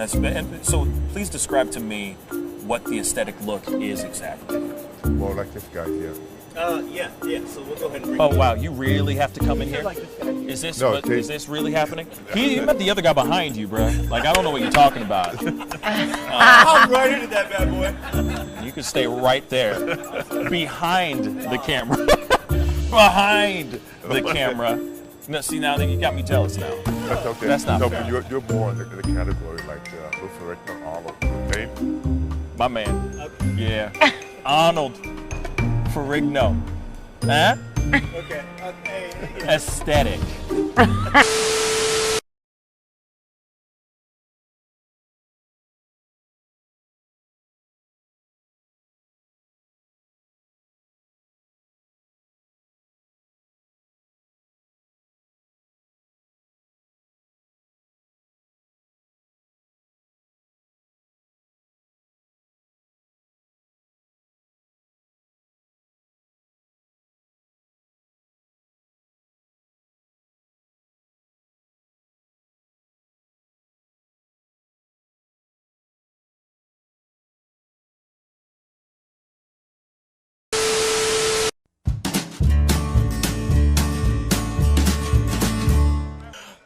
And so please describe to me what the aesthetic look is exactly. Well, like this guy here. Yeah. So we'll go ahead and bring Oh wow, you really have to come in here? like this guy here. Is this No, is this really happening? He met the other guy behind you, bro. Like I don't know what you're talking about. I'm right into that bad boy. You can stay right there, behind the camera, behind the camera. No, see now you got me jealous now. That's okay. That's not no, fair. but you're more in the category like Luther Richter, Arnold, okay? My man. Yeah. Arnold Ferrigno. Huh? Okay. Aesthetic.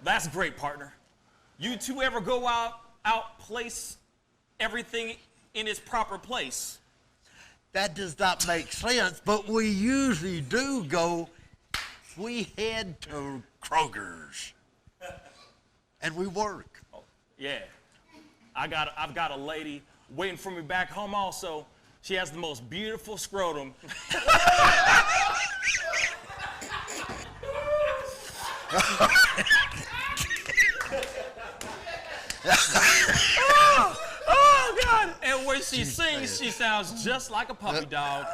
That's great, partner. You two ever go out place everything in its proper place? That does not make sense, but we usually do go. We head to Kroger's, and we work. Oh, yeah. I've got a lady waiting for me back home also. She has the most beautiful scrotum. Oh, God. And when she sings, she sounds just like a puppy dog.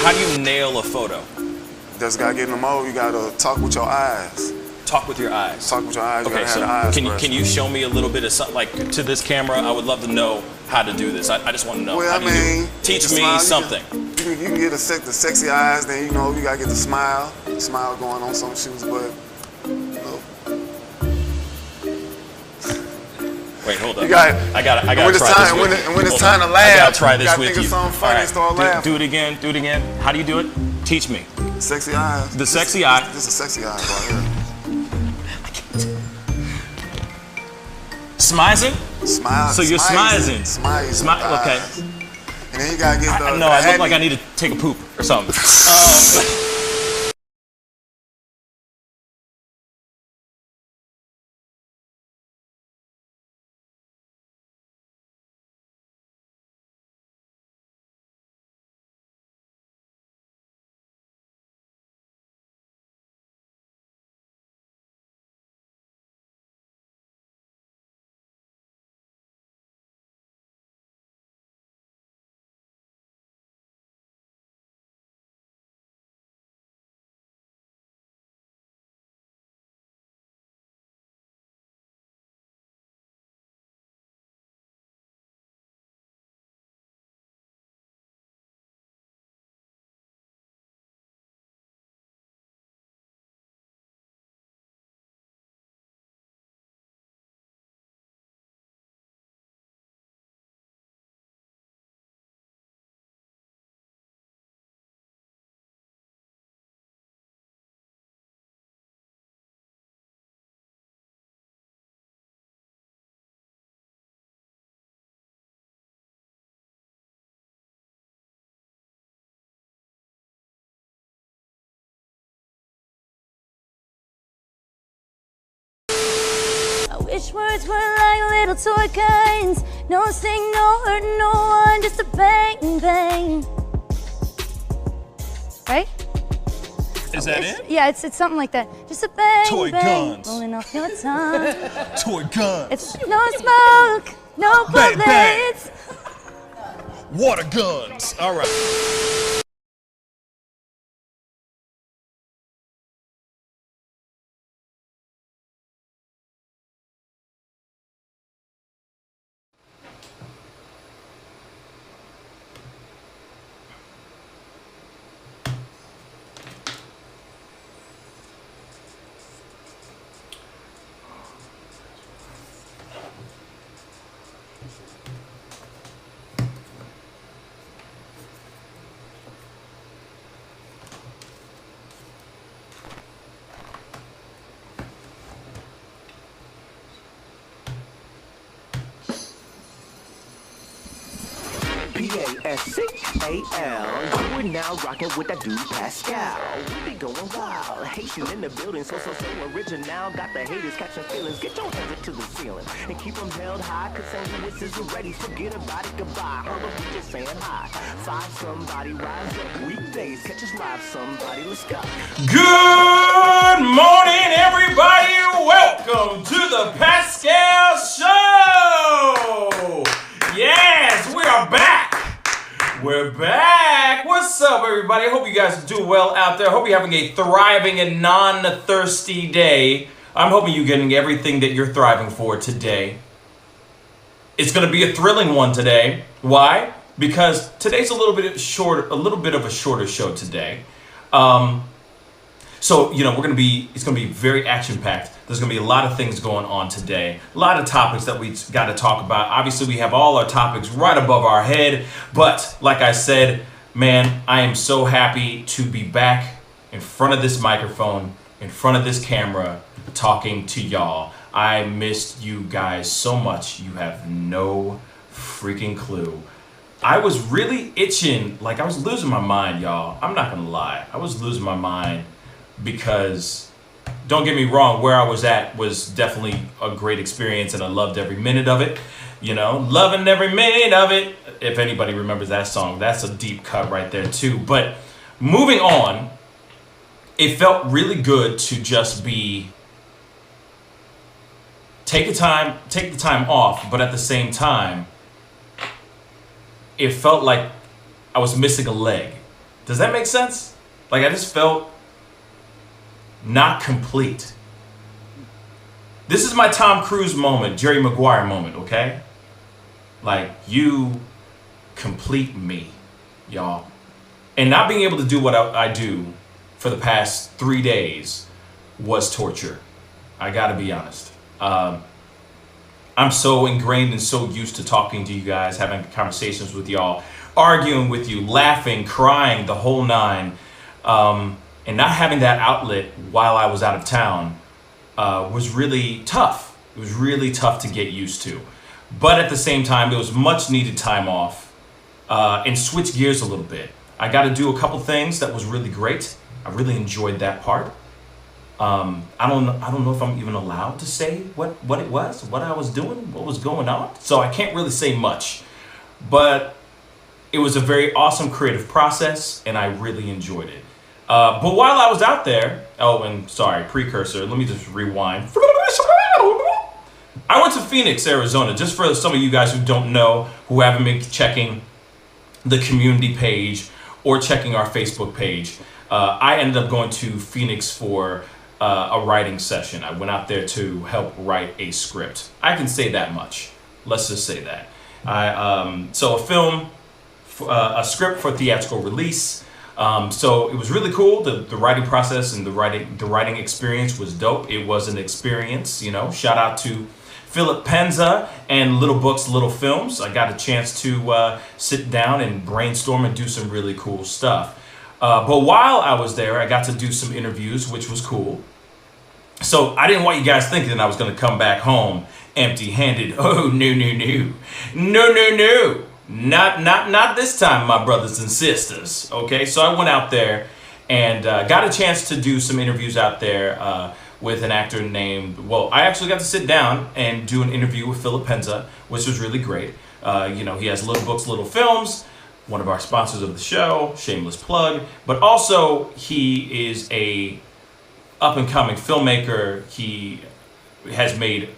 How do you nail a photo? Just gotta get in the mode. You gotta talk with your eyes. Talk with your eyes. Talk with your eyes. You Okay, gotta so have the eyes. can you show me a little bit of something, like to this camera? I would love to know how to do this. I just want to know. Well, How I do you do it? mean, Teach the me smile, something. You can get the sexy eyes. Then you gotta get the smile going on some shoes, but. Wait, hold up. You got. I gotta when try it's this. time, with when it's hold time on. to laugh, I gotta try this you gotta with think you. of something funny and start laughing. Do it again. Do it again. How do you do it? Teach me. Sexy eyes. The sexy eye. This is sexy eyes right here. Smizing? Smile. So you're smizing. Smile. Okay. And then you gotta get the. No, I look like I need to take a poop or something. Each words were like little toy guns. No sting, no hurt, no one, just a bang, bang. Right? Is that it? Yeah, it's something like that. Just a bang, Toy bang, guns. rolling off your tongue. Toy guns. It's no smoke, no Bang, bang. bullets. Water guns. All right. Pascal. We're now rocking with that dude Pascal. We be going wild, Haitian in the building, so original. Got the haters catching feelings. Get your hands up to the ceiling and keep them held high. Cause St. Louis isn't ready. Forget about it, goodbye. Hold up, we just saying hi. Find somebody, rise up. Weekdays, catch us live. Somebody, let's go. Good morning, everybody. Welcome to the Pascal Show. Yes, we are back. We're back. What's up, everybody? I hope you guys do well out there. I hope you're having a thriving and non-thirsty day. I'm hoping you're getting everything that you're thriving for today. It's going to be a thrilling one today. Why? Because today's a little bit of a shorter show today. So, you know, it's going to be very action-packed. There's going to be a lot of things going on today. A lot of topics that we got to talk about. Obviously, we have all our topics right above our head. But, like I said, man, I am so happy to be back in front of this microphone, in front of this camera, talking to y'all. I missed you guys so much. You have no freaking clue. I was really itching. Like, I was losing my mind, y'all. I'm not going to lie. I was losing my mind. Because, don't get me wrong, where I was at was definitely a great experience and I loved every minute of it. You know, loving every minute of it. If anybody remembers that song, that's a deep cut right there too. But moving on, it felt really good to just take the time off, but at the same time, it felt like I was missing a leg. Does that make sense? Like I just felt not complete. This is my Tom Cruise moment, Jerry Maguire moment, okay? Like, you complete me, y'all. And not being able to do what I do for the past 3 days was torture. I gotta be honest. I'm so ingrained and so used to talking to you guys, having conversations with y'all, arguing with you, laughing, crying, the whole nine. And not having that outlet while I was out of town was really tough. It was really tough to get used to. But at the same time, it was much needed time off and switch gears a little bit. I got to do a couple things that was really great. I really enjoyed that part. I don't know if I'm even allowed to say what it was, what I was doing, what was going on. So I can't really say much. But it was a very awesome creative process, and I really enjoyed it. But while I was out there, precursor, let me just rewind. I went to Phoenix, Arizona, just for some of you guys who don't know, who haven't been checking the community page or checking our Facebook page. I ended up going to Phoenix for a writing session. I went out there to help write a script. I can say that much. Let's just say that. A script for theatrical release. So it was really cool. The writing process and the writing experience was dope. It was an experience, you know. Shout out to Philip Penza and Little Books, Little Films. I got a chance to sit down and brainstorm and do some really cool stuff. But while I was there, I got to do some interviews, which was cool. So I didn't want you guys thinking that I was going to come back home empty-handed. Oh, no. Not this time, my brothers and sisters. Okay, so I went out there and got a chance to do some interviews out there with an actor named, well, I actually got to sit down and do an interview with Philip Penza, which was really great. You know, he has Little Books, Little Films, one of our sponsors of the show, shameless plug, but also he is a up-and-coming filmmaker. He has made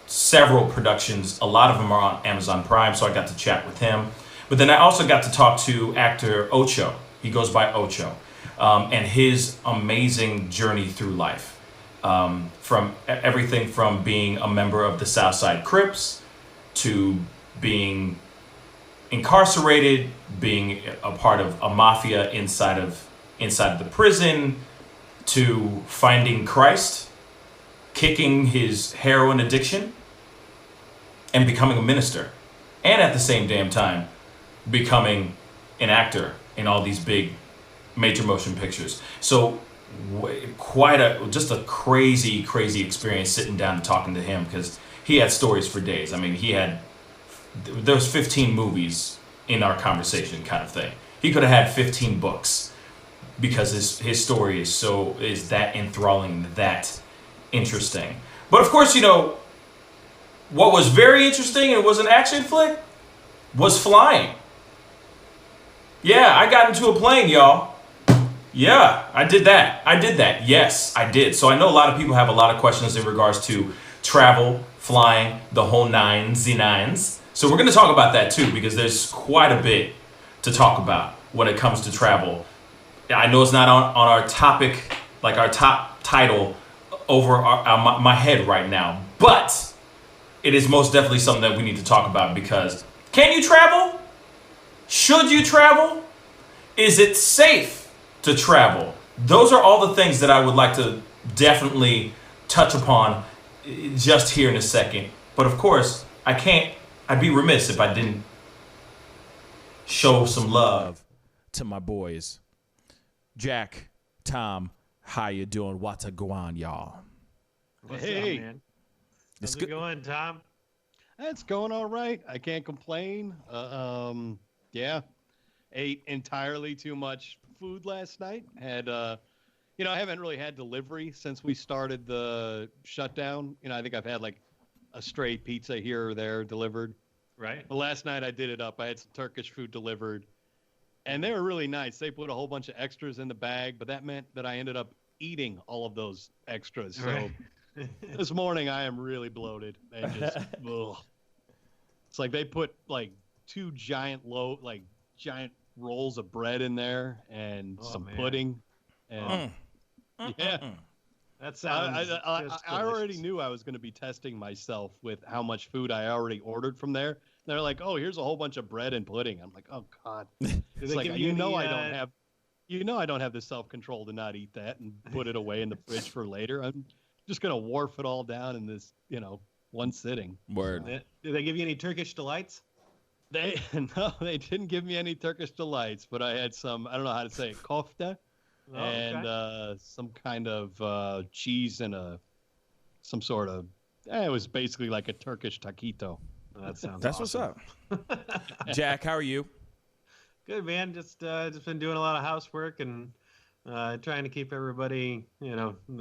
several productions. A lot of them are on Amazon Prime, so I got to chat with him. But then I also got to talk to actor Ocho. He goes by Ocho. And his amazing journey through life. From everything from being a member of the Southside Crips to being incarcerated, being a part of a mafia inside of the prison, to finding Christ, kicking his heroin addiction, and becoming a minister. And at the same damn time, becoming an actor in all these big major motion pictures. So just a crazy experience sitting down and talking to him, because he had stories for days. I mean, there was 15 movies in our conversation kind of thing. He could have had 15 books, because his story is that enthralling, that interesting. But of course, you know, what was very interesting, and it was an action flick, was flying. Yeah, I got into a plane, y'all. Yeah, I did that. Yes, I did. So I know a lot of people have a lot of questions in regards to travel, flying, the whole nines. So we're going to talk about that too, because there's quite a bit to talk about when it comes to travel. I know it's not on our topic, like our top title over my head right now, but it is most definitely something that we need to talk about, because can you travel? Should you travel? Is it safe to travel? Those are all the things that I would like to definitely touch upon just here in a second. But of course, I'd be remiss if I didn't show some love to my boys. Jack, Tom, how you doing? What's a going, y'all? What's up, man? How's it going, Tom? It's going all right. I can't complain. Yeah, ate entirely too much food last night. Had, I haven't really had delivery since we started the shutdown. I think I've had like a stray pizza here or there delivered. Right. But last night I did it up. I had some Turkish food delivered, and they were really nice. They put a whole bunch of extras in the bag, but that meant that I ended up eating all of those extras. So right. This morning I am really bloated and just, ugh. It's like they put like two giant rolls of bread in there and some pudding. And yeah. That sounds I already knew I was going to be testing myself with how much food I already ordered from there. They're like, "Oh, here's a whole bunch of bread and pudding." I'm like, "Oh God!" It's like I don't have the self-control to not eat that and put it away in the fridge for later. I'm just going to wharf it all down in this, one sitting. Word. Did they give you any Turkish delights? No, they didn't give me any Turkish delights, but I had some, I don't know how to say it, kofta. And some kind of cheese and some sort of, it was basically like a Turkish taquito. That's awesome. What's up. Jack, how are you? Good, man. Just been doing a lot of housework and trying to keep everybody,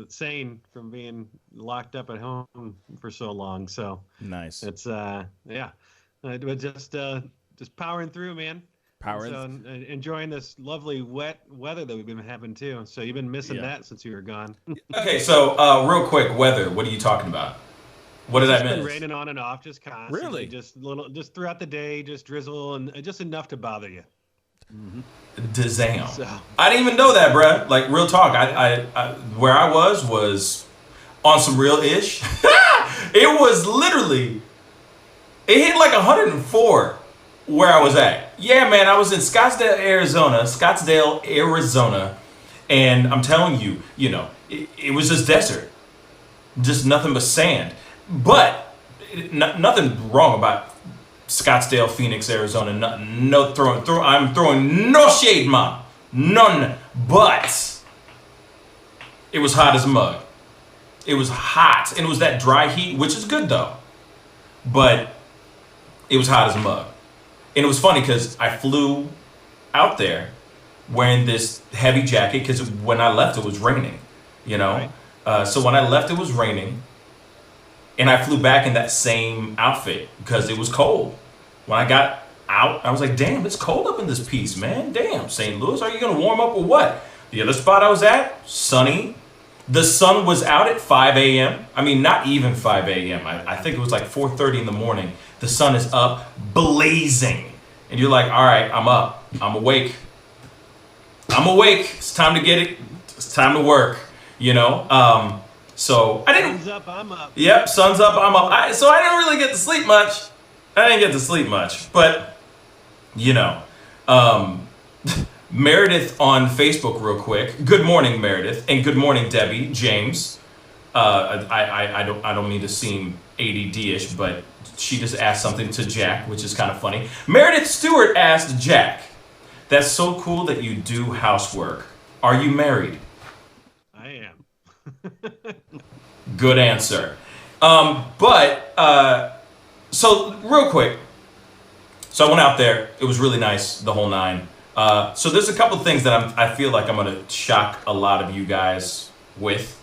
sane from being locked up at home for so long. So nice. It's but just powering through, man. Enjoying this lovely wet weather that we've been having too. So you've been missing that since you were gone. Okay, so real quick, weather. What are you talking about? What did I miss? It's been raining on and off, just constantly. Really? Just throughout the day, just drizzle and just enough to bother you. Mm-hmm. I didn't even know that, bruh. Like real talk. I where I was on some real ish. It was literally. It hit like 104 where I was at. Yeah, man, I was in Scottsdale, Arizona, and I'm telling you, it was just desert, just nothing but sand. But nothing wrong about Scottsdale, Phoenix, Arizona. I'm throwing no shade, man, none. But it was hot as a mug. It was hot, and it was that dry heat, which is good though. But it was hot as a mug. And it was funny because I flew out there wearing this heavy jacket because when I left it was raining. you know. Right. So when I left, it was raining, and I flew back in that same outfit because it was cold. When I got out, I was like, damn, it's cold up in this piece, man. Damn, St. Louis, are you gonna warm up or what? The other spot I was at, sunny. The sun was out at 5 a.m. I mean, not even 5 a.m. I think it was like 4:30 in the morning. The sun is up, blazing. And you're like, all right, I'm up. I'm awake. I'm awake. It's time to get it. It's time to work, you know? So I didn't... Sun's up, I'm up. Yep, sun's up, I'm up. So I didn't really get to sleep much. But, you know. Meredith on Facebook real quick. Good morning, Meredith. And good morning, Debbie, James. I don't mean to seem ADD-ish, but she just asked something to Jack, which is kind of funny. Meredith Stewart asked Jack, that's so cool that you do housework. Are you married? I am. Good answer. So real quick. So I went out there. It was really nice, the whole nine. So there's a couple things that I feel like I'm going to shock a lot of you guys with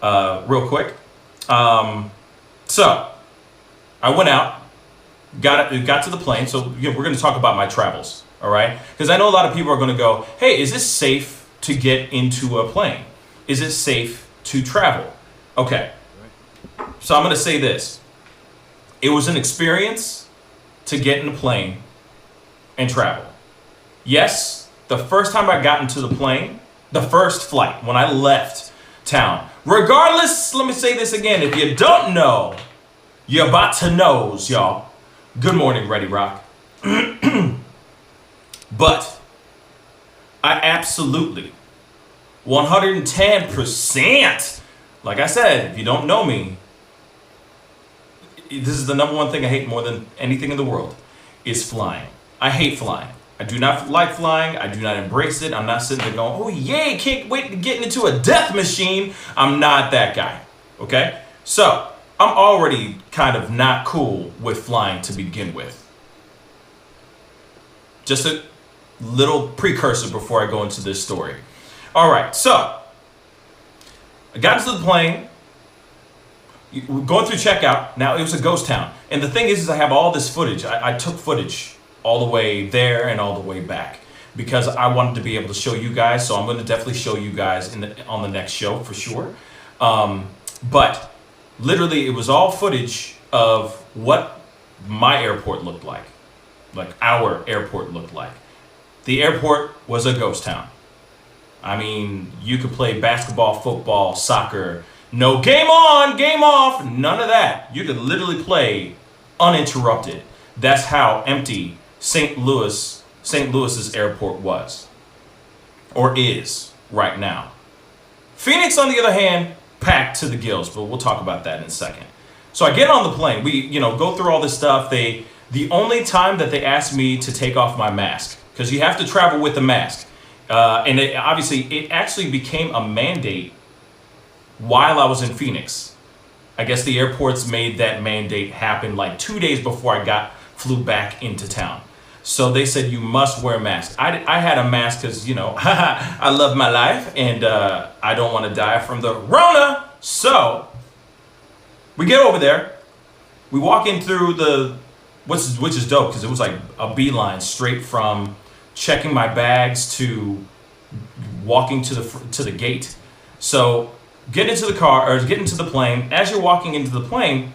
real quick. So I went out, got to the plane. So we're going to talk about my travels, all right? Because I know a lot of people are going to go, hey, is this safe to get into a plane? Is it safe to travel? Okay. So I'm going to say this. It was an experience to get in a plane and travel. Yes, the first time I got into the plane, the first flight, when I left town, regardless, let me say this again, if you don't know, you're about to knows, y'all. Good morning, Ready Rock. But I absolutely, 110%, like I said, if you don't know me, this is the number one thing I hate more than anything in the world, is flying. I hate flying. I do not like flying. I do not embrace it. I'm not sitting there going, oh, yay, can't wait to get into a death machine. I'm not that guy, okay? So I'm already kind of not cool with flying to begin with. Just a little precursor before I go into this story. All right, so I got into the plane, going through checkout. Now, it was a ghost town. And the thing is I have all this footage. I took footage all the way there and all the way back because I wanted to be able to show you guys. So I'm going to definitely show you guys on the next show for sure. But literally it was all footage of what my airport looked like our airport looked like. The airport was a ghost town. I mean, you could play basketball, football, soccer, no game on, game off, none of that. You could literally play uninterrupted. That's how empty St. Louis's airport was, or is right now. Phoenix, on the other hand, packed to the gills, but we'll talk about that in a second. So I get on the plane. We, go through all this stuff. The only time that they asked me to take off my mask, because you have to travel with a mask, and it actually became a mandate while I was in Phoenix. I guess the airports made that mandate happen like 2 days before I flew back into town. So they said, you must wear a mask. I had a mask because, I love my life and I don't want to die from the Rona. So we get over there. We walk in through which is dope because it was like a beeline straight from checking my bags to walking to the gate. So get into the car or get into the plane. As you're walking into the plane,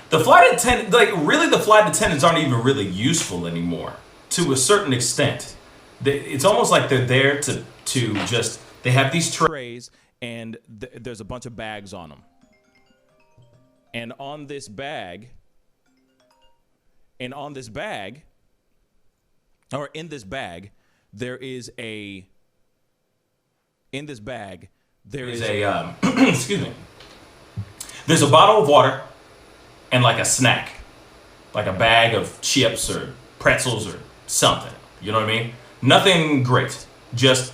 the flight attendants aren't even really useful anymore to a certain extent. It's almost like they're there to just, they have these trays and there's a bunch of bags on them. And on this bag, there is a excuse me. There's a bottle of water and like a snack, like a bag of chips or pretzels or something. You know what I mean? Nothing great. Just,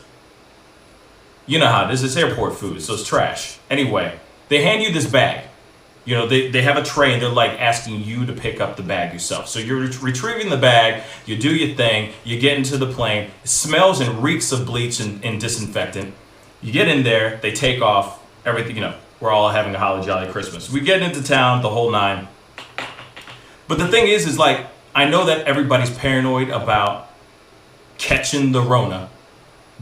you know how this is airport food, so it's trash. Anyway, they hand you this bag. They have a tray and they're like asking you to pick up the bag yourself. So you're retrieving the bag, you do your thing, you get into the plane. It smells and reeks of bleach and disinfectant. You get in there, they take off, everything, you know, we're all having a holly jolly Christmas. We get into town, the whole nine. But the thing is like, I know that everybody's paranoid about catching the Rona,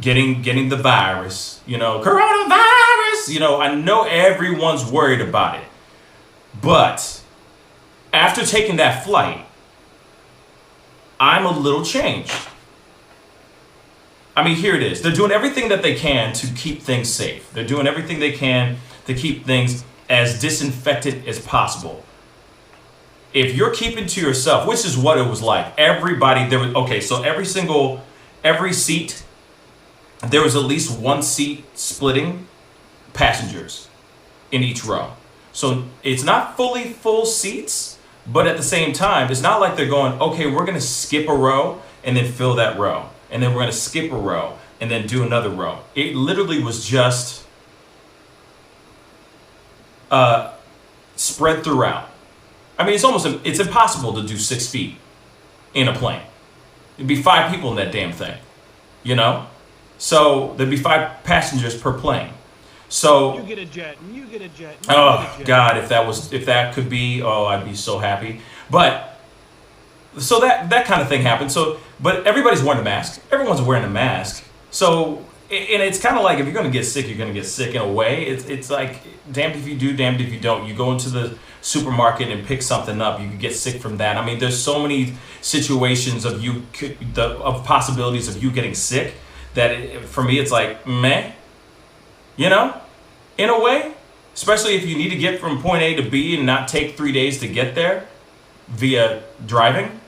getting the virus, you know, coronavirus, you know, I know everyone's worried about it. But after taking that flight, I'm a little changed. I mean, here it is. They're doing everything that they can to keep things safe. They're doing everything they can to keep things as disinfected as possible. If you're keeping to yourself, which is what it was like, everybody, there was, okay, so every seat, there was at least one seat splitting passengers in each row. So it's not fully full seats, but at the same time, it's not like they're going, okay, we're going to skip a row and then fill that row. And then we're going to skip a row and then do another row. It literally was just spread throughout. I mean, it's impossible to do 6 feet in a plane. It'd be 5 people in that damn thing, you know? So there'd be 5 passengers per plane. So you get a jet, and you get a jet. Oh God, if that could be, oh, I'd be so happy. But so that kind of thing happened. So, but everybody's wearing a mask. Everyone's wearing a mask. So, and it's kind of like if you're gonna get sick, you're gonna get sick in a way. It's like damned if you do, damned if you don't. You go into the supermarket and pick something up, you could get sick from that. I mean, there's so many situations of possibilities of you getting sick that for me it's like meh. You know, in a way, especially if you need to get from point A to B and not take 3 days to get there via driving.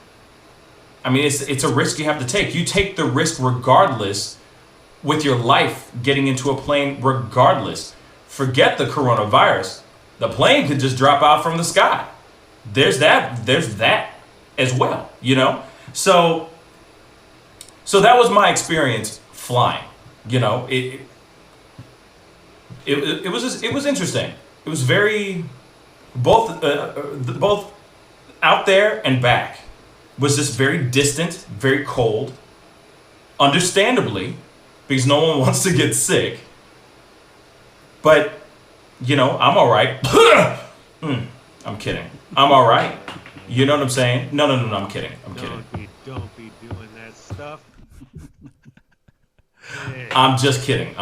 I mean, it's a risk you have to take. You take the risk regardless with your life getting into a plane regardless. Forget the coronavirus. The plane could just drop out from the sky. There's that as well, you know? So that was my experience flying, you know? It was interesting. It was very both out there and back was just very distant, very cold. Understandably, because no one wants to get sick. But you know, I'm all right. I'm kidding. I'm all right. You know what I'm saying? No, I'm kidding. I'm kidding. Don't be doing that stuff. I'm just kidding.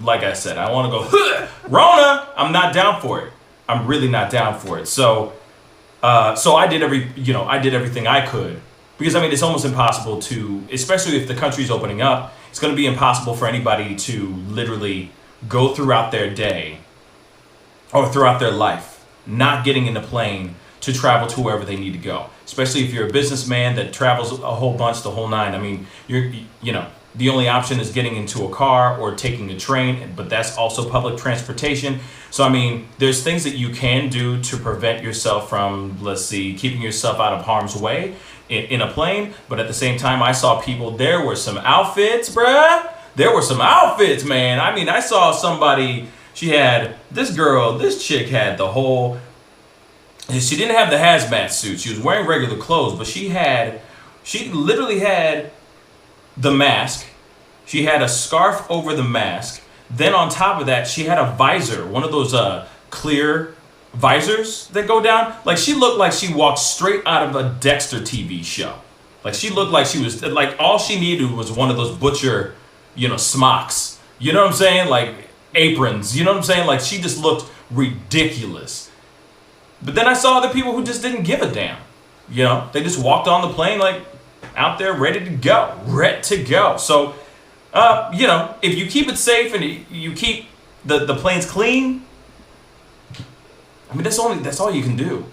Like I said, I want to go, Rona! I'm not down for it. I'm really not down for it. So I did everything I could. Because, I mean, it's almost impossible to, especially if the country's opening up, it's going to be impossible for anybody to literally go throughout their day or throughout their life not getting in a plane to travel to wherever they need to go. Especially if you're a businessman that travels a whole bunch, the whole nine. I mean, the only option is getting into a car or taking a train, but that's also public transportation. So, I mean, there's things that you can do to prevent yourself from, keeping yourself out of harm's way in a plane. But at the same time, I saw people, there were some outfits, bruh. There were some outfits, man. I mean, I saw somebody, this chick had the whole, she didn't have the hazmat suit. She was wearing regular clothes, but she literally had the mask. She had a scarf over the mask. Then on top of that, she had a visor, one of those clear visors that go down. Like, she looked like she walked straight out of a Dexter TV show. Like, she looked like she was, like, all she needed was one of those butcher, smocks. You know what I'm saying? Like, aprons. You know what I'm saying? Like, she just looked ridiculous. But then I saw other people who just didn't give a damn. They just walked on the plane, like, out there ready to go. So, if you keep it safe and you keep the planes clean, I mean, that's all you can do.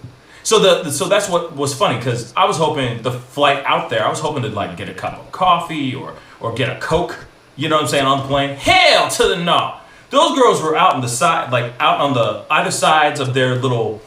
So that's what was funny, because I was hoping the flight out there, I was hoping to like get a cup of coffee or get a Coke, you know what I'm saying, on the plane. Hell to the no. Those girls were out on the side, like out on the either sides of their little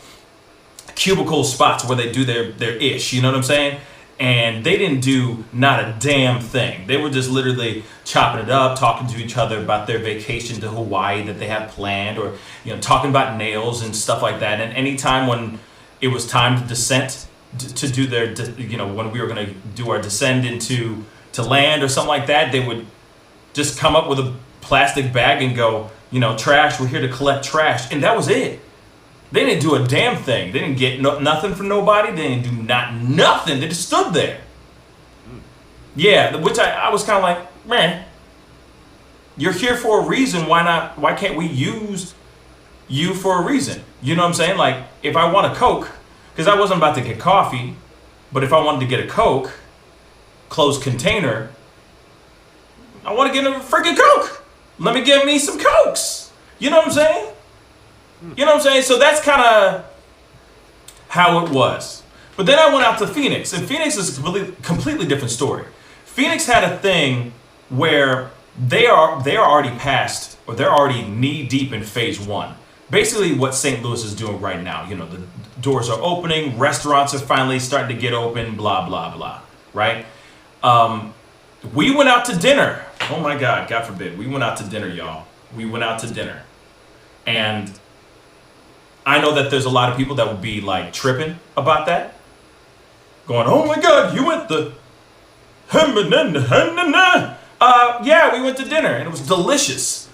cubicle spots where they do their ish, you know what I'm saying? And they didn't do not a damn thing. They were just literally chopping it up, talking to each other about their vacation to Hawaii that they had planned, or talking about nails and stuff like that. And anytime when it was time to descent, to do their, when we were going to do our descend to land or something like that, they would just come up with a plastic bag and go, you know, trash, we're here to collect trash. And that was it. They didn't do a damn thing. They didn't get nothing from nobody. They didn't do nothing. They just stood there. Yeah, which I was kind of like, man, you're here for a reason. Why can't we use you for a reason? You know what I'm saying? Like, if I want a Coke, because I wasn't about to get coffee, but if I wanted to get a Coke, closed container, I want to get a freaking Coke. Let me get me some Cokes. You know what I'm saying? You know what I'm saying? So that's kind of how it was. But then I went out to Phoenix, and Phoenix is a completely different story. Phoenix had a thing where they are already past, or they're already knee deep in phase 1. Basically what St. Louis is doing right now. You know, the doors are opening, restaurants are finally starting to get open, blah, blah, blah, right? We went out to dinner. Oh my God, God forbid. We went out to dinner, y'all. We went out to dinner. And I know that there's a lot of people that would be like tripping about that. Going, oh my God, you went to... yeah, we went to dinner and it was delicious.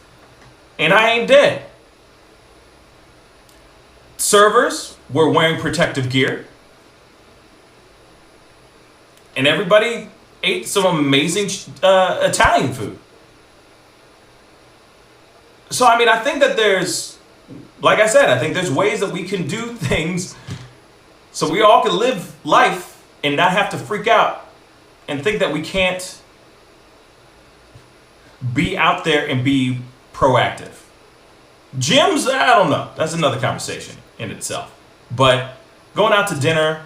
And I ain't dead. Servers were wearing protective gear. And everybody ate some amazing Italian food. So, I mean, I think that there's... Like I said, I think there's ways that we can do things so we all can live life and not have to freak out and think that we can't be out there and be proactive. Gyms, I don't know. That's another conversation in itself. But going out to dinner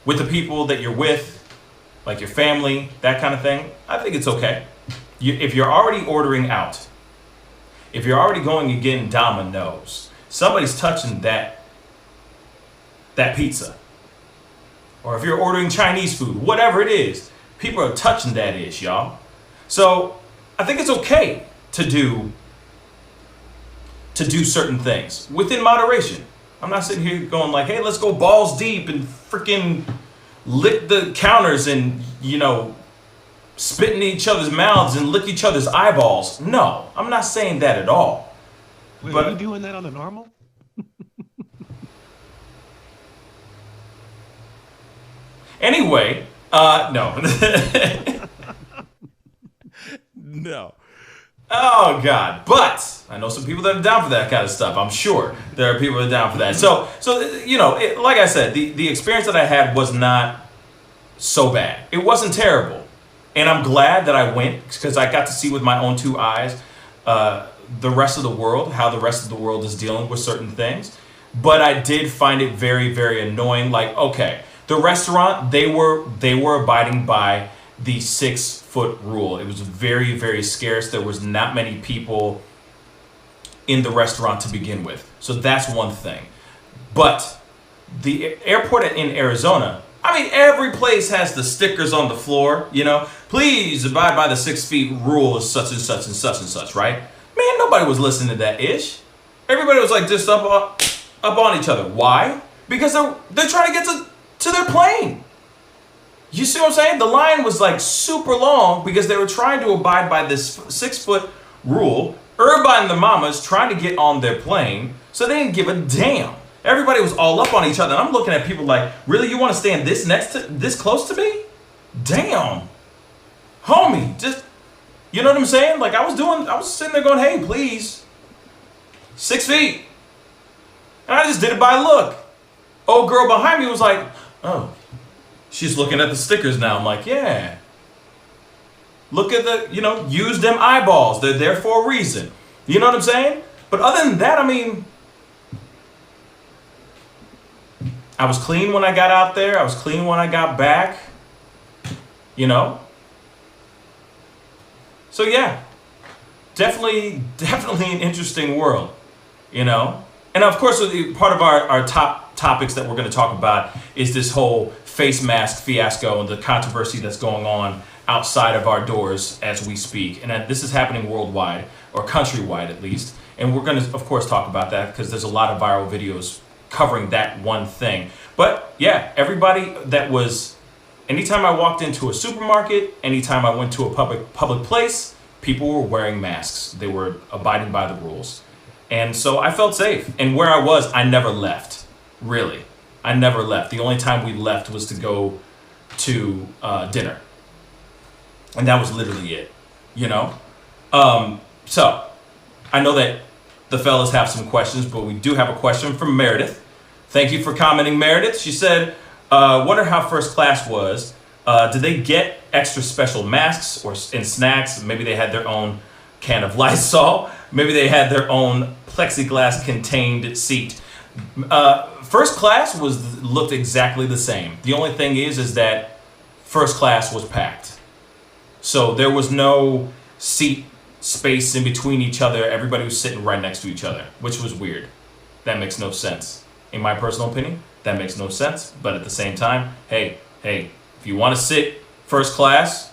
with the people that you're with, like your family, that kind of thing, I think it's okay. If you're already ordering out, if you're already going and getting Domino's, somebody's touching that pizza. Or if you're ordering Chinese food, whatever it is, people are touching that ish, y'all. So I think it's okay to do certain things within moderation. I'm not sitting here going like, hey, let's go balls deep and freaking lick the counters and, you know, spit in each other's mouths and lick each other's eyeballs. No, I'm not saying that at all. Wait, but are you doing that on the normal? Anyway, no. No. Oh God! But I know some people that are down for that kind of stuff. I'm sure there are people that are down for that. So you know, like I said, the experience that I had was not so bad. It wasn't terrible. And I'm glad that I went because I got to see with my own 2 eyes the rest of the world, how the rest of the world is dealing with certain things. But I did find it very, very annoying. Like, okay, the restaurant, they were abiding by the 6-foot rule. It was very, very scarce. There was not many people in the restaurant to begin with. So that's one thing. But the airport in Arizona, I mean, every place has the stickers on the floor, you know, please abide by the 6 feet rule, such and such and such and such, right? Man, nobody was listening to that ish. Everybody was like just up on each other. Why? Because they're trying to get to their plane. You see what I'm saying? The line was like super long because they were trying to abide by this 6-foot rule. Everybody and the mamas trying to get on their plane, so they didn't give a damn. Everybody was all up on each other. And I'm looking at people like, really, you want to stand this close to me? Damn. Homie, just, you know what I'm saying? Like I was sitting there going, hey, please. 6 feet. And I just did it by look. Old girl behind me was like, oh, she's looking at the stickers now. I'm like, yeah. Look at the, you know, use them eyeballs. They're there for a reason. You know what I'm saying? But other than that, I mean, I was clean when I got out there. I was clean when I got back. You know? So yeah, definitely an interesting world, you know? And of course, part of our top topics that we're going to talk about is this whole face mask fiasco and the controversy that's going on outside of our doors as we speak. And this is happening worldwide, or countrywide at least. And we're going to, of course, talk about that because there's a lot of viral videos covering that one thing. But yeah, everybody that was, anytime I walked into a supermarket, anytime I went to a public place, people were wearing masks. They were abiding by the rules. And so I felt safe. And where I was, I never left. Really. I never left. The only time we left was to go to dinner. And that was literally it, you know? So I know that the fellas have some questions, but we do have a question from Meredith. Thank you for commenting, Meredith. She said, wonder how first class was. Did they get extra special masks and snacks? Maybe they had their own can of Lysol. Maybe they had their own plexiglass contained seat. First class looked exactly the same. The only thing is that first class was packed. So there was no seat space in between each other. Everybody was sitting right next to each other, which was weird. That makes no sense. In my personal opinion, that makes no sense. But at the same time, hey, if you want to sit first class,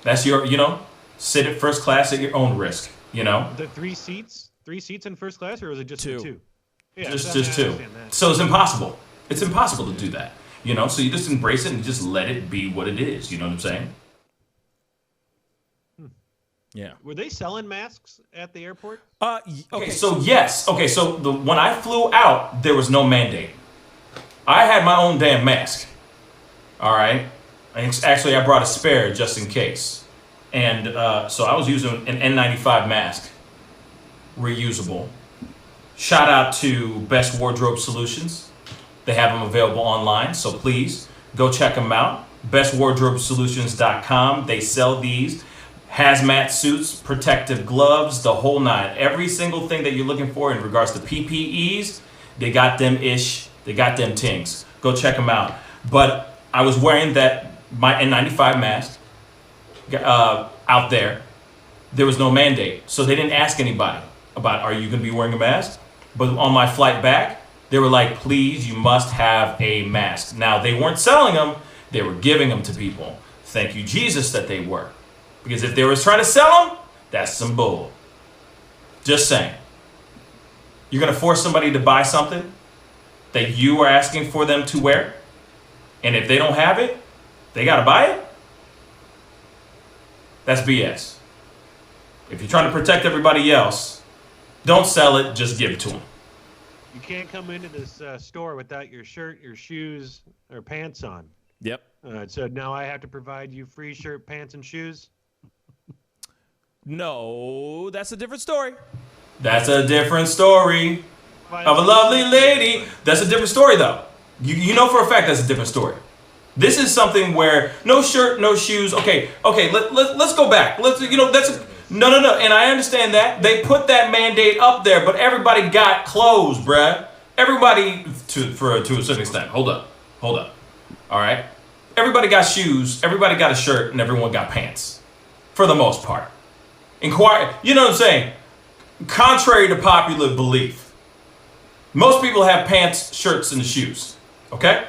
that's your, sit at first class at your own risk, The three seats in first class, or was it just two? Yeah, just two. So it's impossible. It's impossible to do that, So you just embrace it and just let it be what it is. You know what I'm saying? Yeah. Were they selling masks at the airport? Okay, so yes. Okay, so when I flew out, there was no mandate. I had my own damn mask. All right. Actually, I brought a spare just in case. And so I was using an N95 mask. Reusable. Shout out to Best Wardrobe Solutions. They have them available online, so please go check them out. bestwardrobesolutions.com. They sell these. Hazmat suits, protective gloves, the whole nine. Every single thing that you're looking for in regards to PPEs, they got them they got them tings. Go check them out. But I was wearing my N95 mask out there. There was no mandate. So they didn't ask anybody about, are you going to be wearing a mask? But on my flight back, they were like, please, you must have a mask. Now, they weren't selling them. They were giving them to people. Thank you, Jesus, that they were. Because if they were trying to sell them, that's some bull. Just saying. You're going to force somebody to buy something that you are asking for them to wear? And if they don't have it, they got to buy it? That's BS. If you're trying to protect everybody else, don't sell it, just give it to them. You can't come into this store without your shirt, your shoes, or pants on. Yep. So now I have to provide you free shirt, pants, and shoes? No, that's a different story. That's a different story of a lovely lady. That's a different story, though. You know for a fact that's a different story. This is something where no shirt, no shoes. Okay. Let's go back. No. And I understand that they put that mandate up there, but everybody got clothes, bruh. Everybody to a certain extent. Hold up. All right. Everybody got shoes. Everybody got a shirt, and everyone got pants, for the most part. You know what I'm saying? Contrary to popular belief, most people have pants, shirts, and shoes. Okay?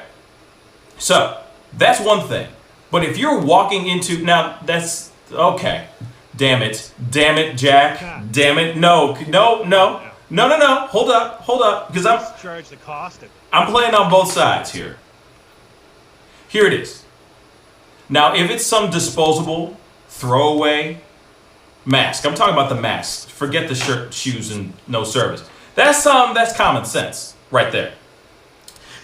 So, that's one thing. But if you're walking into... Now, that's... Okay. Damn it, Jack. God. Damn it. No. Hold up. Because I'm... Charge the cost of it. I'm playing on both sides here. Here it is. Now, if it's some disposable, throwaway... mask. I'm talking about the mask. Forget the shirt, shoes, and no service. That's common sense right there.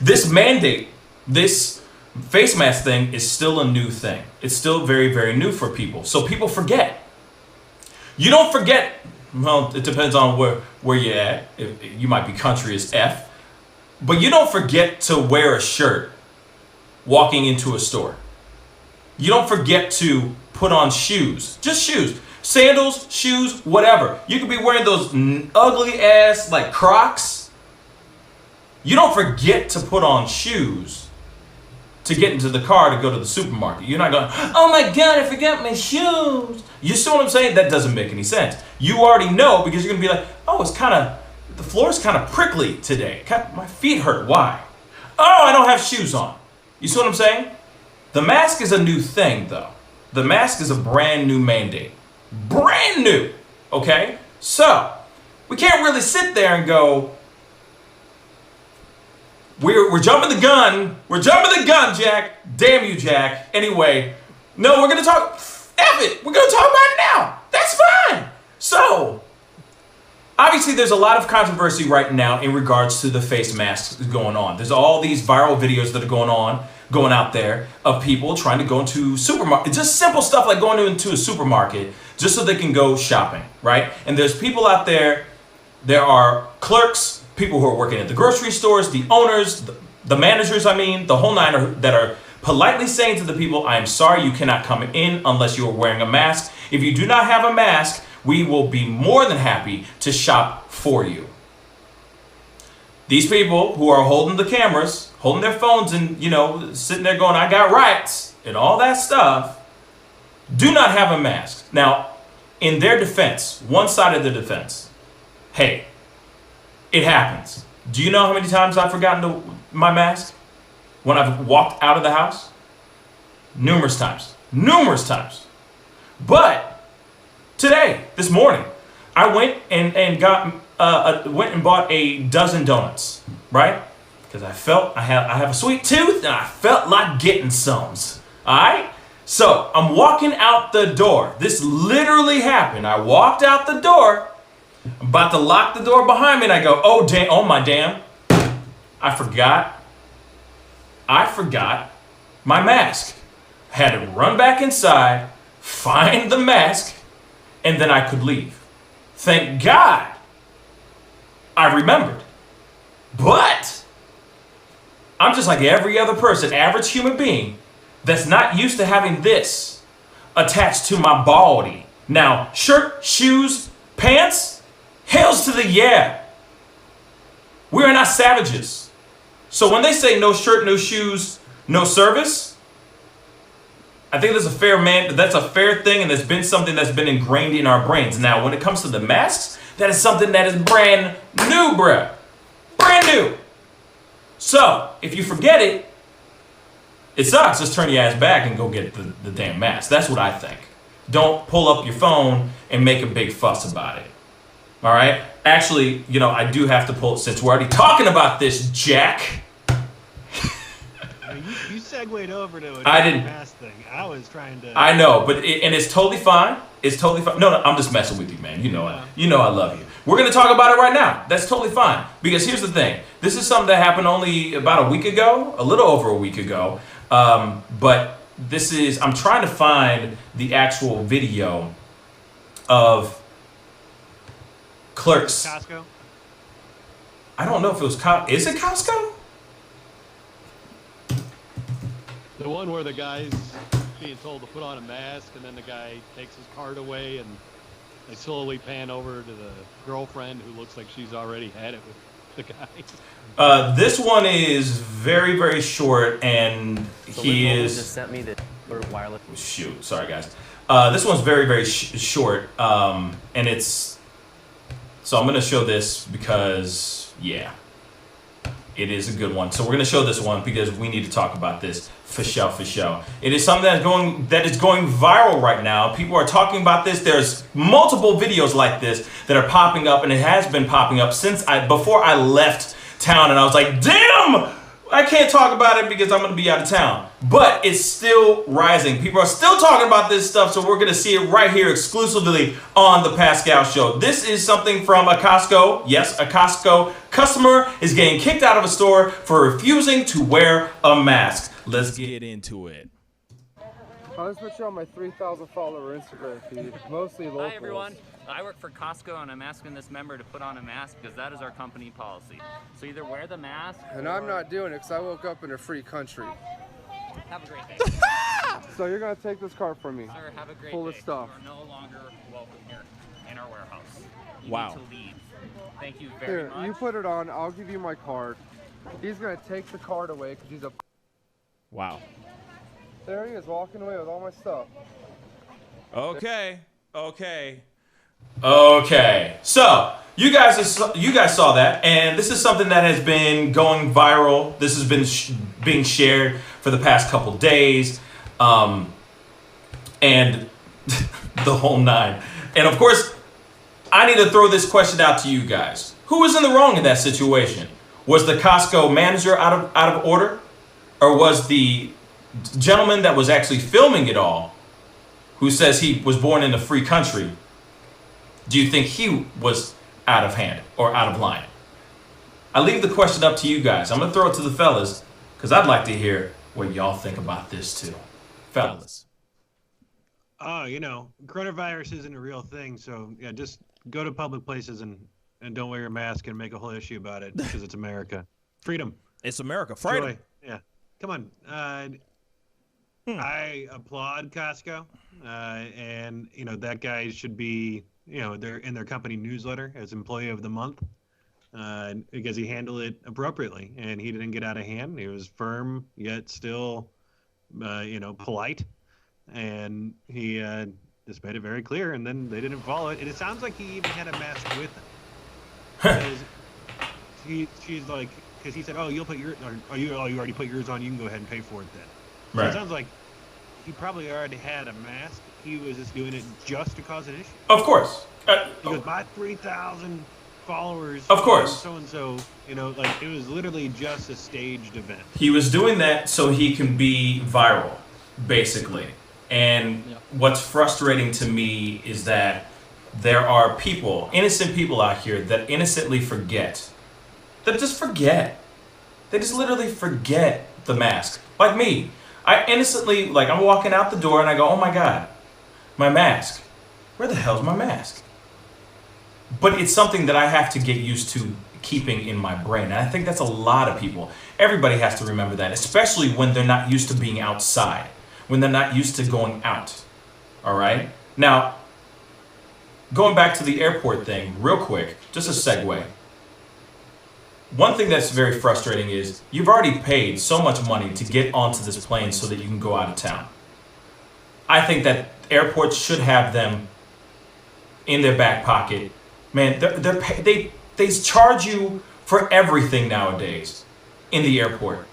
This mandate, this face mask thing is still a new thing. It's still very, very new for people. So people forget. You don't forget. Well, it depends on where you're at. You might be country as F. But you don't forget to wear a shirt walking into a store. You don't forget to put on shoes. Just shoes. Sandals, shoes, whatever. You could be wearing those ugly ass like Crocs. You don't forget to put on shoes to get into the car to go to the supermarket. You're not going, oh my God, I forgot my shoes. You see what I'm saying? That doesn't make any sense. You already know because you're going to be like, oh, the floor's kind of prickly today. My feet hurt. Why? Oh, I don't have shoes on. You see what I'm saying? The mask is a new thing, though. The mask is a brand new mandate. Brand new. Okay? So, we can't really sit there and go, we're jumping the gun. We're jumping the gun, Jack. Damn you, Jack. Anyway, no, we're going to talk. F it. We're going to talk about it now. That's fine. So, obviously, there's a lot of controversy right now in regards to the face masks going on. There's all these viral videos that are going out there of people trying to go into supermarket, just simple stuff like going into a supermarket just so they can go shopping, right? And there's people out there, there are clerks, people who are working at the grocery stores, the owners, the managers, I mean, the whole nine that are politely saying to the people, I am sorry, you cannot come in unless you are wearing a mask. If you do not have a mask, we will be more than happy to shop for you. These people who are holding the cameras, holding their phones and, you know, sitting there going, I got rights and all that stuff, do not have a mask. Now, in their defense, one side of the defense, hey, it happens. Do you know how many times I've forgotten my mask when I've walked out of the house? Numerous times. Numerous times. But today, this morning, I went and went and bought a dozen donuts, right? Because I felt I have a sweet tooth and I felt like getting some. All right? So I'm walking out the door. This literally happened. I walked out the door, about to lock the door behind me, and I go, oh damn, oh my damn, I forgot my mask. Had to run back inside, find the mask, and then I could leave. Thank God I remembered. But I'm just like every other person, average human being, that's not used to having this attached to my body. Now, shirt, shoes, pants, hails to the yeah. We are not savages. So when they say no shirt, no shoes, no service, I think that's a fair thing, and that's been something that's been ingrained in our brains. Now, when it comes to the masks, that is something that is brand new, bruh. Brand new. So, if you forget it, it sucks. Just turn your ass back and go get the damn mask. That's what I think. Don't pull up your phone and make a big fuss about it. All right? Actually, you know, I do have to pull, since we're already talking about this, Jack. You segued over to a mask thing. I was trying to. I know, but it's totally fine. It's totally fine. No, I'm just messing with you, man. You know I love you. We're gonna talk about it right now. That's totally fine. Because here's the thing. This is something that happened only about a week ago, a little over a week ago. But I'm trying to find the actual video of clerks. Costco? I don't know if it was Is it Costco? The one where the guy's being told to put on a mask, and then the guy takes his card away, and they slowly pan over to the girlfriend who looks like she's already had it with the guy. This one is very, very short, and so he is. Just sent me the wireless. Shoot, sorry guys. This one's very, very short, and it's. So I'm gonna show this because it is a good one. So we're gonna show this one because we need to talk about this for show. It is something that is going viral right now. People are talking about this. There's multiple videos like this that are popping up, and it has been popping up before I left town, and I was like, damn, I can't talk about it because I'm gonna be out of town. But it's still rising. People are still talking about this stuff, so we're gonna see it right here exclusively on the Pascal Show. This is something from a Costco. Yes, a Costco customer is getting kicked out of a store for refusing to wear a mask. Let's get into it. I'll just put you on my 3,000 follower Instagram feed, mostly locals. Hi everyone, I work for Costco and I'm asking this member to put on a mask because that is our company policy. So either wear the mask and I'm not doing it because I woke up in a free country. Have a great day. So you're going to take this card from me. Sir, have a great full day. of stuff. You are no longer welcome here in our warehouse. You Wow. need to leave. Thank you very Here, much. you put it on, I'll give you my card. He's going to take the card away because he's a... Wow. There he is, walking away with all my stuff. Okay. So you guys saw that, and this is something that has been going viral. This has been being shared for the past couple days, and the whole nine. And of course, I need to throw this question out to you guys: who was in the wrong in that situation? Was the Costco manager out of order, or was the gentleman that was actually filming it all who says he was born in a free country, do you think he was out of hand or out of line? I leave the question up to you guys. I'm going to throw it to the fellas because I'd like to hear what y'all think about this too. Fellas. Oh, coronavirus isn't a real thing. So, yeah, just go to public places and don't wear your mask and make a whole issue about it because it's America. Freedom. It's America. Freedom. Joy. Yeah. Come on. I applaud Costco. And, that guy should be, they're in their company newsletter as Employee of the Month. Because he handled it appropriately and he didn't get out of hand. He was firm yet still, polite, and he just made it very clear. And then they didn't follow it. And it sounds like he even had a mask with him. She's like, because he said, "Oh, you'll put your, you already put yours on. You can go ahead and pay for it then." So right. It sounds like he probably already had a mask. He was just doing it just to cause an issue. Of course. He goes, "My 3,000 followers, of course, so and so, like it was literally just a staged event." He was doing that so he can be viral, basically. And what's frustrating to me is that there are people, innocent people out here that innocently forget. That just forget. They just literally forget the mask. Like me. I innocently, I'm walking out the door and I go, "Oh my God, my mask. Where the hell's my mask?" But it's something that I have to get used to keeping in my brain. And I think that's a lot of people. Everybody has to remember that, especially when they're not used to being outside, when they're not used to going out. All right? Now, going back to the airport thing real quick, just a segue. One thing that's very frustrating is you've already paid so much money to get onto this plane so that you can go out of town. I think that airports should have them in their back pocket. Man, they charge you for everything nowadays in the airport.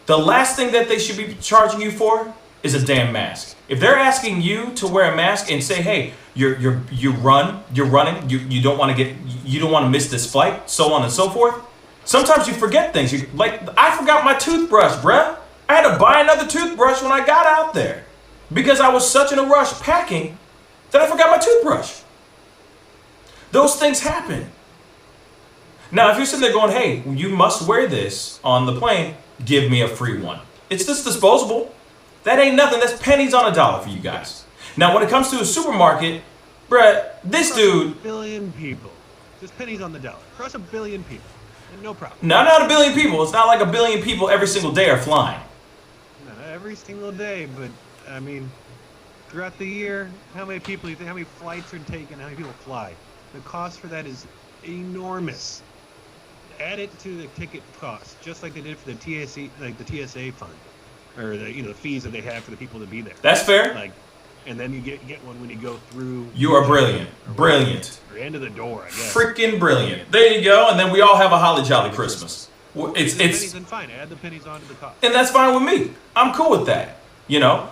The last thing that they should be charging you for is a damn mask. If they're asking you to wear a mask and say, "Hey, you're running, you don't want to miss this flight," so on and so forth. Sometimes you forget things. I forgot my toothbrush, bruh. I had to buy another toothbrush when I got out there because I was such in a rush packing that I forgot my toothbrush. Those things happen. Now, if you're sitting there going, "Hey, you must wear this on the plane," give me a free one. It's just disposable. That ain't nothing. That's pennies on a dollar for you guys. Now, when it comes to a supermarket, bruh, this dude... 1 billion people. Just pennies on the dollar. Across 1 billion people. And no problem. No, not 1 billion people. It's not like 1 billion people every single day are flying. Not every single day, but, I mean, throughout the year, how many people do you think, how many flights are taken, how many people fly? The cost for that is enormous. Add it to the ticket cost, just like they did for the TSA fund, or the fees that they have for the people to be there. That's fair. And then you get one when you go through. You are brilliant. Brilliant. Or end of the door, I guess. Freaking brilliant. There you go. And then we all have a holly jolly Christmas. It's pennies and fine. Add the pennies onto the cost. And that's fine with me. I'm cool with that.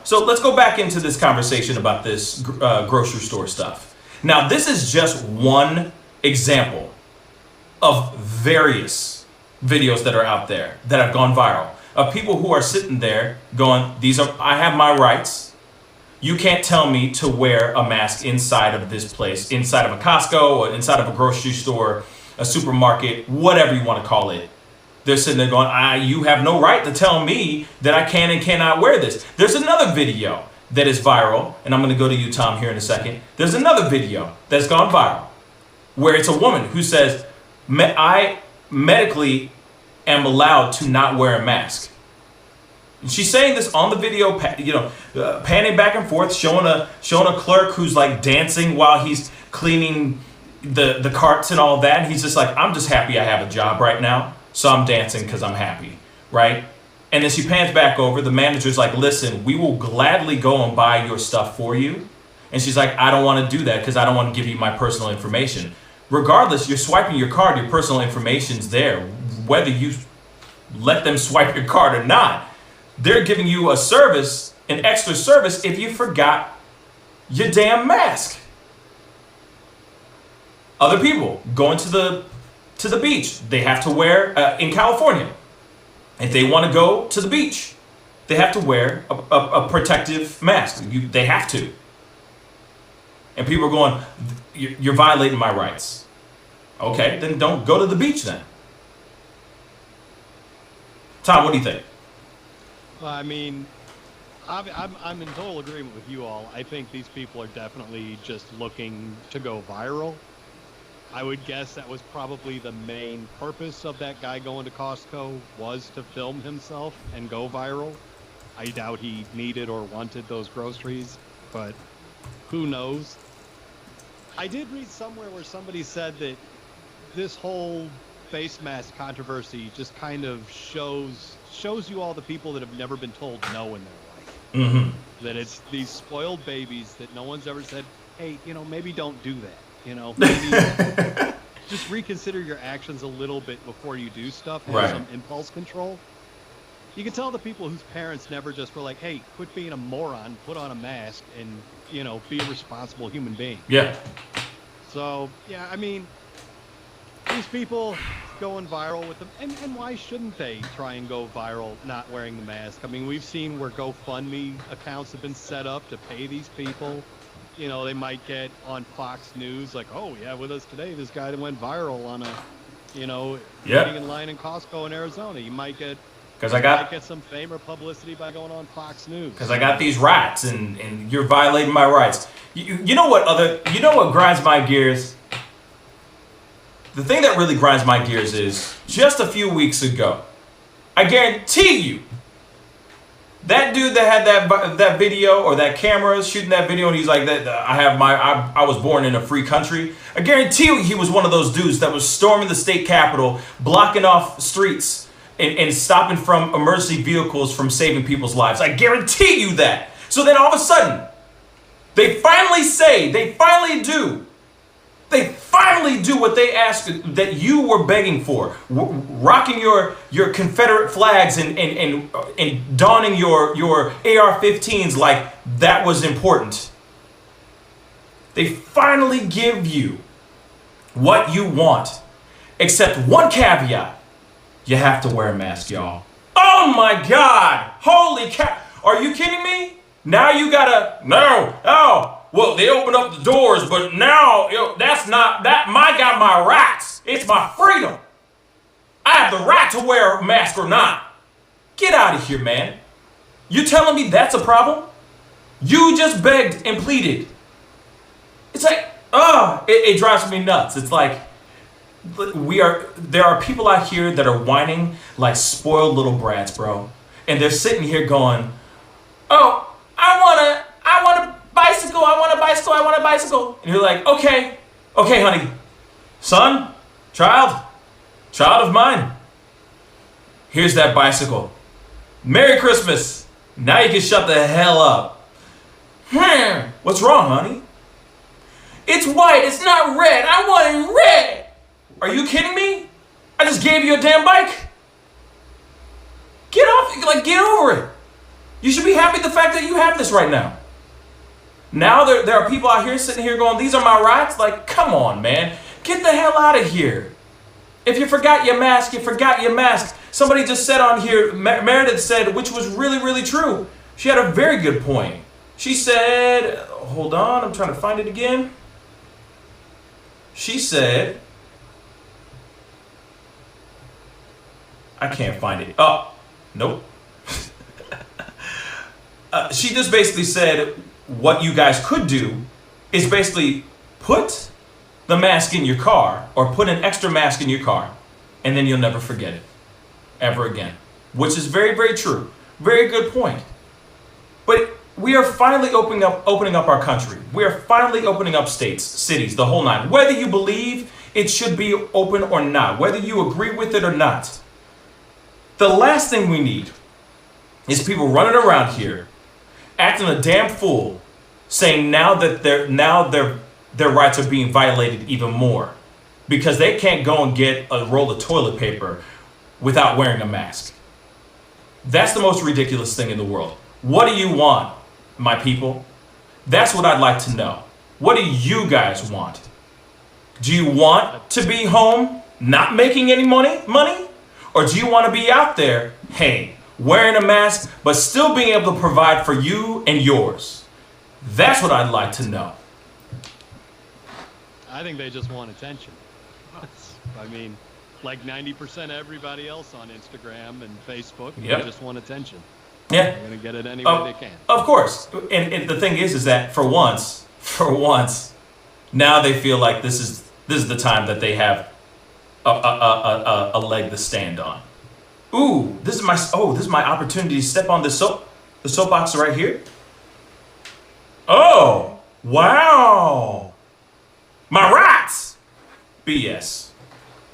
So let's go back into this conversation about this grocery store stuff. Now, this is just one example of various videos that are out there that have gone viral of people who are sitting there going, I have my rights. You can't tell me to wear a mask inside of this place, inside of a Costco or inside of a grocery store, a supermarket, whatever you want to call it. They're sitting there going, you have no right to tell me that I can and cannot wear this. There's another video that is viral, and I'm going to go to you, Tom, here in a second. There's another video that's gone viral where it's a woman who says, I medically am allowed to not wear a mask. And she's saying this on the video, panning back and forth, showing a clerk who's dancing while he's cleaning the carts and all that. And he's just like, I'm just happy I have a job right now, so I'm dancing because I'm happy, right? And then she pans back over. The manager's like, listen, we will gladly go and buy your stuff for you. And she's like, I don't want to do that because I don't want to give you my personal information. Regardless, you're swiping your card, your personal information's there. Whether you let them swipe your card or not, they're giving you a service, an extra service, if you forgot your damn mask. Other people going to the beach, they have to wear, in California, if they want to go to the beach, they have to wear a protective mask. They have to. and people are going, you're violating my rights. Okay, then don't go to the beach then. Tom, what do you think? Well, I mean, I'm in total agreement with you all. I think these people are definitely just looking to go viral. I would guess that was probably the main purpose of that guy going to Costco, was to film himself and go viral. I doubt he needed or wanted those groceries, but who knows? I did read somewhere where somebody said that this whole face mask controversy just kind of shows you all the people that have never been told no in their life. Mm-hmm. That it's these spoiled babies that no one's ever said, hey, maybe don't do that. Maybe just reconsider your actions a little bit before you do stuff. Have some impulse control. You can tell the people whose parents never just were like, hey, quit being a moron, put on a mask, and, be a responsible human being. Yeah. So, yeah, I mean, these people going viral with them, and why shouldn't they try and go viral not wearing the mask? I mean, we've seen where GoFundMe accounts have been set up to pay these people. They might get on Fox News like, oh, yeah, with us today, this guy that went viral on a, waiting in line in Costco in Arizona. You might get... Because I got... might get some fame or publicity by going on Fox News. Because I got these rights, and you're violating my rights. You know what grinds my gears? The thing that really grinds my gears is, just a few weeks ago, I guarantee you, that dude that had that video, or that camera shooting that video, and he's like, I was born in a free country. I guarantee you he was one of those dudes that was storming the state capitol, blocking off streets, and stopping from emergency vehicles from saving people's lives. I guarantee you that. So then all of a sudden, they finally do what they asked, that you were begging for, rocking your Confederate flags and donning your AR-15s like that was important. They finally give you what you want, except one caveat. You have to wear a mask, y'all. Oh my God! Holy cow! Are you kidding me? Now you gotta... No! Oh! Well, they opened up the doors, but now, that's not... That I got my rights. It's my freedom. I have the right to wear a mask or not. Get out of here, man. You telling me that's a problem? You just begged and pleaded. It's like... it drives me nuts. It's like... There are people out here that are whining like spoiled little brats, bro. And they're sitting here going, oh, I want a bicycle, I want a bicycle. And you're like, okay, honey, son, child of mine, here's that bicycle. Merry Christmas. Now you can shut the hell up. What's wrong, honey? It's white, it's not red. I want it red. Are you kidding me? I just gave you a damn bike. Get over it. You should be happy the fact that you have this right now. Now there are people out here sitting here going, these are my rights? Like, come on, man. Get the hell out of here. If you forgot your mask, you forgot your mask. Somebody just said on here, Meredith said, which was really, really true. She had a very good point. She said, hold on, I'm trying to find it again. She said... I can't find it. Oh, nope. She just basically said what you guys could do is basically put the mask in your car, or put an extra mask in your car, and then you'll never forget it ever again. Which is very, very true. Very good point. But we are finally opening up our country. We are finally opening up states, cities, the whole nine. Whether you believe it should be open or not, whether you agree with it or not. The last thing we need is people running around here acting a damn fool, saying now that their rights are being violated even more because they can't go and get a roll of toilet paper without wearing a mask. That's the most ridiculous thing in the world. What do you want, my people? That's what I'd like to know. What do you guys want? Do you want to be home not making any money? Or do you want to be out there, hey, wearing a mask, but still being able to provide for you and yours? That's what I'd like to know. I think they just want attention. I mean, like 90% of everybody else on Instagram and Facebook, they just want attention. Yeah. They're going to get it any way they can. Of course. And the thing is that for once, now they feel like this is the time that they have a leg to stand on. Ooh, this is my opportunity to step on the soapbox right here. Oh, wow. My rights. BS.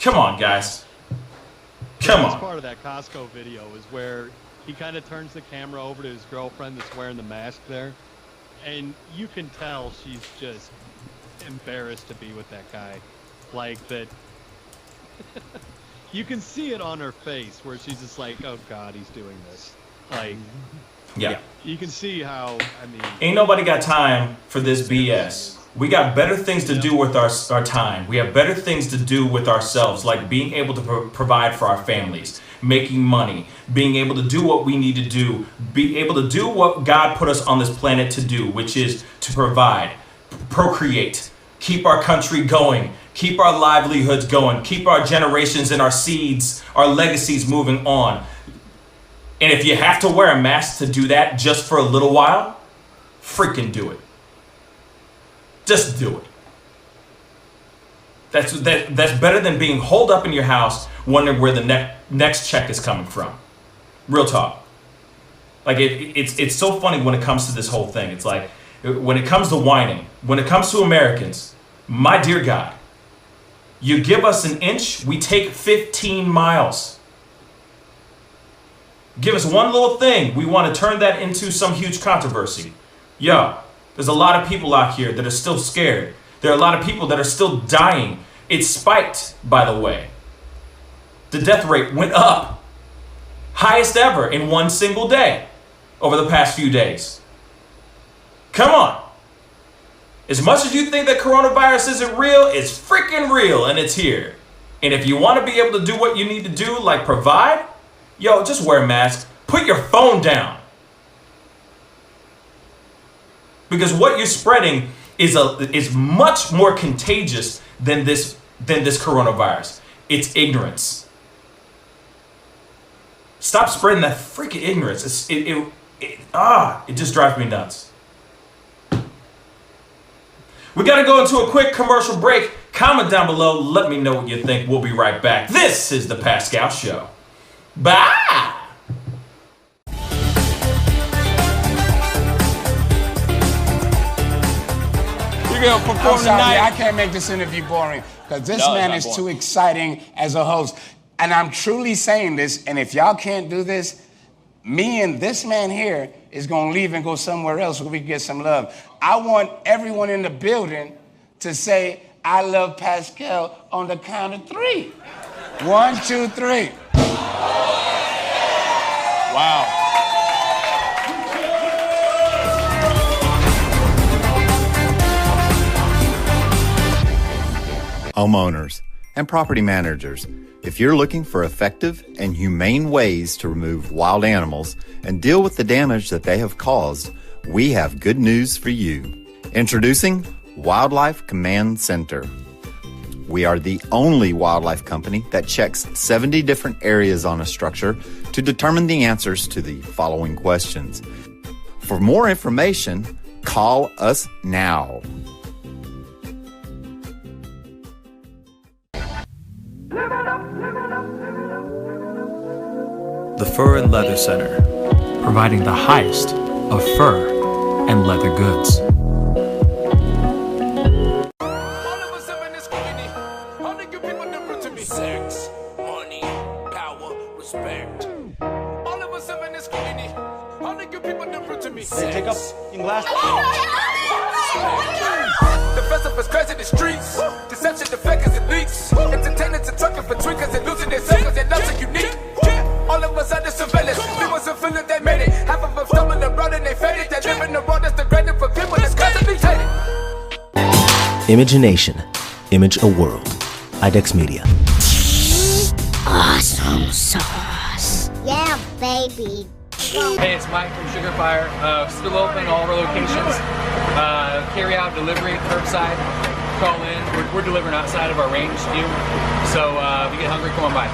Come on, guys. Come on. Part of that Costco video is where he kind of turns the camera over to his girlfriend that's wearing the mask there, and you can tell she's just embarrassed to be with that guy. Like that. You can see it on her face where she's just like, oh God, he's doing this. Like, yeah. You can see how, I mean. Ain't nobody got time for this BS. We got better things to do with our time. We have better things to do with ourselves, like being able to provide for our families, making money, being able to do what we need to do, be able to do what God put us on this planet to do, which is to provide, procreate, keep our country going, keep our livelihoods going, keep our generations and our seeds, our legacies moving on. And if you have to wear a mask to do that just for a little while, freaking do it. Just do it. That's better than being holed up in your house wondering where the next check is coming from. Real talk. Like it's so funny when it comes to this whole thing. It's like when it comes to whining, when it comes to Americans, my dear God, you give us an inch, we take 15 miles. Give us one little thing, we want to turn that into some huge controversy. Yo, there's a lot of people out here that are still scared. There are a lot of people that are still dying. It spiked, by the way. The death rate went up. Highest ever in one single day over the past few days. Come on. As much as you think that coronavirus isn't real, it's freaking real and it's here. And if you want to be able to do what you need to do, like provide, yo, just wear a mask. Put your phone down. Because what you're spreading is much more contagious than this coronavirus. It's ignorance. Stop spreading that freaking ignorance. It just drives me nuts. We got to go into a quick commercial break. Comment down below. Let me know what you think. We'll be right back. This is The Pascal Show. Bye! I'm sorry, I can't make this interview boring because this man is too exciting as a host. And I'm truly saying this, and if y'all can't do this, me and this man here is going to leave and go somewhere else where we can get some love. I want everyone in the building to say, I love Pascal on the count of 3. 1, 2, 3. Wow. Homeowners and property managers, if you're looking for effective and humane ways to remove wild animals and deal with the damage that they have caused, we have good news for you. Introducing Wildlife Command Center. We are the only wildlife company that checks 70 different areas on a structure to determine the answers to the following questions. For more information, call us now. The Fur and Leather Center, providing the highest of fur and leather goods. Sex, money, power, respect. All of us have in this scrutiny. All the good people different to me. Take up in glass. The festival is crazy in the streets. Deception, the fakers, and leaks. Entertainers and trucking for tweakers and losing their selves and not so unique. All of us under surveillance. People are feeling they made it. Half of them stumbling around and they faded. They live in the world that's degraded for people that's constantly hated. Imagination. Image a world. IDEX Media. Awesome sauce. Yeah, baby. Hey, it's Mike from Sugar Fire. Still open all of our locations. Carry out, delivery, curbside. call in. We're delivering outside of our range to you. So if you get hungry, come on by.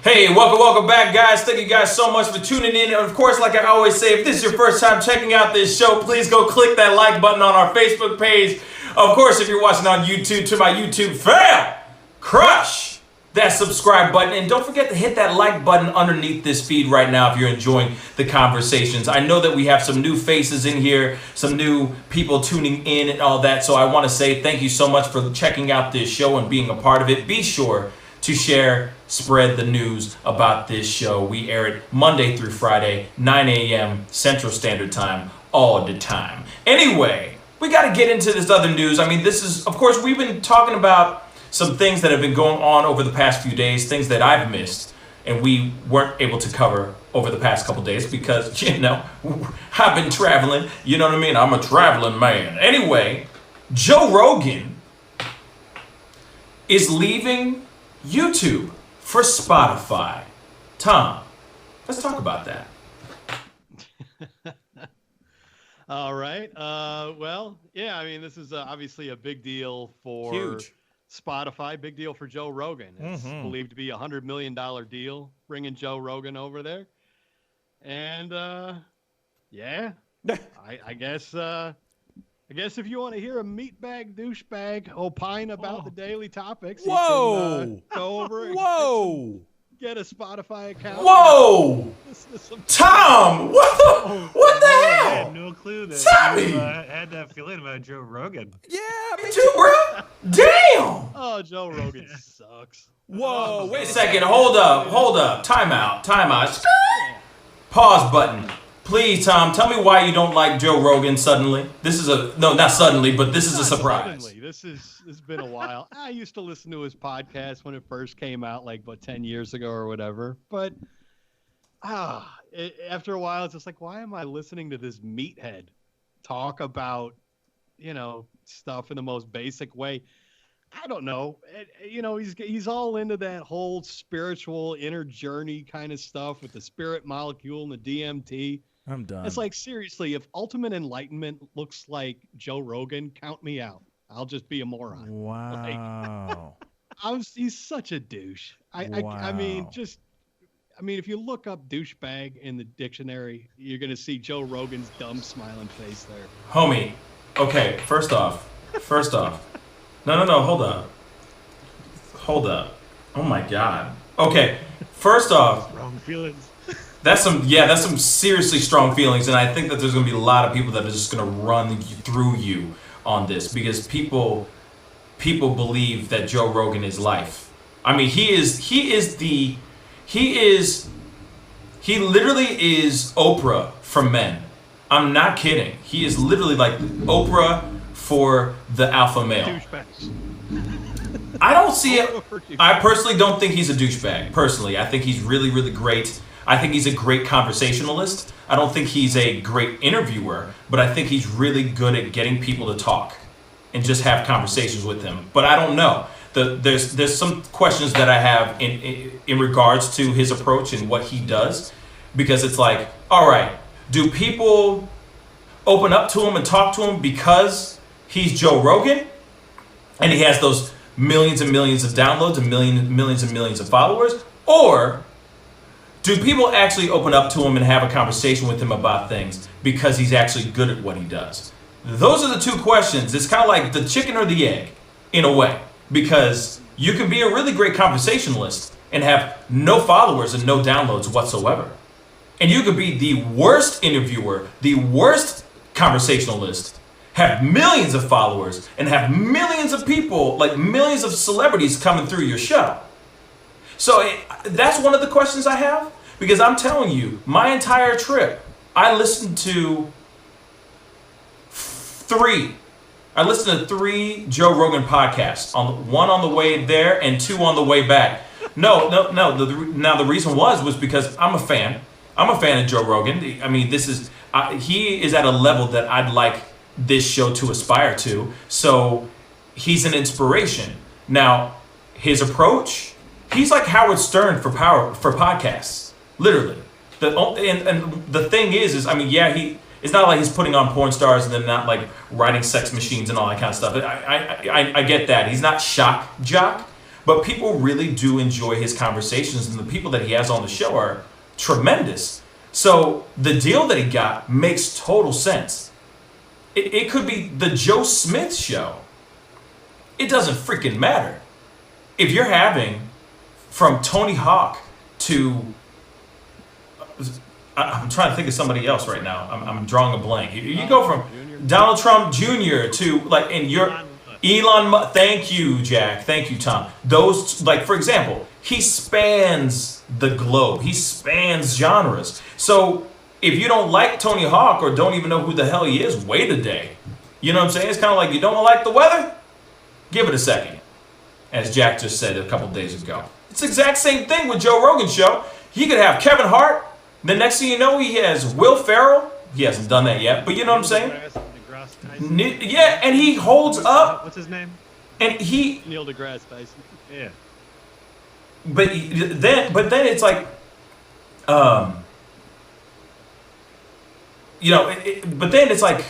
Hey, welcome back, guys. Thank you guys so much for tuning in. And of course, like I always say, if this is your first time checking out this show, please go click that like button on our Facebook page. Of course, if you're watching on YouTube, to my YouTube fam, crush that subscribe button. And don't forget to hit that like button underneath this feed right now if you're enjoying the conversations. I know that we have some new faces in here, some new people tuning in and all that. So I want to say thank you so much for checking out this show and being a part of it. Be sure to share, spread the news about this show. We air it Monday through Friday, 9 a.m. Central Standard Time, all the time. Anyway, we got to get into this other news. I mean, this is, of course, we've been talking about some things that have been going on over the past few days, things that I've missed, and we weren't able to cover over the past couple days because, you know, I've been traveling. You know what I mean? I'm a traveling man. Anyway, Joe Rogan is leaving YouTube for Spotify. Tom, let's talk about that. All right. Well, yeah, I mean, this is obviously a big deal for Spotify, big deal for Joe Rogan. It's believed to be a $100 million deal, bringing Joe Rogan over there. And, yeah, I guess if you want to hear a meatbag douchebag opine about the daily topics, you can go over and get a Spotify account. Whoa! Tom, what the hell? I had no clue that you had that feeling about Joe Rogan. Yeah, me too, bro. Damn! Oh, Joe Rogan sucks. Whoa, wait a second. Hold up. Time out. Pause button. Please, Tom, tell me why you don't like Joe Rogan suddenly. This is not suddenly, but this is a surprise. Suddenly. This has been a while. I used to listen to his podcast when it first came out, like, 10 years ago or whatever. But after a while, it's just like, why am I listening to this meathead talk about, you know, stuff in the most basic way? I don't know. You know, he's all into that whole spiritual inner journey kind of stuff with the spirit molecule and the DMT. I'm done. It's like, seriously, if ultimate enlightenment looks like Joe Rogan, count me out. I'll just be a moron. Wow. Like, he's such a douche. I mean, if you look up douchebag in the dictionary, you're going to see Joe Rogan's dumb smiling face there. Homie, okay, first off. No, hold up. Oh my God. Okay, first off. Strong feelings. That's some seriously strong feelings, and I think that there's going to be a lot of people that are just going to run through you on this because people believe that Joe Rogan is life. I mean, he literally is Oprah for men. I'm not kidding. He is literally like Oprah for the alpha male. I don't see it. I personally don't think he's a douchebag. Personally, I think he's really, really great. I think he's a great conversationalist. I don't think he's a great interviewer, but I think he's really good at getting people to talk and just have conversations with him. But I don't know. There's some questions that I have in regards to his approach and what he does, because it's like, all right, do people open up to him and talk to him because he's Joe Rogan and he has those millions and millions of downloads and millions of followers, or do people actually open up to him and have a conversation with him about things because he's actually good at what he does? Those are the two questions. It's kind of like the chicken or the egg, in a way, because you can be a really great conversationalist and have no followers and no downloads whatsoever. And you could be the worst interviewer, the worst conversationalist, have millions of followers, and have millions of people, like millions of celebrities coming through your show. So that's one of the questions I have, because I'm telling you, my entire trip, I listened to three Joe Rogan podcasts, one on the way there and two on the way back. No. Now the reason was because I'm a fan. I'm a fan of Joe Rogan. I mean, he is at a level that I'd like this show to aspire to. So he's an inspiration. Now, his approach, he's like Howard Stern for podcasts, literally. And the thing is I mean, yeah, it's not like he's putting on porn stars and then not like riding sex machines and all that kind of stuff. I get that. He's not shock jock, but people really do enjoy his conversations, and the people that he has on the show are tremendous. So the deal that he got makes total sense. It could be the Joe Smith show. It doesn't freaking matter. If you're having from Tony Hawk to, I'm trying to think of somebody else right now. I'm drawing a blank. You go from Donald Trump Jr. to like, and you're Elon Musk. Thank you, Jack. Thank you, Tom. Those, like, for example, he spans the globe. He spans genres. So if you don't like Tony Hawk or don't even know who the hell he is, wait a day. You know what I'm saying? It's kind of like, you don't like the weather? Give it a second. As Jack just said a couple days ago. It's the exact same thing with Joe Rogan's show. He could have Kevin Hart. The next thing you know, he has Will Ferrell. He hasn't done that yet, but you know what I'm saying? Yeah, and he holds up. What's his name? And he Neil deGrasse Tyson. Yeah. But then it's like, you know, but then it's like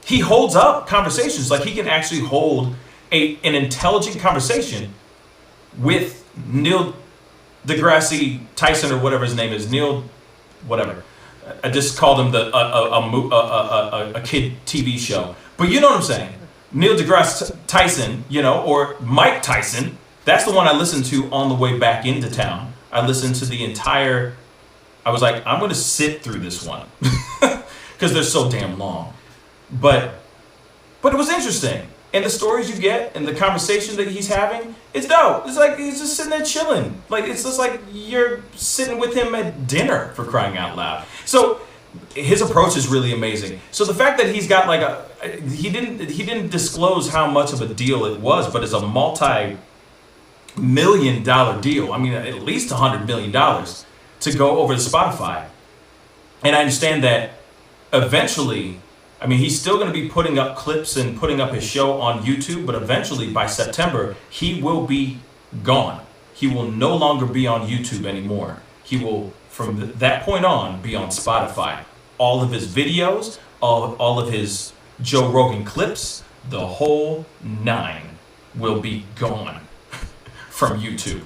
he holds up conversations. Like he can actually hold an intelligent conversation with Neil deGrasse Tyson or whatever his name is, Neil, whatever. I just called him a kid TV show, but you know what I'm saying. Neil deGrasse Tyson, you know, or Mike Tyson. That's the one I listened to on the way back into town. I listened to the entire. I was like, I'm going to sit through this one because they're so damn long. But it was interesting. And the stories you get and the conversation that he's having, it's dope. It's like he's just sitting there chilling. Like it's just like you're sitting with him at dinner, for crying out loud. So his approach is really amazing. So the fact that he's got like he didn't disclose how much of a deal it was, but it's a multi-million-dollar deal. I mean, at least $100 million to go over to Spotify. And I understand that eventually, I mean, he's still going to be putting up clips and putting up his show on YouTube, but eventually by September, he will be gone. He will no longer be on YouTube anymore. He will, from that point on, be on Spotify. All of his videos, all of his Joe Rogan clips, the whole 9 will be gone from YouTube.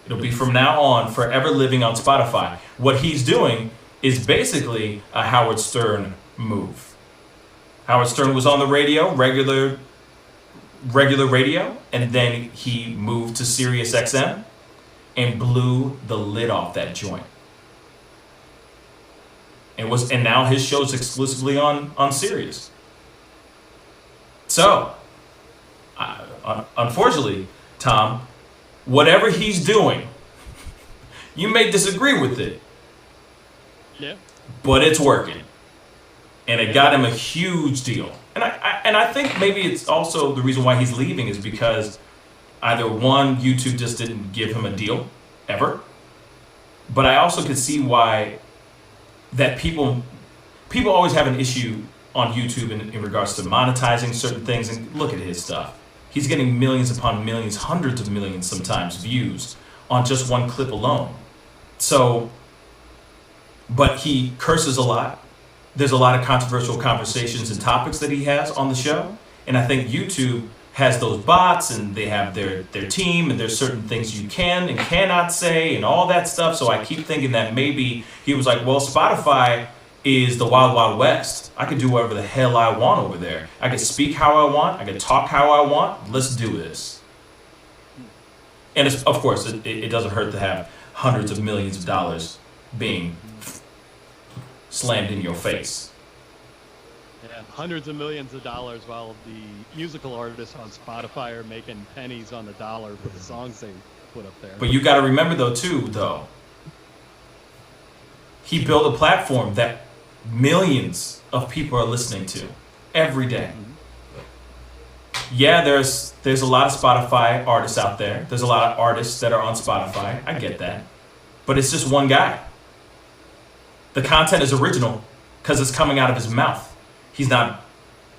It'll be from now on forever living on Spotify. What he's doing is basically a Howard Stern move. Howard Stern was on the radio, regular radio, and then he moved to Sirius XM and blew the lid off that joint. And now his show's exclusively on Sirius. So, unfortunately, Tom, whatever he's doing, you may disagree with it. Yeah. But it's working. And it got him a huge deal. And I think maybe it's also the reason why he's leaving is because either one, YouTube just didn't give him a deal ever. But I also could see why that people always have an issue on YouTube in regards to monetizing certain things. And look at his stuff. He's getting millions upon millions, hundreds of millions sometimes views on just one clip alone. So, but he curses a lot. There's a lot of controversial conversations and topics that he has on the show. And I think YouTube has those bots and they have their team and there's certain things you can and cannot say and all that stuff. So I keep thinking that maybe he was like, well, Spotify is the Wild Wild West. I can do whatever the hell I want over there. I can speak how I want. I can talk how I want. Let's do this. And it's, of course, it doesn't hurt to have hundreds of millions of dollars being slammed in your face. Yeah, hundreds of millions of dollars while the musical artists on Spotify are making pennies on the dollar for the songs they put up there. But you got to remember he built a platform that millions of people are listening to every day. Yeah, there's a lot of Spotify artists out there. There's a lot of artists that are on Spotify. I get that. But it's just one guy. The content is original because it's coming out of his mouth. He's not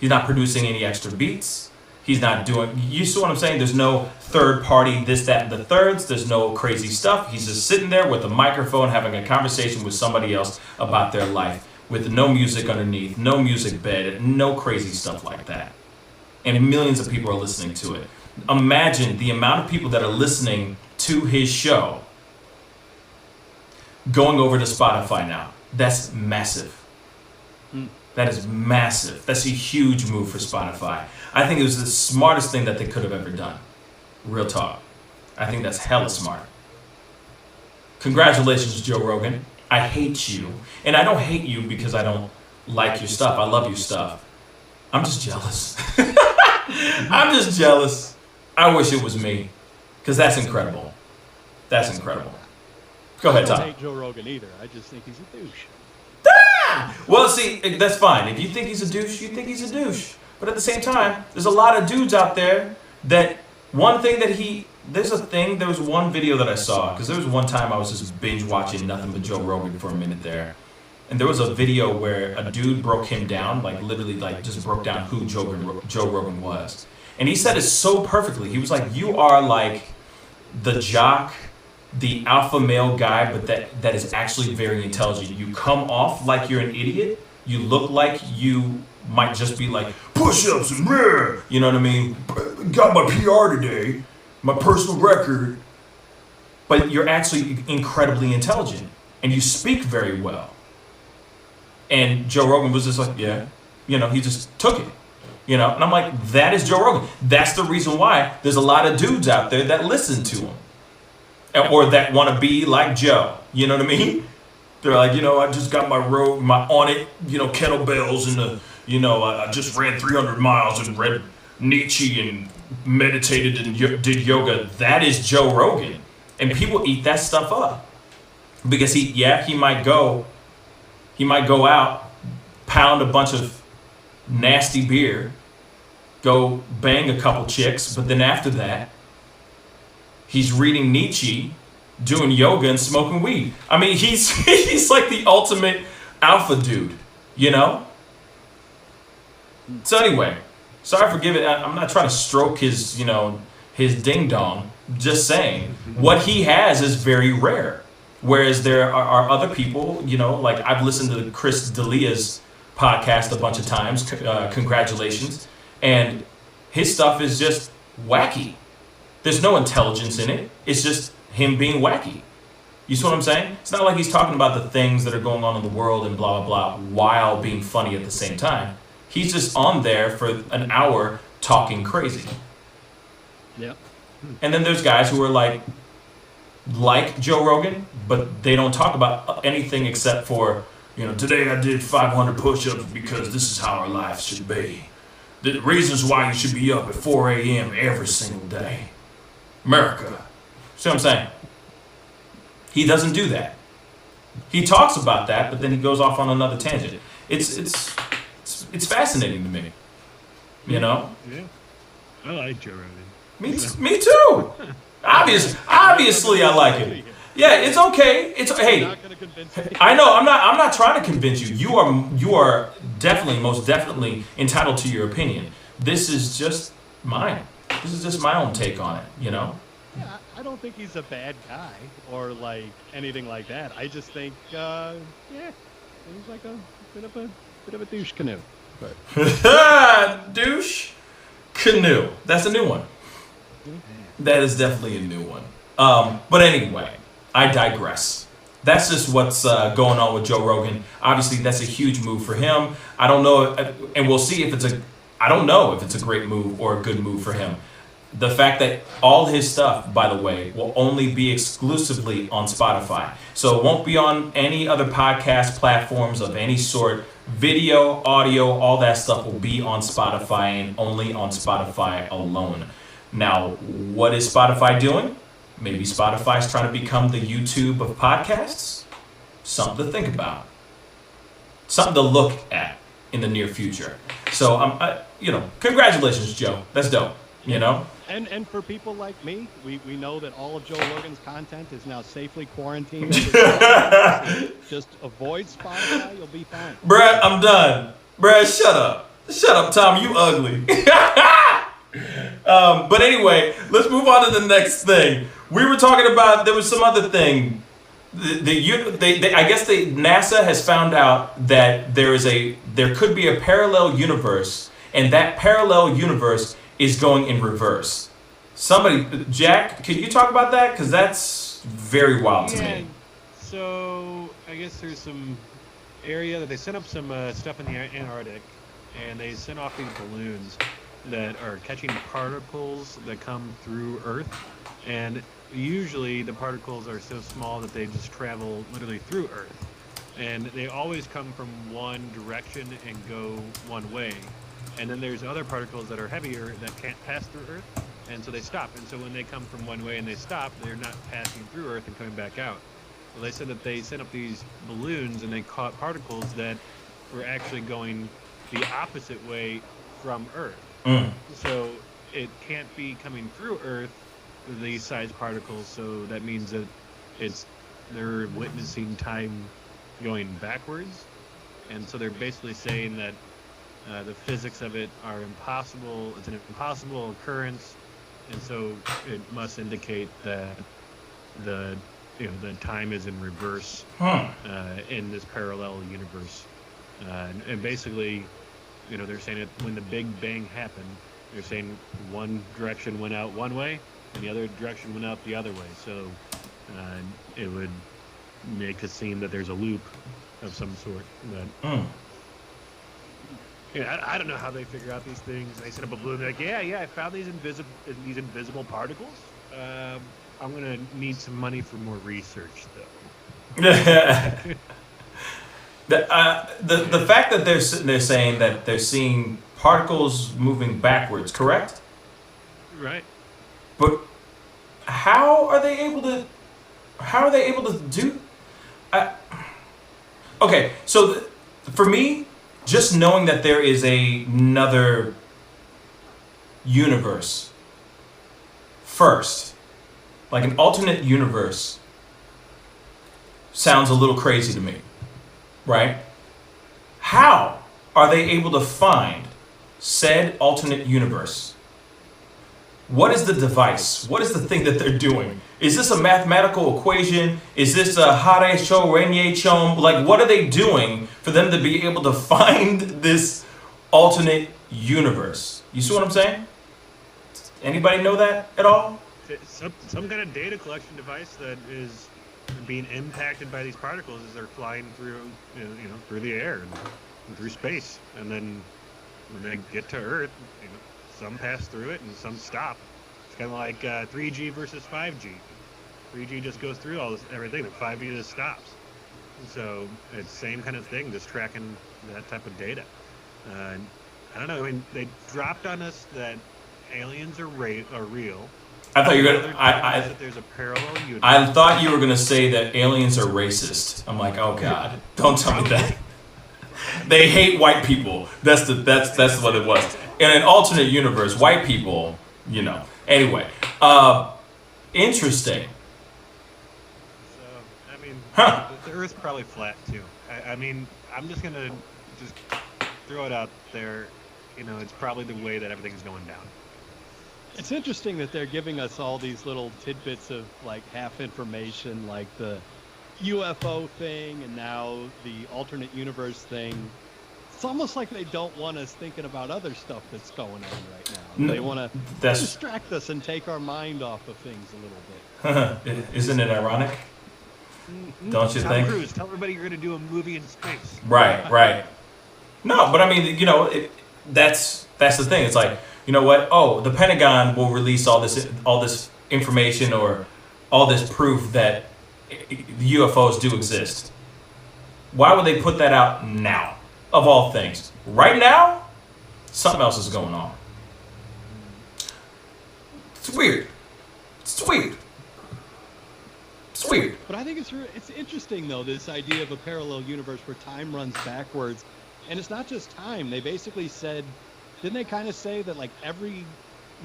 producing any extra beats. He's not doing, you see what I'm saying? There's no third party, this, that, and the thirds. There's no crazy stuff. He's just sitting there with a microphone having a conversation with somebody else about their life with no music underneath, no music bed, no crazy stuff like that. And millions of people are listening to it. Imagine the amount of people that are listening to his show going over to Spotify now. That's massive. That is massive. That's a huge move for Spotify. I think it was the smartest thing that they could have ever done. Real talk. I think that's hella smart. Congratulations, Joe Rogan. I hate you. And I don't hate you because I don't like your stuff. I love your stuff. I'm just jealous. I'm just jealous. I wish it was me. Because that's incredible. That's incredible. Go ahead, Tom. I don't hate Joe Rogan either. I just think he's a douche. Well, see, that's fine. If you think he's a douche, you think he's a douche. But at the same time, there's a lot of dudes out there that one thing that there was one video that I saw, because there was one time I was just binge watching nothing but Joe Rogan for a minute there. And there was a video where a dude broke him down, like literally like just broke down who Joe Rogan was. And he said it so perfectly. He was like, you are like the jock, the alpha male guy, but that is actually very intelligent. You come off like you're an idiot. You look like you might just be like, push-ups and rare. You know what I mean? Got my PR today, my personal record. But you're actually incredibly intelligent. And you speak very well. And Joe Rogan was just like, yeah. You know, he just took it. You know, and I'm like, that is Joe Rogan. That's the reason why there's a lot of dudes out there that listen to him. Or that want to be like Joe. You know what I mean? They're like, you know, I just got my on it, you know, kettlebells and the, you know, I just ran 300 miles and read Nietzsche and meditated and did yoga. That is Joe Rogan. And people eat that stuff up. Because he might go out, pound a bunch of nasty beer, go bang a couple chicks, but then after that, he's reading Nietzsche, doing yoga and smoking weed. I mean, he's like the ultimate alpha dude, you know? So anyway, sorry for giving, I'm not trying to stroke his, you know, his ding dong. Just saying, what he has is very rare. Whereas there are other people, you know, like I've listened to Chris D'Elia's podcast a bunch of times. Congratulations. And his stuff is just wacky. There's no intelligence in it. It's just him being wacky. You see what I'm saying? It's not like he's talking about the things that are going on in the world and blah, blah, blah, while being funny at the same time. He's just on there for an hour talking crazy. Yep. And then there's guys who are like Joe Rogan, but they don't talk about anything except for, you know, today I did 500 push-ups because this is how our life should be. The reasons why you should be up at 4 a.m. every single day. America. See what I'm saying? He doesn't do that. He talks about that, but then he goes off on another tangent. It's fascinating to me. You know? Yeah. I like Joe Rogan. Me too. Obviously, I like it. Yeah, it's okay. Hey. I know. I'm not trying to convince you. You are definitely, most definitely entitled to your opinion. This is just mine. This is just my own take on it. You know. Yeah, I don't think he's a bad guy or like anything like that. I just think, he's like a bit of a douche canoe. But. Douche canoe. That's a new one. That is definitely a new one. But anyway, I digress. That's just what's going on with Joe Rogan. Obviously, that's a huge move for him. I don't know, and we'll see if I don't know if it's a great move or a good move for him. The fact that all his stuff, by the way, will only be exclusively on Spotify. So it won't be on any other podcast platforms of any sort. Video, audio, all that stuff will be on Spotify and only on Spotify alone. Now, what is Spotify doing? Maybe Spotify's trying to become the YouTube of podcasts? Something to think about. Something to look at in the near future. So, congratulations, Joe. That's dope, you know? And for people like me, we know that all of Joe Rogan's content is now safely quarantined. Just avoid Spotify, you'll be fine. Brett, I'm done. Bruh, shut up. Shut up, Tom. You ugly. But anyway, let's move on to the next thing. We were talking about, there was some other thing. I guess NASA has found out that there could be a parallel universe, and that parallel universe is going in reverse. Somebody, Jack, can you talk about that? Because that's very wild to me. So I guess there's some area that they sent up some stuff in the Antarctic, and they sent off these balloons that are catching particles that come through Earth, and usually the particles are so small that they just travel literally through Earth, and they always come from one direction and go one way, and then there's other particles that are heavier that can't pass through Earth, and so they stop. And so when they come from one way and they stop, they're not passing through Earth and coming back out. Well, they said that they sent up these balloons and they caught particles that were actually going the opposite way from Earth. So it can't be coming through Earth, these size particles, so that means that they're witnessing time going backwards. And so they're basically saying that the physics of it are impossible. It's an impossible occurrence, and so it must indicate that the time is in reverse in this parallel universe. And basically, they're saying that when the Big Bang happened, they're saying one direction went out one way and the other direction went out the other way. So it would make it seem that there's a loop of some sort. But I don't know how they figure out these things. They set up a balloon. They're like, yeah, I found these invisible particles. I'm gonna need some money for more research, though. The fact that they're saying that they're seeing particles moving backwards, correct? Right. But how are they able to do? Okay, so for me, just knowing that there is another universe first, like an alternate universe, sounds a little crazy to me, right? How are they able to find said alternate universe? What is the device? What is the thing that they're doing? Is this a mathematical equation? Is this a Hare Cho Renye Chom? Like, what are they doing for them to be able to find this alternate universe? You see what I'm saying? Anybody know that at all? Some kind of data collection device that is being impacted by these particles as they're flying through, through the air and through space, and then when they get to Earth, some pass through it and some stop. It's kind of like 3G versus 5G. 3G just goes through everything, and 5G just stops. So it's the same kind of thing, just tracking that type of data. I don't know. I mean, they dropped on us that aliens are real. I thought you were gonna. That there's a parallel universe. I thought you were gonna say that aliens are racist. I'm like, oh god, don't tell me that. They hate white people. That's what it was. In an alternate universe, white people, Anyway, interesting. So, I mean, the Earth's probably flat too. I mean, I'm just gonna throw it out there. It's probably the way that everything's going down. It's interesting that they're giving us all these little tidbits of half information, like the UFO thing and now the alternate universe thing. It's almost like they don't want us thinking about other stuff that's going on right now. They want to distract us and take our mind off of things a little bit. Isn't it ironic? Don't you think? Tom Cruise, tell everybody you're going to do a movie in space. Right. No, but I mean, that's the thing. It's like, you know what? Oh, the Pentagon will release all this information or all this proof that UFOs do exist. Why would they put that out now, of all things? Right now, something else is going on. It's weird. But I think it's interesting, though, this idea of a parallel universe where time runs backwards. And it's not just time. They basically said, didn't they kind of say that every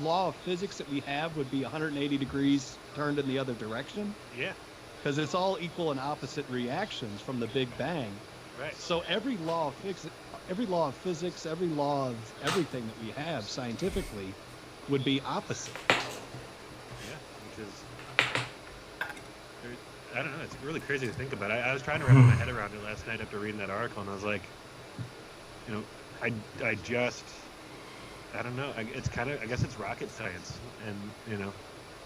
law of physics that we have would be 180 degrees turned in the other direction? Yeah. Because it's all equal and opposite reactions from the Big Bang. Right. So every law of physics, every law of everything that we have scientifically would be opposite. Yeah, which is, I don't know, it's really crazy to think about. I was trying to wrap my head around it last night after reading that article, and I was like, you know, I don't know. It's kind of, I guess it's rocket science, and you know.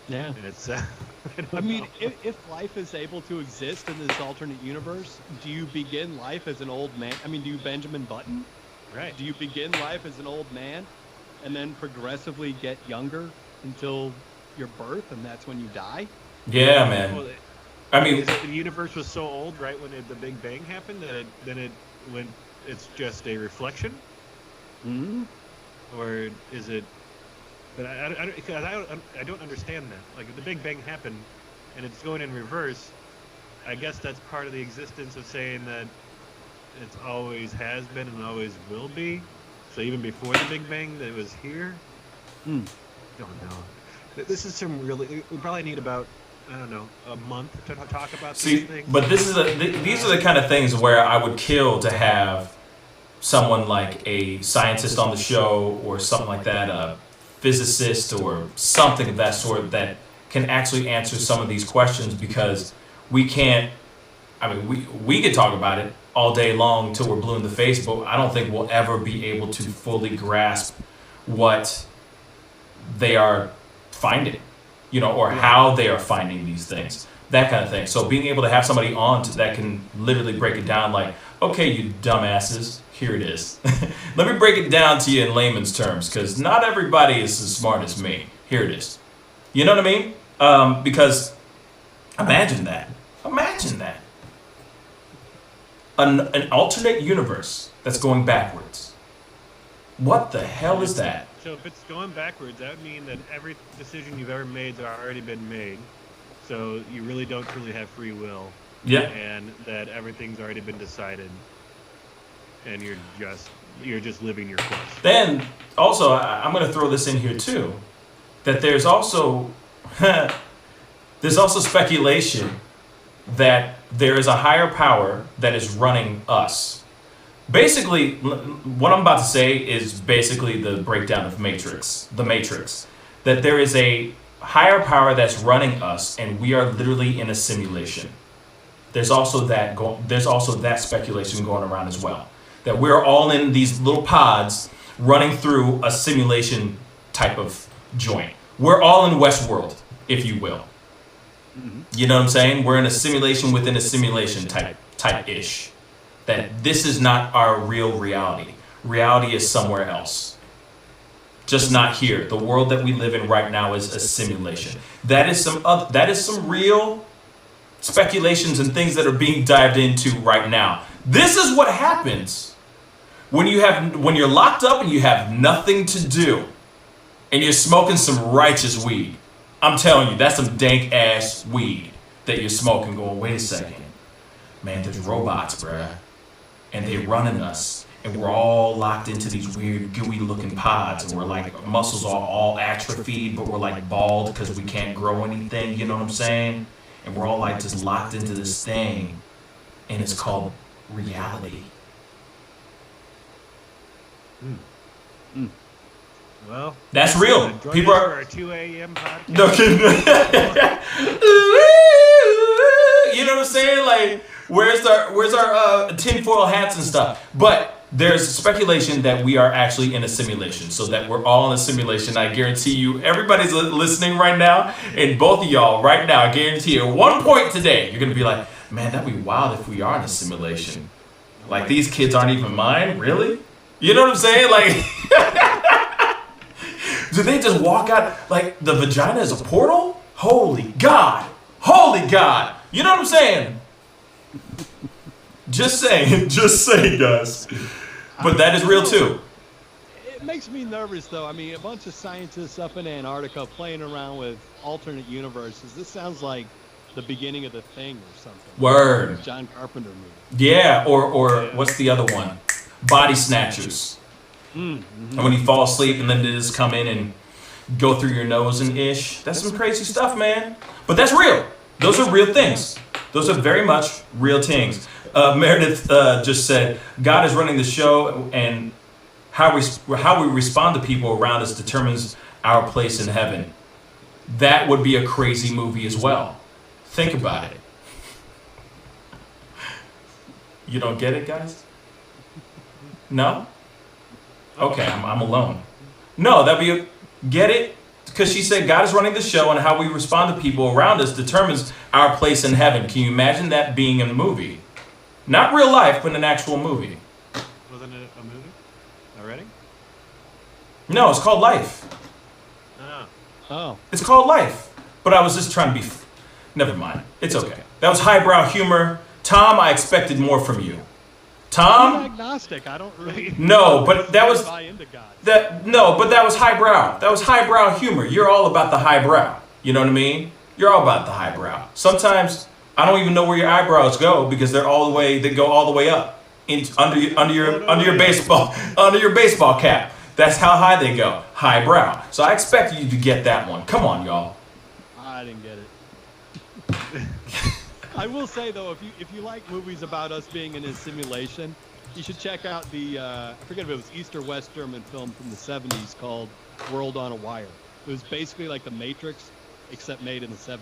Yeah. And it's. I mean, if life is able to exist in this alternate universe, do you begin life as an old man? I mean, do you Benjamin Button? Right. Do you begin life as an old man, and then progressively get younger until your birth, and that's when you die? Yeah, man. Well, I mean, the universe was so old, right, when the Big Bang happened, that it's just a reflection? Hmm. Or is it? But I don't understand that. Like, if the Big Bang happened, and it's going in reverse, I guess that's part of the existence of saying that it's always has been and always will be. So even before the Big Bang, that it was here. Don't know. This is some really. We probably need about, I don't know, a month to talk about these things. But these are the kind of things where I would kill to have someone like a scientist on the show or something like that, a physicist or something of that sort that can actually answer some of these questions, because we can't. I mean, we could talk about it all day long till we're blue in the face, but I don't think we'll ever be able to fully grasp what they are finding, you know, or how they are finding these things, that kind of thing. So being able to have somebody on that can literally break it down, like, okay, you dumbasses, here it is. Let me break it down to you in layman's terms, because not everybody is as smart as me. Here it is. You know what I mean? Because imagine that. Imagine that. An alternate universe that's going backwards. What the hell is that? So if it's going backwards, that would mean that every decision you've ever made has already been made. So you really don't truly have free will. Yeah. And that everything's already been decided. And you're just living your course. Then also, I'm going to throw this in here too, that there's also speculation that there is a higher power that is running us. Basically, what I'm about to say is basically the breakdown of the Matrix. That there is a higher power that's running us, and we are literally in a simulation. There's also that speculation going around as well. That we're all in these little pods running through a simulation type of joint. We're all in Westworld, if you will. You know what I'm saying? We're in a simulation within a simulation type-ish. That this is not our real reality. Reality is somewhere else. Just not here. The world that we live in right now is a simulation. That is some real speculations and things that are being dived into right now. This is what happens when you're locked up and you have nothing to do and you're smoking some righteous weed. I'm telling you, that's some dank ass weed that you're smoking, going, wait a second. Man, there's robots, bruh. And they're running us. And we're all locked into these weird, gooey looking pods. And we're like, muscles are all atrophied, but we're like bald because we can't grow anything, you know what I'm saying? And we're all like just locked into this thing. And it's called reality. Well, that's real. People are our 2 a.m. podcast. No kidding. You know what I'm saying? Like, where's our tinfoil hats and stuff? But there's speculation that we are actually in a simulation, so that we're all in a simulation. I guarantee you, everybody's listening right now, and both of y'all right now, I guarantee you, at one point today, you're gonna be like, man, that'd be wild if we are in a simulation. Like, these kids aren't even mine, really? You know what I'm saying? Like. Do they just walk out like the vagina is a portal? Holy God. Holy God. You know what I'm saying? Just saying, guys. But that is real too. It makes me nervous though. I mean, a bunch of scientists up in Antarctica playing around with alternate universes. This sounds like the beginning of The Thing or something. Word. John Carpenter movie. Yeah, or what's the other one? Body Snatchers. And when you fall asleep and then they just come in and go through your nose and ish. That's some crazy stuff, man. But that's real. Those are real things. Those are very much real things. Meredith just said, God is running the show, and how we respond to people around us determines our place in heaven. That would be a crazy movie as well. Think about it. You don't get it, guys? No? Okay, I'm alone. No, that'd be get it? Because she said God is running the show, and how we respond to people around us determines our place in heaven. Can you imagine that being in a movie? Not real life, but an actual movie. Wasn't it a movie already? No, it's called Life. Oh. It's called Life. But I was just trying to be... Never mind. It's okay. That was highbrow humor. Tom, I expected more from you. Tom? I'm agnostic. I don't really... No, but that was... buy into God. No, but that was highbrow. That was highbrow humor. You're all about the highbrow. You know what I mean? You're all about the highbrow. Sometimes I don't even know where your eyebrows go because they go all the way up under your baseball cap. That's how high they go. Highbrow. So I expected you to get that one. Come on, y'all. I didn't get it. I will say though, if you like movies about us being in a simulation, you should check out the I forget if it was East or West German film from the 70s called World on a Wire. It was basically like The Matrix, except made in the 70s.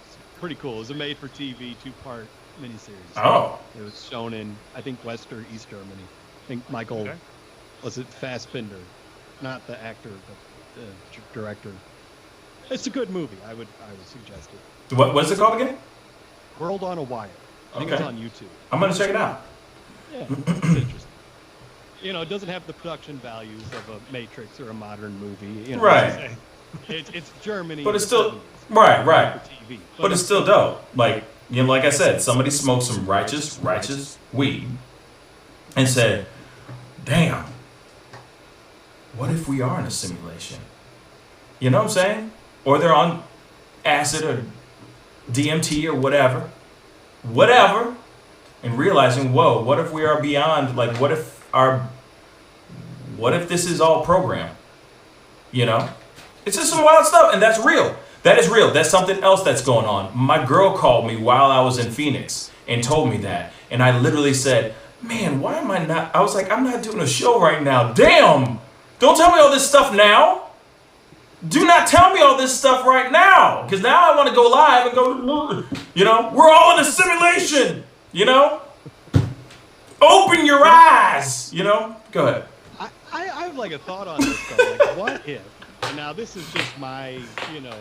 It's pretty cool. It was a made-for-TV 2-part miniseries. Oh. It was shown in, I think, West or East Germany. I think Michael, was it Fassbinder? Not the actor, but the director. It's a good movie. I would suggest it. What is it called again? World on a Wire. I think it's on YouTube. I'm going to check it out. Yeah, it's interesting. You know, it doesn't have the production values of a Matrix or a modern movie. You know, Right. It's Germany. But it's in still... the 70s. Right. For TV. But it's still dope. Like I said, somebody smoked some righteous weed and said, damn, what if we are in a simulation? You know what I'm saying? Or they're on acid or DMT or whatever, and realizing, whoa, what if we are beyond, like, what if this is all programmed? You know? It's just some wild stuff, and that's real. That is real. That's something else that's going on. My girl called me while I was in Phoenix and told me that, and I literally said, man, why am I not, I was like, I'm not doing a show right now. Damn! Don't tell me all this stuff now. Do not tell me all this stuff right now, because now I want to go live and go, you know, we're all in a simulation, you know? Open your eyes, you know? Go ahead. I have like a thought on this though. Like, what if, and now this is just my, you know,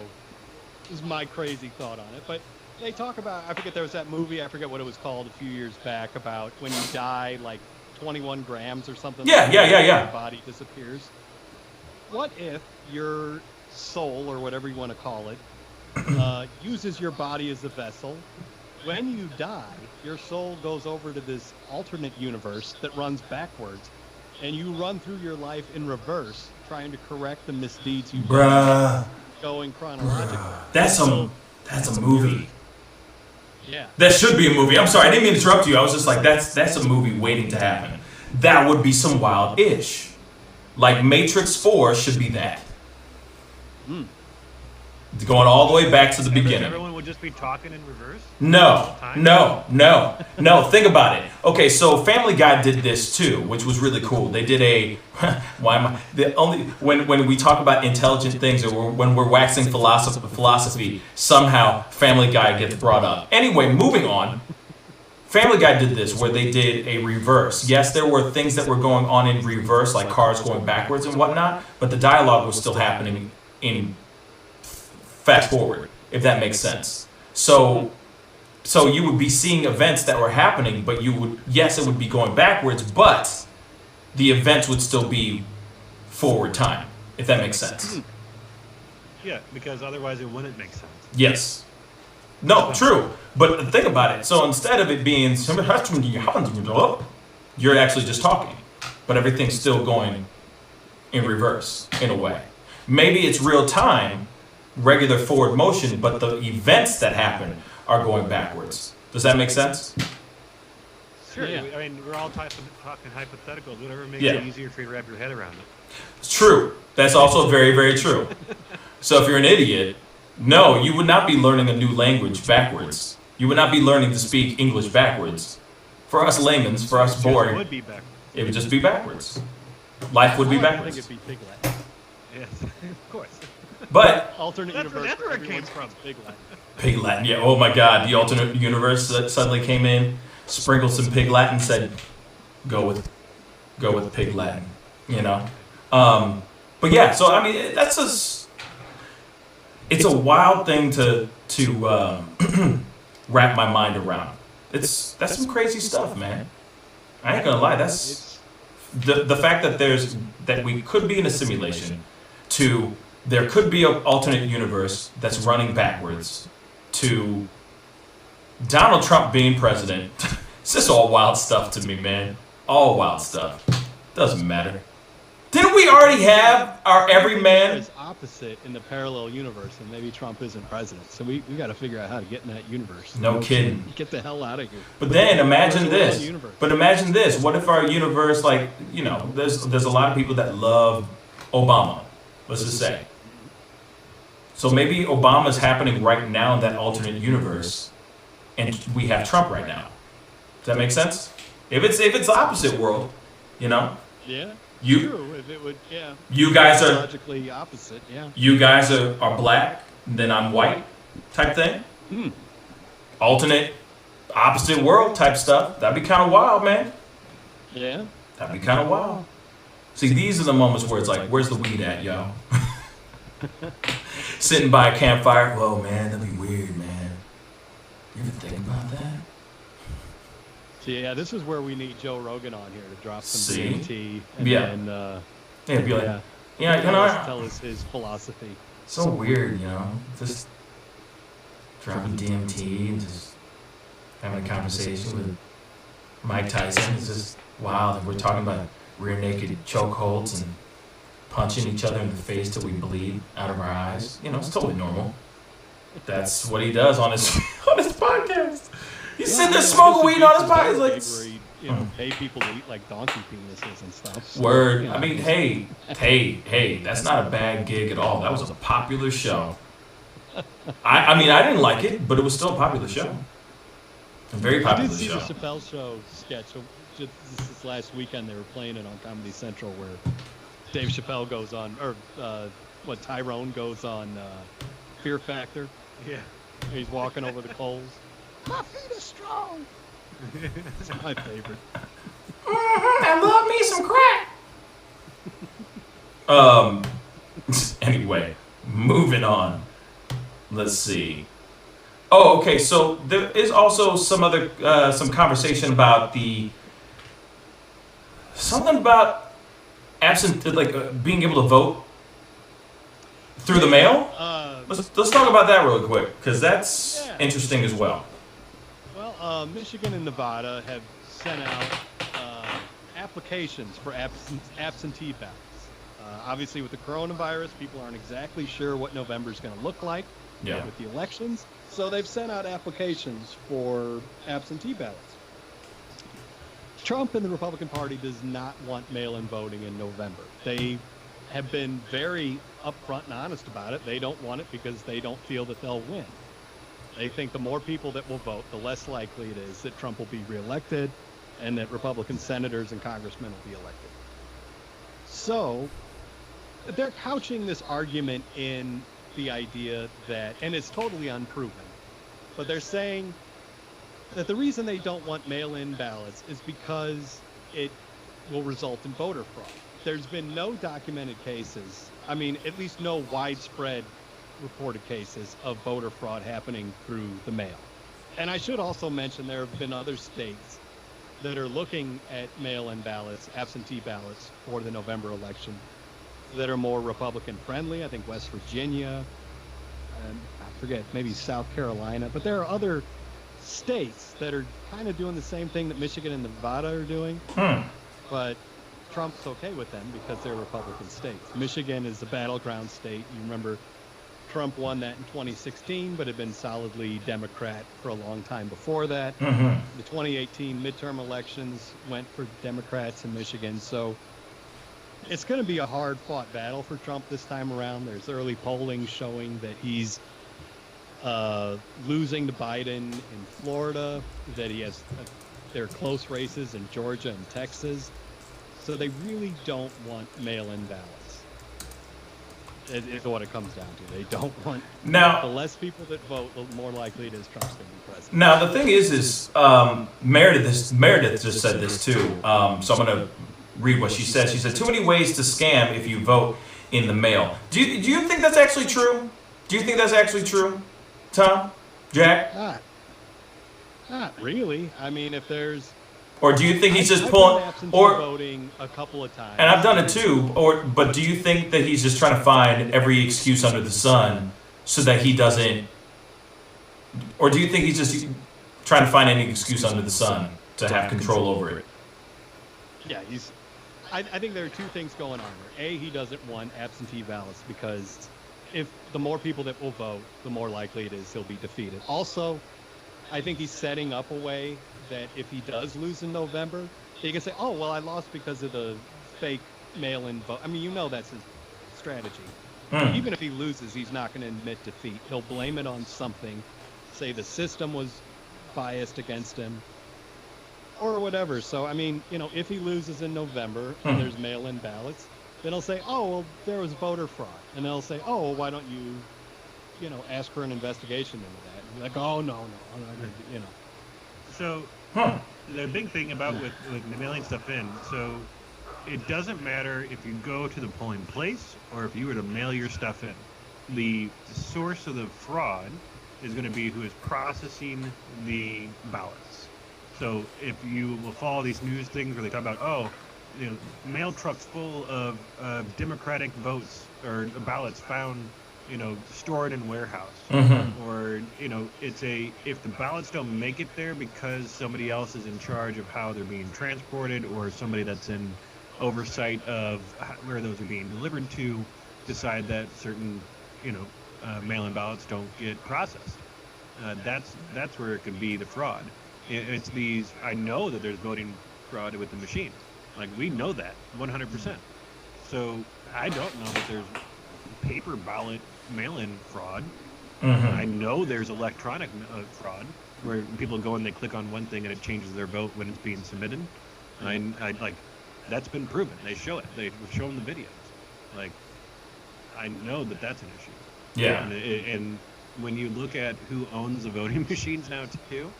this is my crazy thought on it, but they talk about, I forget there was that movie, I forget what it was called a few years back, about when you die like 21 grams or something. Yeah. Your body disappears. What if your soul, or whatever you want to call it, uses your body as a vessel? When you die, your soul goes over to this alternate universe that runs backwards, and you run through your life in reverse, trying to correct the misdeeds you've done, going chronologically. That's a movie. Yeah. That should be a movie. I'm sorry, I didn't mean to interrupt you. I was just like, that's a movie waiting to happen. That would be some wild-ish. Like Matrix 4 should be that. Going all the way back to the beginning. Everyone would just be talking in reverse? No. Think about it. Okay, so Family Guy did this too, which was really cool. They did a when we talk about intelligent things, or when we're waxing philosophy, somehow Family Guy gets brought up. Anyway, moving on. Family Guy did this where they did a reverse. Yes, there were things that were going on in reverse, like cars going backwards and whatnot, but the dialogue was still happening in fast forward, if that makes sense. So you would be seeing events that were happening, but it would be going backwards, but the events would still be forward time, if that makes sense. Yeah, because otherwise it wouldn't make sense. Yes. No, true. But think about it. So instead of it being, you're actually just talking, but everything's still going in reverse, in a way. Maybe it's real time, regular forward motion, but the events that happen are going backwards. Does that make sense? Sure. Yeah. I mean, we're all talking hypotheticals. Whatever makes it easier for you to wrap your head around it. It's true. That's also very, very true. So if you're an idiot, no, you would not be learning a new language backwards. You would not be learning to speak English backwards. For us laymen's, for us boring, would be backwards. It would just be backwards. Life would be I backwards. think it'd be Pig Latin. Yes, of course. But alternate universe. That's where it came from. Pig Latin. Pig Latin, yeah. Oh my God, the alternate universe that suddenly came in, sprinkled some Pig Latin, said, "Go with Pig Latin," you know. But yeah, so I mean, that's just, it's a wild thing to wrap my mind around. That's some crazy stuff, man. I ain't gonna lie. That's the fact that we could be in a simulation, to there could be an alternate universe that's running backwards, to Donald Trump being president. It's just all wild stuff to me, man. All wild stuff. Doesn't matter. Didn't we already have our everyman? It's opposite in the parallel universe, and maybe Trump isn't president. So we got to figure out how to get in that universe. No kidding. Get the hell out of here. But then imagine this. But imagine this. What if our universe, like, you know, there's a lot of people that love Obama. Let's just say. So maybe Obama's happening right now in that alternate universe, and we have Trump right now. Does that make sense? If it's the opposite world, you know. Yeah. You, if it would, yeah. You guys are logically opposite, yeah. You guys are black, then I'm white, type thing. Alternate, opposite world type stuff. That'd be kind of wild, man. Yeah. That'd be kind of wild. See, these are the moments where it's like, where's the weed at, yo? Sitting by a campfire. Whoa, man, that'd be weird, man. You ever think about that? Yeah, this is where we need Joe Rogan on here to drop some See? DMT and Yeah. then Be like, yeah, you know, tell us his philosophy. so weird, you know, just dropping DMT and just having a conversation with Mike Tyson. It's just wild. And we're talking about rear naked chokeholds and punching each other in the face till we bleed out of our eyes. You know, it's totally normal. That's what he does on his podcast. He's sitting there smoking weed on his podcast. Where he, you know, pay people to eat like donkey penises and stuff. So, Word. you know. I mean, hey, that's not a bad gig at all. That was a popular show. I mean, I didn't like it, but it was still a popular show. A very popular I did see show. the Chappelle Show sketch. So just this last weekend they were playing it on Comedy Central, where Dave Chappelle goes on, or Tyrone goes on Fear Factor. Yeah. He's walking over the coals. My feet are strong. It's my favorite. I love me some crack. Anyway, moving on. Let's see. Oh, okay. So there is also some other some conversation about something about being able to vote through the mail. Let's talk about that real quick, because that's interesting as well. Well, Michigan and Nevada have sent out applications for absentee ballots. Obviously, with the coronavirus, people aren't exactly sure what November is going to look like with the elections. So they've sent out applications for absentee ballots. Trump and the Republican Party does not want mail-in voting in November. They have been very upfront and honest about it. They don't want it because they don't feel that they'll win. They think the more people that will vote, the less likely it is that Trump will be reelected and that Republican senators and congressmen will be elected. So they're couching this argument in the idea that, and it's totally unproven, but they're saying that the reason they don't want mail-in ballots is because it will result in voter fraud. There's been no documented cases, I mean, at least no widespread reported cases of voter fraud happening through the mail. And I should also mention there have been other states that are looking at mail-in ballots, absentee ballots for the November election that are more Republican friendly. I think West Virginia, and I forget, maybe South Carolina, but there are other states that are kind of doing the same thing that Michigan and Nevada are doing. But Trump's okay with them because they're Republican states. Michigan is the battleground state. You remember Trump won that in 2016, but had been solidly Democrat for a long time before that. The 2018 midterm elections went for Democrats in Michigan. So it's going to be a hard-fought battle for Trump this time around. There's early polling showing that he's losing to Biden in Florida, that he has their close races in Georgia and Texas. So they really don't want mail-in ballots. Is what it comes down to. They don't want. Now, the less people that vote, the more likely it is Trump's going to be president. Now the thing is Meredith just said this too. So I'm going to read what she said. She said, "Too many ways to scam if you vote in the mail." Do you think that's actually true? Do you think that's actually true, Tom, Jack? Not really. I mean, if there's. Or do you think he's just pulling? Or voting a couple of times. And I've done it too. But do you think that he's just trying to find every excuse under the sun so that he doesn't? Or do you think he's just trying to find any excuse under the sun to have control over it? Yeah, I think there are two things going on here. A, he doesn't want absentee ballots because if the more people that will vote, the more likely it is he'll be defeated. Also, I think he's setting up a way that if he does lose in November, he can say, "Oh, well, I lost because of the fake mail-in vote." I mean, you know that's his strategy. Even if he loses, he's not going to admit defeat. He'll blame it on something, say the system was biased against him, or whatever. So, I mean, if he loses in November and there's mail-in ballots, then he'll say, "Oh, well, there was voter fraud," and they'll say, "Oh, well, why don't you, ask for an investigation into that?" And be like, "Oh, no, I'm not going to, So the big thing about with mailing stuff in, so it doesn't matter if you go to the polling place or if you were to mail your stuff in. The source of the fraud is going to be who is processing the ballots. So if you will follow these news things where they talk about, mail trucks full of Democratic votes or ballots found, stored in warehouse, or if the ballots don't make it there because somebody else is in charge of how they're being transported, or somebody that's in oversight of where those are being delivered to decide that certain mail-in ballots don't get processed. That's where it could be the fraud. It's these. I know that there's voting fraud with the machines. Like, we know that 100%. So I don't know that there's paper ballot mail-in fraud. I know there's electronic fraud where people go and they click on one thing and it changes their vote when it's being submitted. I like, that's been proven. They show it. They've shown the videos. Like, I know that that's an issue. Yeah. And when you look at who owns the voting machines now too,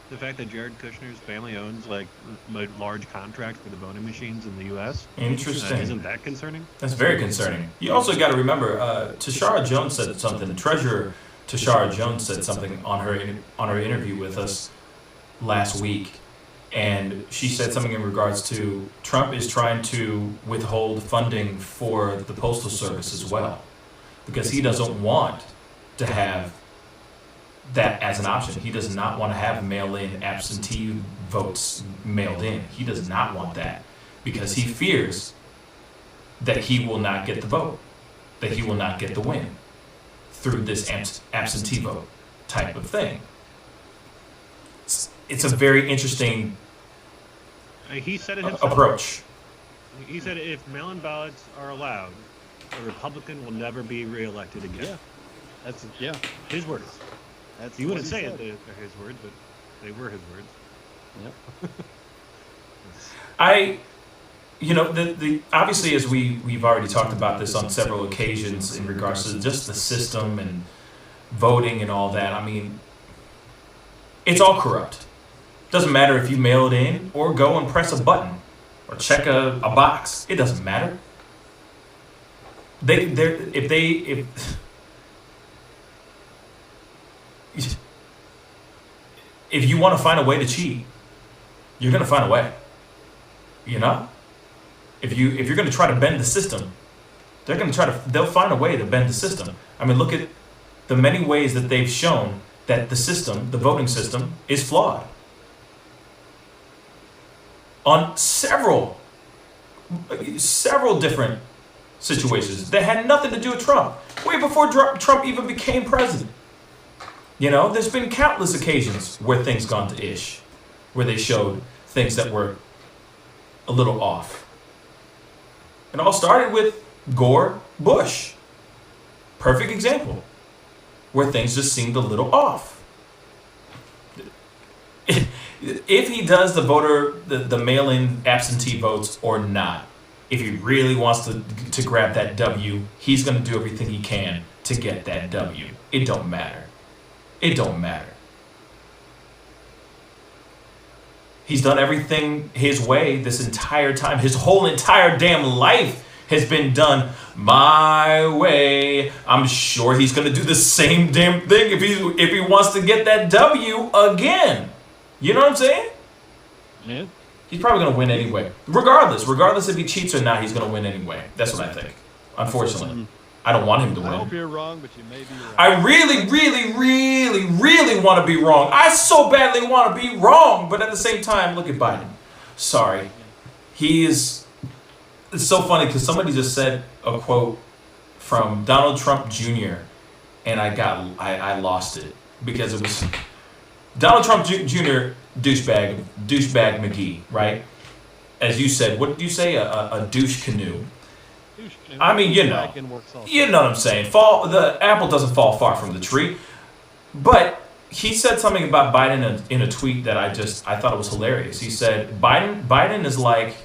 the fact that Jared Kushner's family owns like a large contract for the voting machines in the U.S. Interesting. Isn't that concerning? That's very concerning. You also got to remember, Tashara Jones said something. Treasurer Tashara Jones said something on her interview with us last week, and she said something in regards to Trump is trying to withhold funding for the Postal Service as well, because he doesn't want to have that as an option. He does not want to have mail-in absentee votes mailed in. He does not want that because he fears that he will not get the vote, that he will not get the win through this absentee vote type of thing. It's a very interesting he said it himself. Approach. He said if mail-in ballots are allowed, a Republican will never be reelected again. Yeah, his words. He wouldn't say it, they're his words, but they were his words. Yep. Obviously, as we've already talked about this on several occasions in regards to just the system and voting and all that. I mean, it's all corrupt. Doesn't matter if you mail it in or go and press a button or check a box. It doesn't matter. If you want to find a way to cheat, you're going to find a way. If you're going to try to bend the system, they'll find a way to bend the system. I mean, look at the many ways that they've shown that the voting system is flawed. On several different situations that had nothing to do with Trump. Way before Trump even became president. There's been countless occasions where things gone to ish, where they showed things that were a little off. It all started with Gore Bush. Perfect example. where things just seemed a little off. If he does the mail-in absentee votes or not, if he really wants to grab that W, he's going to do everything he can to get that W. It don't matter. It don't matter. He's done everything his way this entire time. His whole entire damn life has been done my way. I'm sure he's going to do the same damn thing if he wants to get that W again. You know what I'm saying? Yeah. He's probably going to win anyway. Regardless if he cheats or not, he's going to win anyway. That's what I think. Unfortunately. I don't want him to win. I hope you're wrong, but you may be right. I really, really, really, really want to be wrong. I so badly want to be wrong, but at the same time, look at Biden. Sorry. He is... It's so funny because somebody just said a quote from Donald Trump Jr. and I lost it because it was Donald Trump Jr. douchebag McGee, right? As you said, what did you say? A douche canoe. I mean, you know what I'm saying. The apple doesn't fall far from the tree. But he said something about Biden in a tweet that I thought it was hilarious. He said Biden is like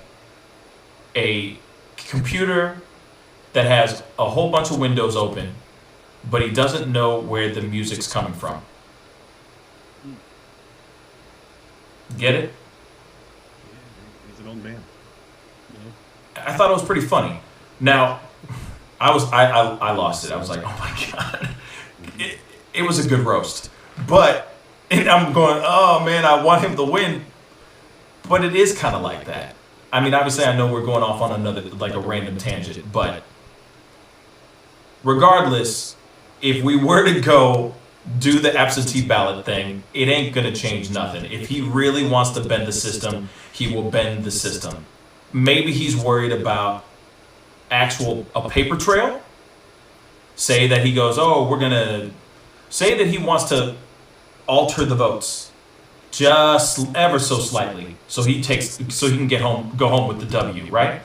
a computer that has a whole bunch of windows open, but he doesn't know where the music's coming from. Get it? He's an old man. I thought it was pretty funny. Now, I lost it. I was like, oh my God. It was a good roast. But I'm going, oh man, I want him to win. But it is kind of like that. I mean, obviously, I know we're going off on another, like a random tangent, but regardless, if we were to go do the absentee ballot thing, it ain't going to change nothing. If he really wants to bend the system, he will bend the system. Maybe he's worried about a paper trail. Say that he goes, say that he wants to alter the votes just ever so slightly, so he can go home with the W, right?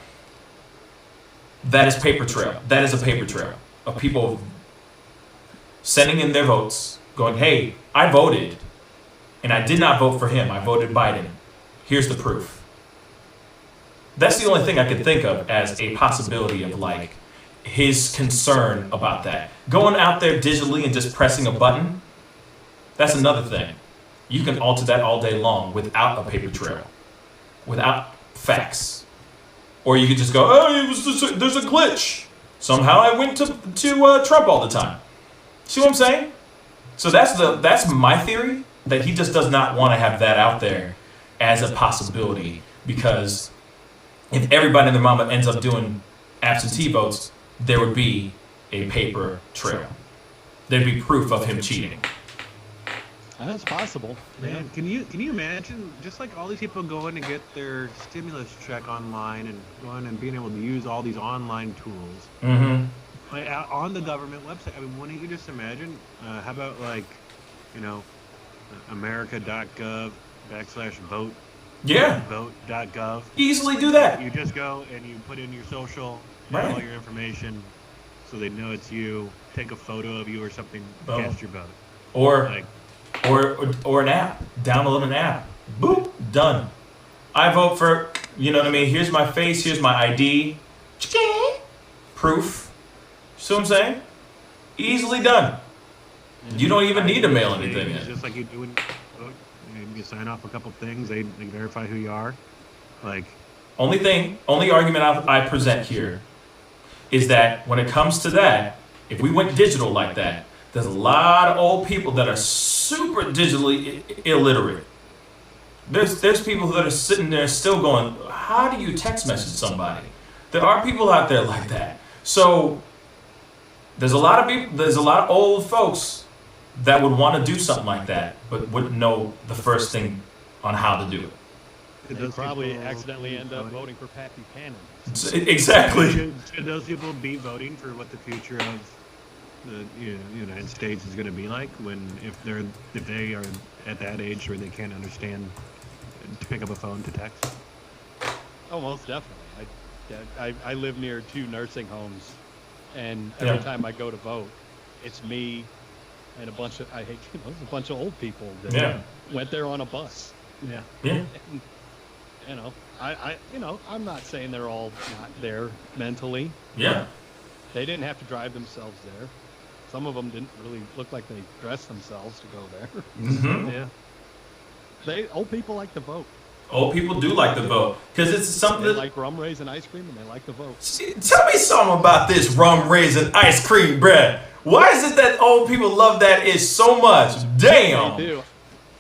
That is paper trail. That is a paper trail of people sending in their votes, going, hey, I voted, and I did not vote for him. I voted Biden. Here's the proof. That's the only thing I could think of as a possibility of like his concern about that. Going out there digitally and just pressing a button, that's another thing. You can alter that all day long without a paper trail, without facts. Or you could just go, oh, there's a glitch. Somehow I went to Trump all the time. See what I'm saying? So that's my theory, that he just does not want to have that out there as a possibility, because if everybody and their mama ends up doing absentee votes, there would be a paper trail. There'd be proof of him cheating. That's possible. Man, can you imagine just like all these people going to get their stimulus check online and going and being able to use all these online tools like, on the government website? I mean, wouldn't you just imagine? How about like, America.gov/vote? Yeah. Vote.gov. Easily do that. You just go and you put in your social, right, all your information, so they know it's you. Take a photo of you or something. Boom. Cast your vote. Or an app. Download an app. Boop. Done. I vote for, you know what I mean? Here's my face. Here's my ID. Proof. See what I'm saying? Easily done. You don't even need to mail anything in. Just like you do when you sign off a couple things, they verify who you are. Like, only argument I present here is that when it comes to that, if we went digital like that, there's a lot of old people that are super digitally illiterate. There's people that are sitting there still going, how do you text message somebody? There are people out there like that. So there's a lot of people, there's a lot of old folks that would want to do something like that, but wouldn't know the first thing on how to do it. They probably accidentally end up voting for Pat Buchanan. Exactly. Should those people be voting for what the future of the United States is going to be like if they are at that age where they can't understand to pick up a phone to text? Oh, most definitely. I live near 2 nursing homes, and every time I go to vote, it's me and a bunch of a bunch of old people that went there on a bus. Yeah. Yeah. And, I'm not saying they're all not there mentally. Yeah. They didn't have to drive themselves there. Some of them didn't really look like they dressed themselves to go there. Mm-hmm. Yeah. Old people like to vote. Old people do like to vote because it's something. They like rum raisin ice cream and they like to vote. Tell me something about this rum raisin ice cream bread. Why is it that old people love that ish so much? Damn. They do.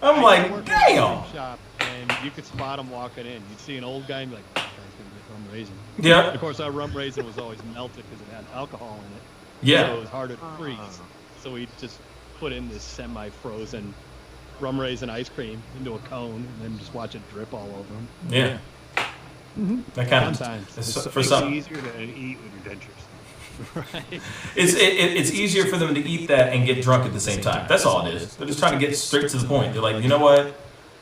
I'm like, damn. Shop and you could spot them walking in. You'd see an old guy and be like, that guy's gonna get rum raisin. Yeah. Of course, our rum raisin was always melted because it had alcohol in it. Yeah. So it was harder to freeze. So we just put in this semi-frozen rum raisin ice cream into a cone and then just watch it drip all over them. Yeah. That kind of Sometimes. for some. It's easier to eat with your dentures. Right. It's easier for them to eat that and get drunk at the same time. That's all it is. They're just trying to get straight to the point. They're like, you know what?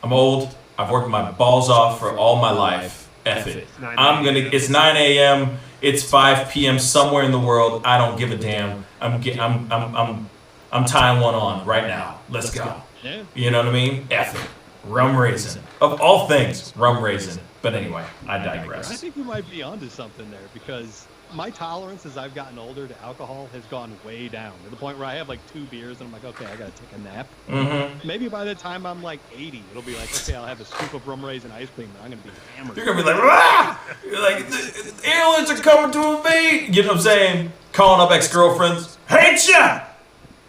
I'm old. I've worked my balls off for all my life. F it. It's 9 a.m. It's 5 p.m. somewhere in the world. I don't give a damn. I'm tying one on right now. Let's go. Yeah. You know what I mean? F it. Rum raisin. Of all things, rum raisin. But anyway, I digress. I think you might be onto something there because my tolerance as I've gotten older to alcohol has gone way down to the point where I have like 2 beers and I'm like, okay, I gotta take a nap. Mm-hmm. Maybe by the time I'm like 80, it'll be like, okay, I'll have a scoop of rum raisin ice cream and I'm gonna be hammered. You're gonna be like, ah! You're like, the aliens are coming to invade. You know what I'm saying? Calling up ex-girlfriends. Hate ya!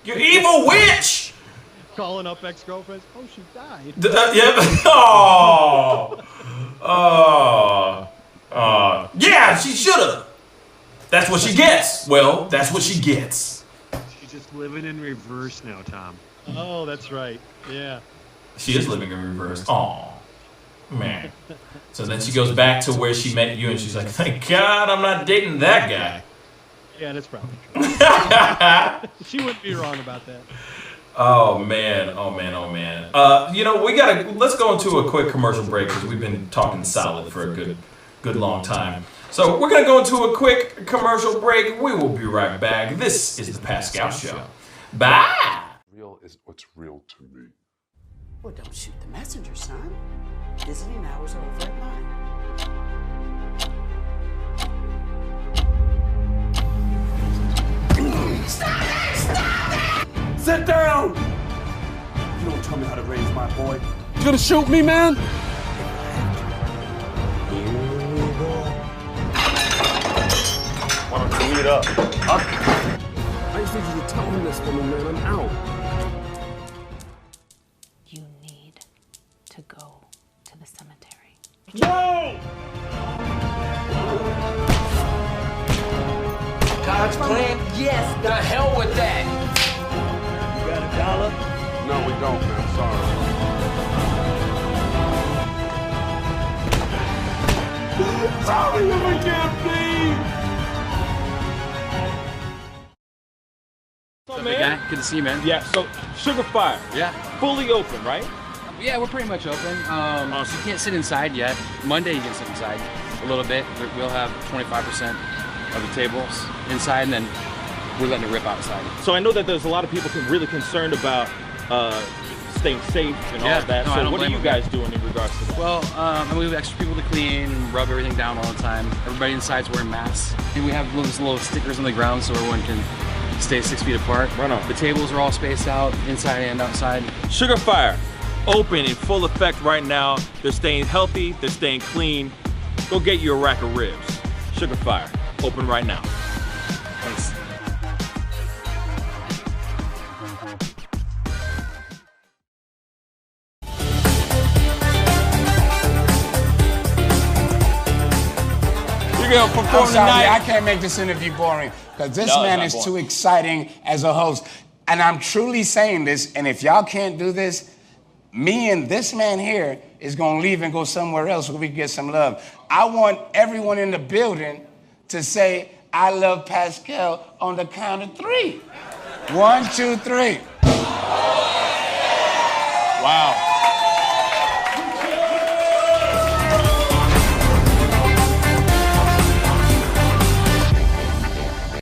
You evil witch! Calling up ex-girlfriends. Oh, she died. Yep. Oh. Yeah, she should've. That's what she gets. Well, that's what she gets. She's just living in reverse now, Tom. Oh, that's right. Yeah. She is living in reverse. Aw. Man. So then she goes back to where she met you and she's like, thank God I'm not dating that guy. Yeah, that's probably true. She wouldn't be wrong about that. Oh man. Let's go into a quick commercial break because we've been talking solid for a good long time. So we're gonna go into a quick commercial break. We will be right back. This is the Pascal Show. Bye. Real is what's real to me. Well, don't shoot the messenger, son. Visiting hours are over at 9. Stop it! Sit down! You don't tell me how to raise my boy. You gonna shoot me, man? Why don't you meet up? I just need you to tell him this for me, man. I'm out. You need to go to the cemetery. No! God's plan? Yes. The hell with that. You got $1? No, we don't, man. Sorry. Tell me if I can't please. What's up, man? Good to see you, man. Yeah, so Sugar Fire. Yeah. Fully open, right? Yeah, we're pretty much open. So you can't sit inside yet. Monday you can sit inside a little bit. We'll have 25% of the tables inside, and then we're letting it rip outside. So I know that there's a lot of people really concerned about staying safe and all of that. No, so what are you guys doing in regards to that? Well, and we have extra people to clean and rub everything down all the time. Everybody inside's wearing masks. And we have little stickers on the ground so everyone can stay 6 feet apart. Right on. The tables are all spaced out, inside and outside. Sugar Fire, open in full effect right now. They're staying healthy, they're staying clean. Go get you a rack of ribs. Sugar Fire, open right now. Thanks. I'm sorry, I can't make this interview boring because this man is too exciting as a host. And I'm truly saying this, and if y'all can't do this, me and this man here is going to leave and go somewhere else where we can get some love. I want everyone in the building to say, I love Pascal on the count of 3. 1, 2, 3. Wow.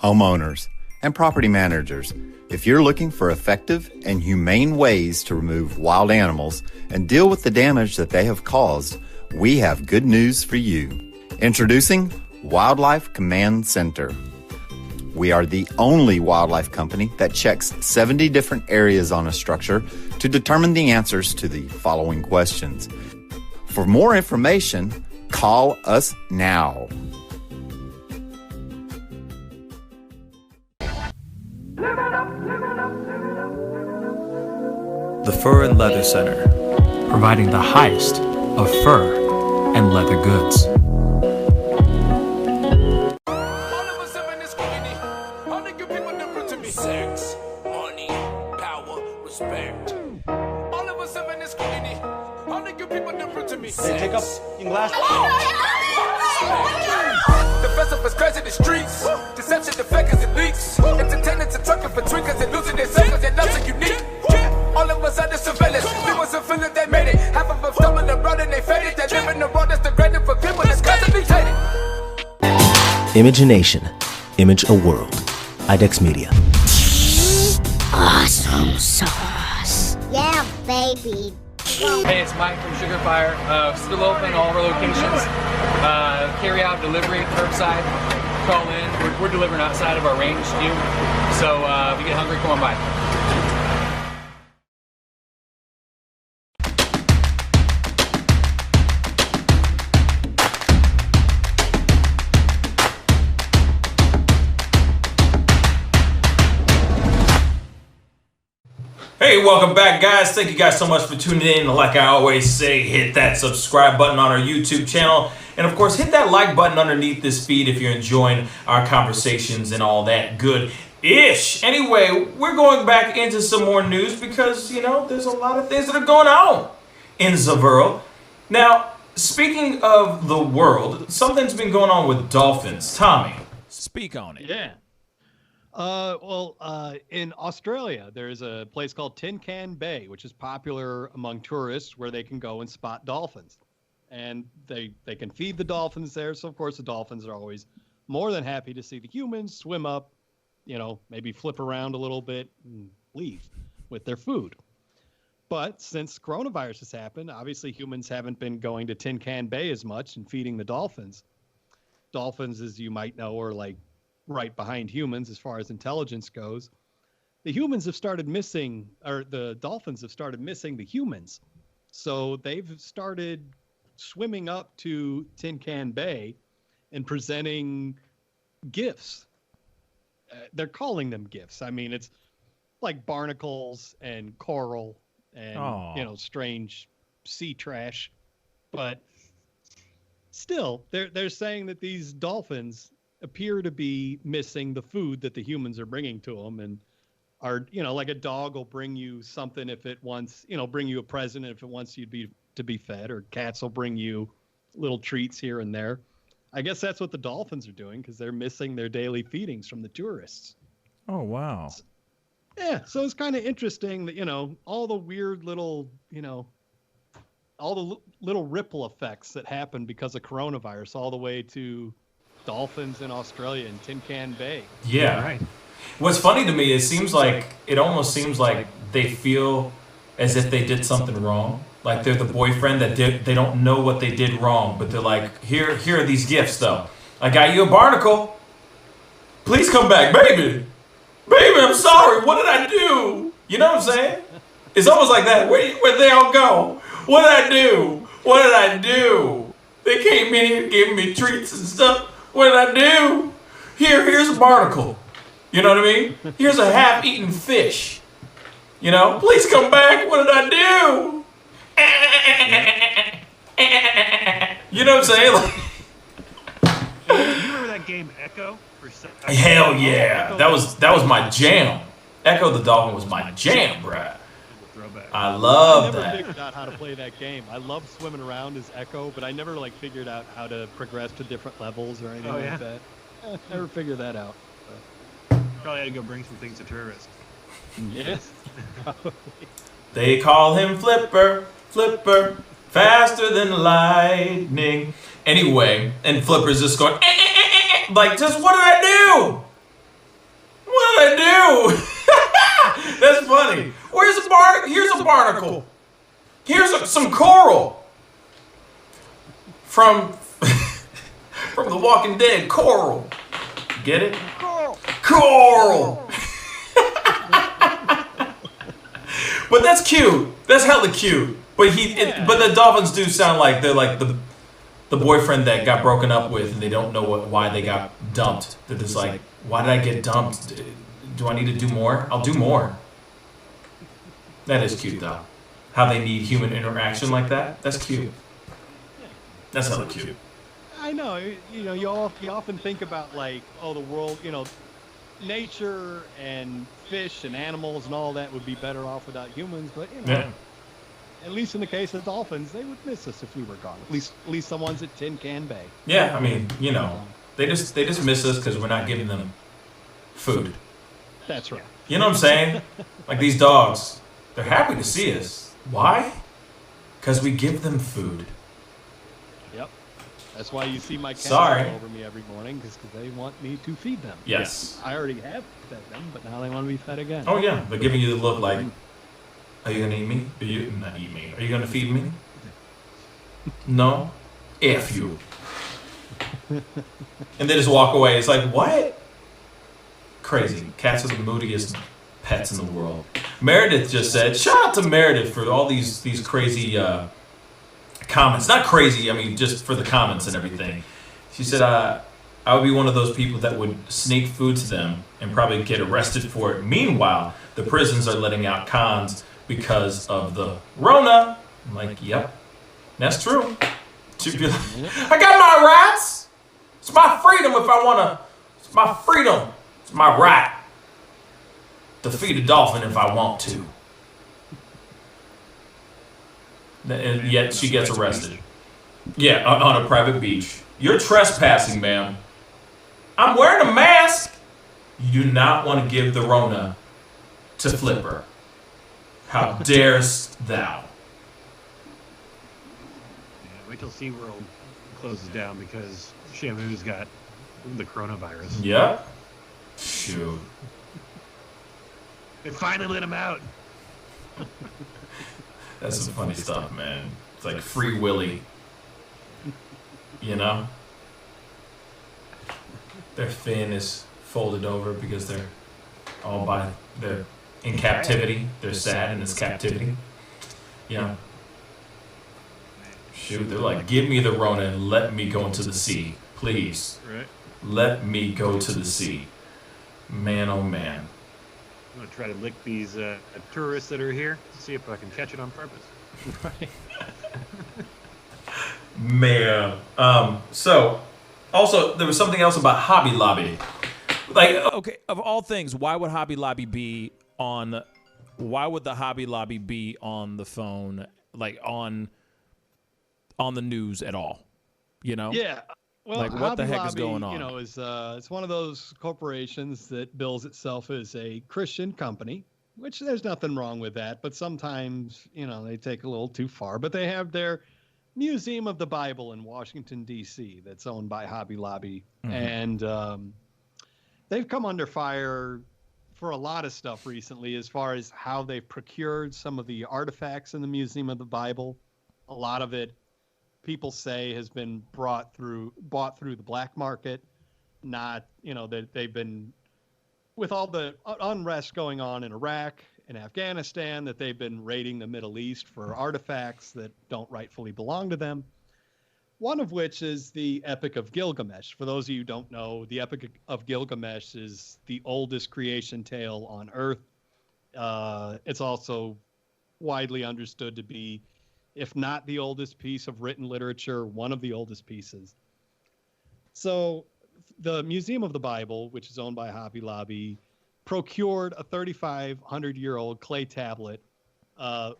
Homeowners and property managers, If you're looking for effective and humane ways to remove wild animals and deal with the damage that they have caused, we have good news for you. Introducing Wildlife Command Center. We are the only wildlife company that checks 70 different areas on a structure to determine the answers to the following questions. For more information, call us now. The Fur and Leather Center, providing the highest of fur and leather goods. Sex, money, power, respect. All of us have in this scrutiny. All of you people different to me. Take up your glass. The festival is crazy in the streets. Deception, the fakers, and leaks. Entertainers and trucking for tweakers and losing their selves and nothing unique. All of us under surveillance. We wasn't feeling they made it. Half of them stumbling around and they faded. They live in the world that's degraded for people that's constantly hated. Imagination. Image a world. IDEX Media. Awesome sauce. Yeah, baby. Hey, it's Mike from Sugar Fire. Still open all of our locations. Carry out, delivery, curbside. Call in. We're delivering outside of our range too. So if you get hungry, come on by. Hey, welcome back, guys. Thank you guys so much for tuning in. Like I always say, hit that subscribe button on our YouTube channel. And of course, hit that like button underneath this feed if you're enjoying our conversations and all that good-ish. Anyway, we're going back into some more news because, you know, there's a lot of things that are going on in the world. Now, speaking of the world, something's been going on with dolphins. Tommy, speak on it. Yeah. In Australia, there's a place called Tin Can Bay, which is popular among tourists where they can go and spot dolphins. And they can feed the dolphins there. So, of course, the dolphins are always more than happy to see the humans swim up, you know, maybe flip around a little bit and leave with their food. But since coronavirus has happened, obviously humans haven't been going to Tin Can Bay as much and feeding the dolphins. Dolphins, as you might know, are like right behind humans as far as intelligence goes. The dolphins have started missing the humans. So they've started swimming up to Tin Can Bay and presenting gifts. They're calling them gifts. I mean, it's like barnacles and coral and, you know, strange sea trash. But still, they're saying that these dolphins appear to be missing the food that the humans are bringing to them, and are, you know, like a dog will bring you something if it wants, you know, bring you a present if it wants you to be fed, or cats will bring you little treats here and there. I guess that's what the dolphins are doing because they're missing their daily feedings from the tourists. Oh, wow. Yeah, so it's kind of interesting that, you know, all the weird little, you know, all the little ripple effects that happen because of coronavirus, all the way to dolphins in Australia and Tin Can Bay. Yeah. Right. What's funny to me, it almost seems like they feel as if they did something wrong. Like they're the boyfriend they don't know what they did wrong, but they're like, here are these gifts though. I got you a barnacle. Please come back, baby. Baby, I'm sorry. What did I do? You know what I'm saying? It's almost like that. Where'd they all go? What did I do? What did I do? They came in here giving me treats and stuff. What did I do? Here's a barnacle. You know what I mean? Here's a half-eaten fish. You know? Please come back. What did I do? You know what I'm saying? Like, you remember that game Echo? Hell yeah. That was my jam. Echo the Dolphin was my jam, bruh. I love that. I never figured out how to play that game. I love swimming around as Echo, but I never like figured out how to progress to different levels or anything like that. Never figured that out. Probably had to go bring some things to tourists. Yes. They call him Flipper, faster than lightning. Anyway, and Flipper's just going, like, just what did I do? What did I do? funny. Where's a barnacle? Here's a barnacle. Here's some coral from The Walking Dead. Coral. Get it? Coral. But that's cute. That's hella cute. But but the dolphins do sound like they're like the boyfriend that got broken up with, and they don't know why they got dumped. They're just like, why did I get dumped? Do I need to do more? I'll do more. That is cute though. How they need human interaction like that. That's cute. That's hella cute. I know. You often think about like, oh, the world. Nature and fish and animals and all that would be better off without humans, but at least in the case of dolphins, they would miss us if we were gone. At least the ones at Tin Can Bay. Yeah, I mean, they just miss us because we're not giving them food. That's right. You know what I'm saying? Like these dogs, they're happy to see us. Why? Because we give them food. Yep. That's why you see my cats over me every morning, because they want me to feed them. Yes. I already have fed them, but now they want to be fed again. Oh yeah, they're giving you the look like, are you gonna eat me? Are you not eat me? Are you gonna feed me? No. F you. And they just walk away. It's like, what? Crazy. Cats are the moodiest pets in the world. Meredith just said, shout out to Meredith for all these crazy comments. Not crazy, I mean just for the comments and everything. She said, I would be one of those people that would sneak food to them and probably get arrested for it. Meanwhile, the prisons are letting out cons because of the Rona. I'm like, yep, that's true. She'd be like, I got my rights. It's my freedom if I want to. It's my freedom. It's my right to feed a dolphin if I want to. And yet she gets arrested. Yeah, on a private beach. You're trespassing, ma'am. I'm wearing a mask. You do not want to give the Rona to Flipper. How darest thou? Wait till SeaWorld closes down because Shamu's got the coronavirus. Yeah? Shoot. They finally let him out. That's some funny stuff, man. It's like Free Willy. You know? Their fin is folded over because they're they're in captivity. They're sad in this captivity. Yeah. Shoot, they're like, give me the Rona and let me go into the sea. Please. Right. Let me go to the sea. Man, oh man. I'm going to try to lick these tourists that are here, see if I can catch it on purpose. Right. Man. So, also, there was something else about Hobby Lobby. Like, okay, of all things, why would Hobby Lobby be on? Why would the Hobby Lobby be on the phone, like on the news at all? You know? Yeah. Well, like what the heck is going on? It's one of those corporations that bills itself as a Christian company, which there's nothing wrong with that. But sometimes, they take a little too far. But they have their Museum of the Bible in Washington, D.C. that's owned by Hobby Lobby. Mm-hmm. And they've come under fire for a lot of stuff recently as far as how they've procured some of the artifacts in the Museum of the Bible. A lot of it, people say, has been bought through the black market. Not, that they've been, with all the unrest going on in Iraq and Afghanistan, that they've been raiding the Middle East for artifacts that don't rightfully belong to them. One of which is the Epic of Gilgamesh. For those of you who don't know, the Epic of Gilgamesh is the oldest creation tale on Earth. It's also widely understood to be, if not the oldest piece of written literature, one of the oldest pieces. So the Museum of the Bible, which is owned by Hobby Lobby, procured a 3,500-year-old clay tablet,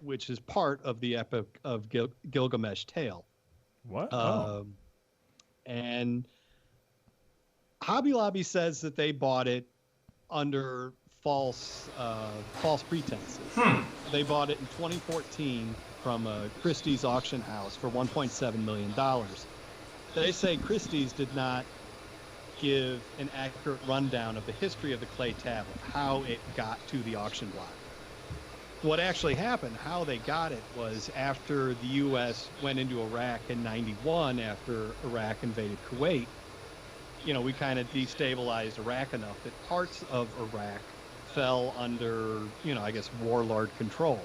which is part of the Epic of Gilgamesh tale. What? And Hobby Lobby says that they bought it under false pretenses. They bought it in 2014 from Christie's auction house for $1.7 million. They say Christie's did not give an accurate rundown of the history of the clay tablet, how it got to the auction block. what actually happened, how they got it, was after the U.S. went into Iraq in '91, after Iraq invaded Kuwait. You know, we kind of destabilized Iraq enough that parts of Iraq fell under, you know, I guess, warlord control.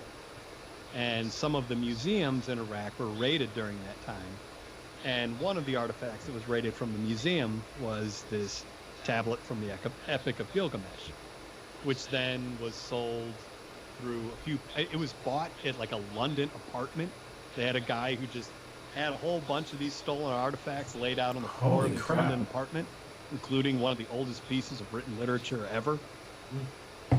And some of the museums in Iraq were raided during that time. And one of the artifacts that was raided from the museum was this tablet from the Epic of Gilgamesh, which then was sold through it was bought at like a London apartment. They had a guy who just had a whole bunch of these stolen artifacts laid out on the floor of his London apartment, including one of the oldest pieces of written literature ever.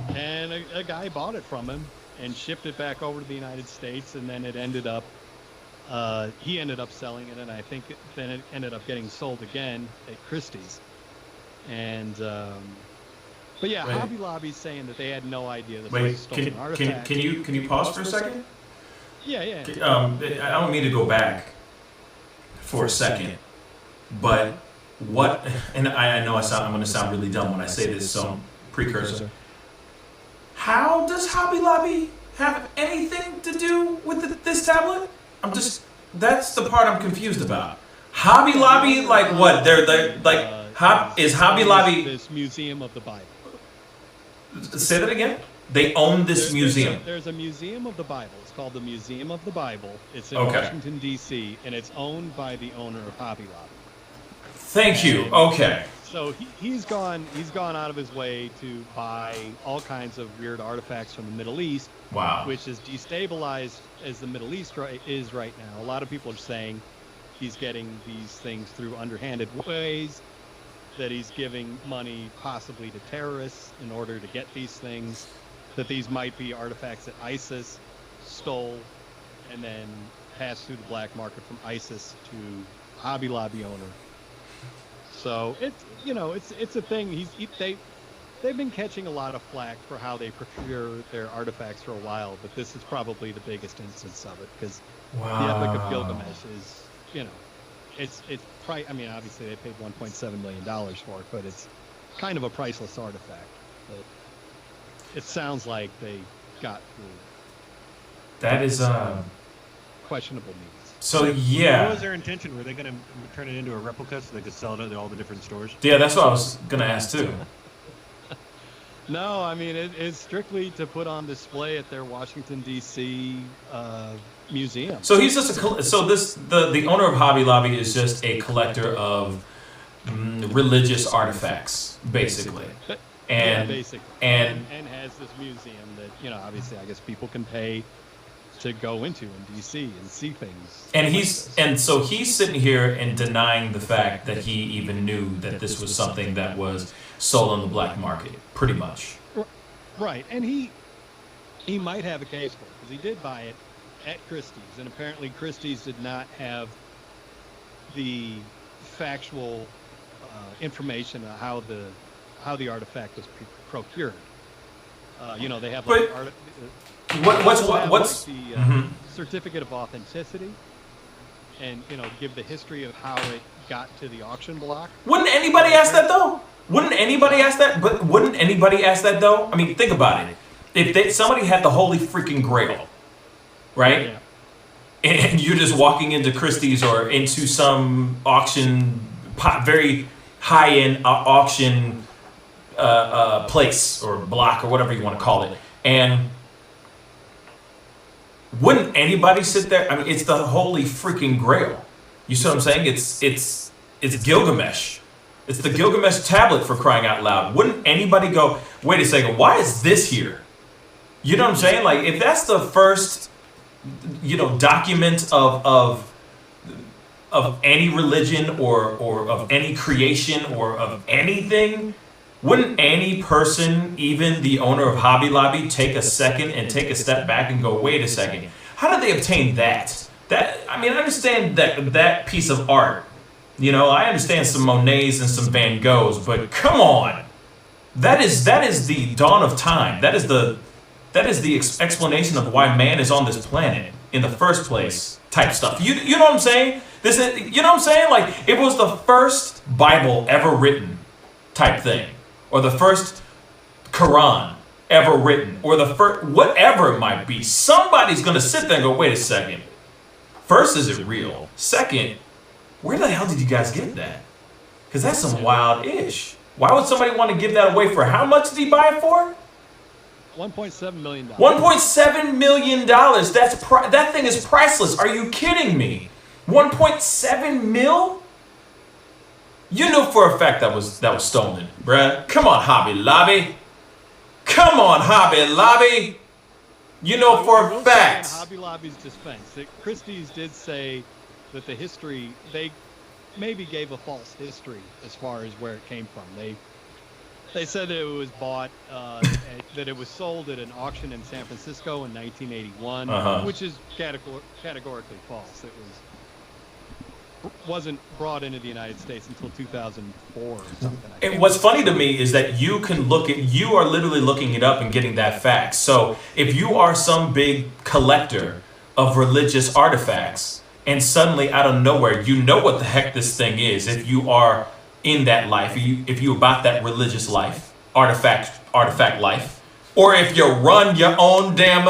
And a guy bought it from him and shipped it back over to the United States, and then it ended up, he ended up selling it, and I think then it ended up getting sold again at Christie's. And, but yeah, Hobby Lobby's saying that they had no idea that this was stolen artifact. Can you pause for a second? Yeah. I don't mean to go back for a second, but what, and I know I'm going to sound really dumb when I say this, so precursor. How does Hobby Lobby have anything to do with this tablet? That's the part I'm confused about. Hobby Lobby, like what? They're like, is Hobby Lobby this Museum of the Bible? Say that again? They own this museum. There's a Museum of the Bible. It's called the Museum of the Bible. It's in Washington, D.C., and it's owned by the owner of Hobby Lobby. Thank you. Okay. So he's gone out of his way to buy all kinds of weird artifacts from the Middle East. Wow. Which is destabilized as the Middle East is right now. A lot of people are saying he's getting these things through underhanded ways, that he's giving money possibly to terrorists in order to get these things, that these might be artifacts that ISIS stole and then passed through the black market from ISIS to Hobby Lobby owner. So it's a thing. They've been catching a lot of flack for how they procure their artifacts for a while, but this is probably the biggest instance of it, because the Epic of Gilgamesh is, it's I mean, obviously they paid $1.7 million for it, but it's kind of a priceless artifact. But it sounds like they got through. That is questionable means. So yeah. What was their intention? Were they going to turn it into a replica so they could sell it at all the different stores? Yeah, that's what I was going to ask too. No, I mean it's strictly to put on display at their Washington D.C. Museum. So he's just the owner of Hobby Lobby is just a collector of religious artifacts, basically. And has this museum that obviously I guess people can pay to go into in DC and see things. And so he's sitting here and denying the fact that he even knew that this was something that was sold on the black market, pretty much. Right, and he might have a case for it, because he did buy it at Christie's, and apparently Christie's did not have the factual information on how the artifact was procured. They have like what's the certificate of authenticity, and give the history of how it got to the auction block. Wouldn't anybody ask that though? Wouldn't anybody ask that? But wouldn't anybody ask that though? I mean, think about it. If somebody had the Holy freaking Grail, right? Yeah. And you're just walking into Christie's or into some auction, very high-end auction place or block or whatever you want to call it, and wouldn't anybody sit there? I mean, it's the Holy freaking Grail. You see what I'm saying? It's Gilgamesh. It's the Gilgamesh tablet, for crying out loud. Wouldn't anybody go, wait a second, why is this here? You know what I'm saying? Like, if that's the first, document of any religion or of any creation or of anything, wouldn't any person, even the owner of Hobby Lobby, take a second and take a step back and go, wait a second, how did they obtain that? I understand that piece of art. I understand some Monets and some Van Goghs, but come on. That is the dawn of time. That is the explanation of why man is on this planet in the first place type stuff. You know what I'm saying? You know what I'm saying? Like, it was the first Bible ever written type thing. Or the first Quran ever written, or the first, whatever it might be, somebody's going to sit there and go, wait a second. First, is it real? Second, where the hell did you guys get that? Because that's some wild-ish. Why would somebody want to give that away for how much did he buy it for? $1.7 million. $1.7 million. That thing is priceless. Are you kidding me? 1.7 mil? You knew for a fact that was stolen, bruh. Come on, Hobby Lobby. Come on, Hobby Lobby. You know for a fact. In Hobby Lobby's defense, that Christie's did say that the history, they maybe gave a false history as far as where it came from. They said that it was bought, that it was sold at an auction in San Francisco in 1981, which is categorically false. It wasn't brought into the United States until 2004 or something. And what's funny to me is that you are literally looking it up and getting that fact. So if you are some big collector of religious artifacts, and suddenly out of nowhere, you know what the heck this thing is, if you are in that life, if you about that religious life, artifact life, or if you run your own damn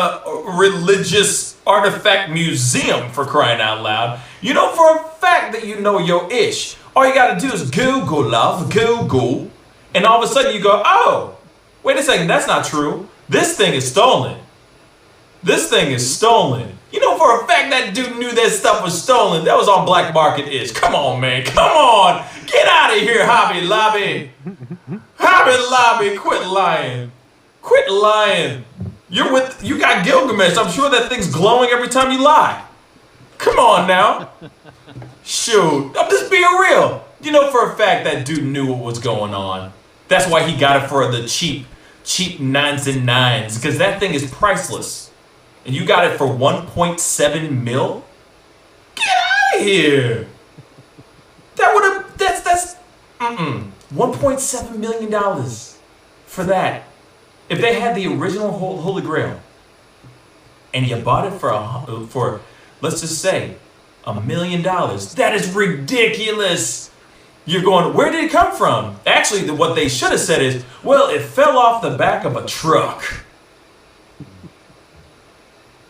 religious artifact museum, for crying out loud, you know for a fact that you know your ish. All you gotta do is Google, love, Google, and all of a sudden you go, oh, wait a second, that's not true. This thing is stolen. This thing is stolen. You know for a fact that dude knew that stuff was stolen. That was on black market ish. Come on, man. Come on. Get out of here, Hobby Lobby. Hobby Lobby, quit lying. Quit lying. You got Gilgamesh. I'm sure that thing's glowing every time you lie. Come on now. Shoot. I'm just being real. You know for a fact that dude knew what was going on. That's why he got it for the cheap 9s and 9s. Because that thing is priceless. And you got it for 1.7 mil? Get out of here. That's $1.7 million for that. If they had the original Holy Grail and you bought it for let's just say $1 million, that is ridiculous. You're going, where did it come from? Actually, what they should have said is, well, it fell off the back of a truck.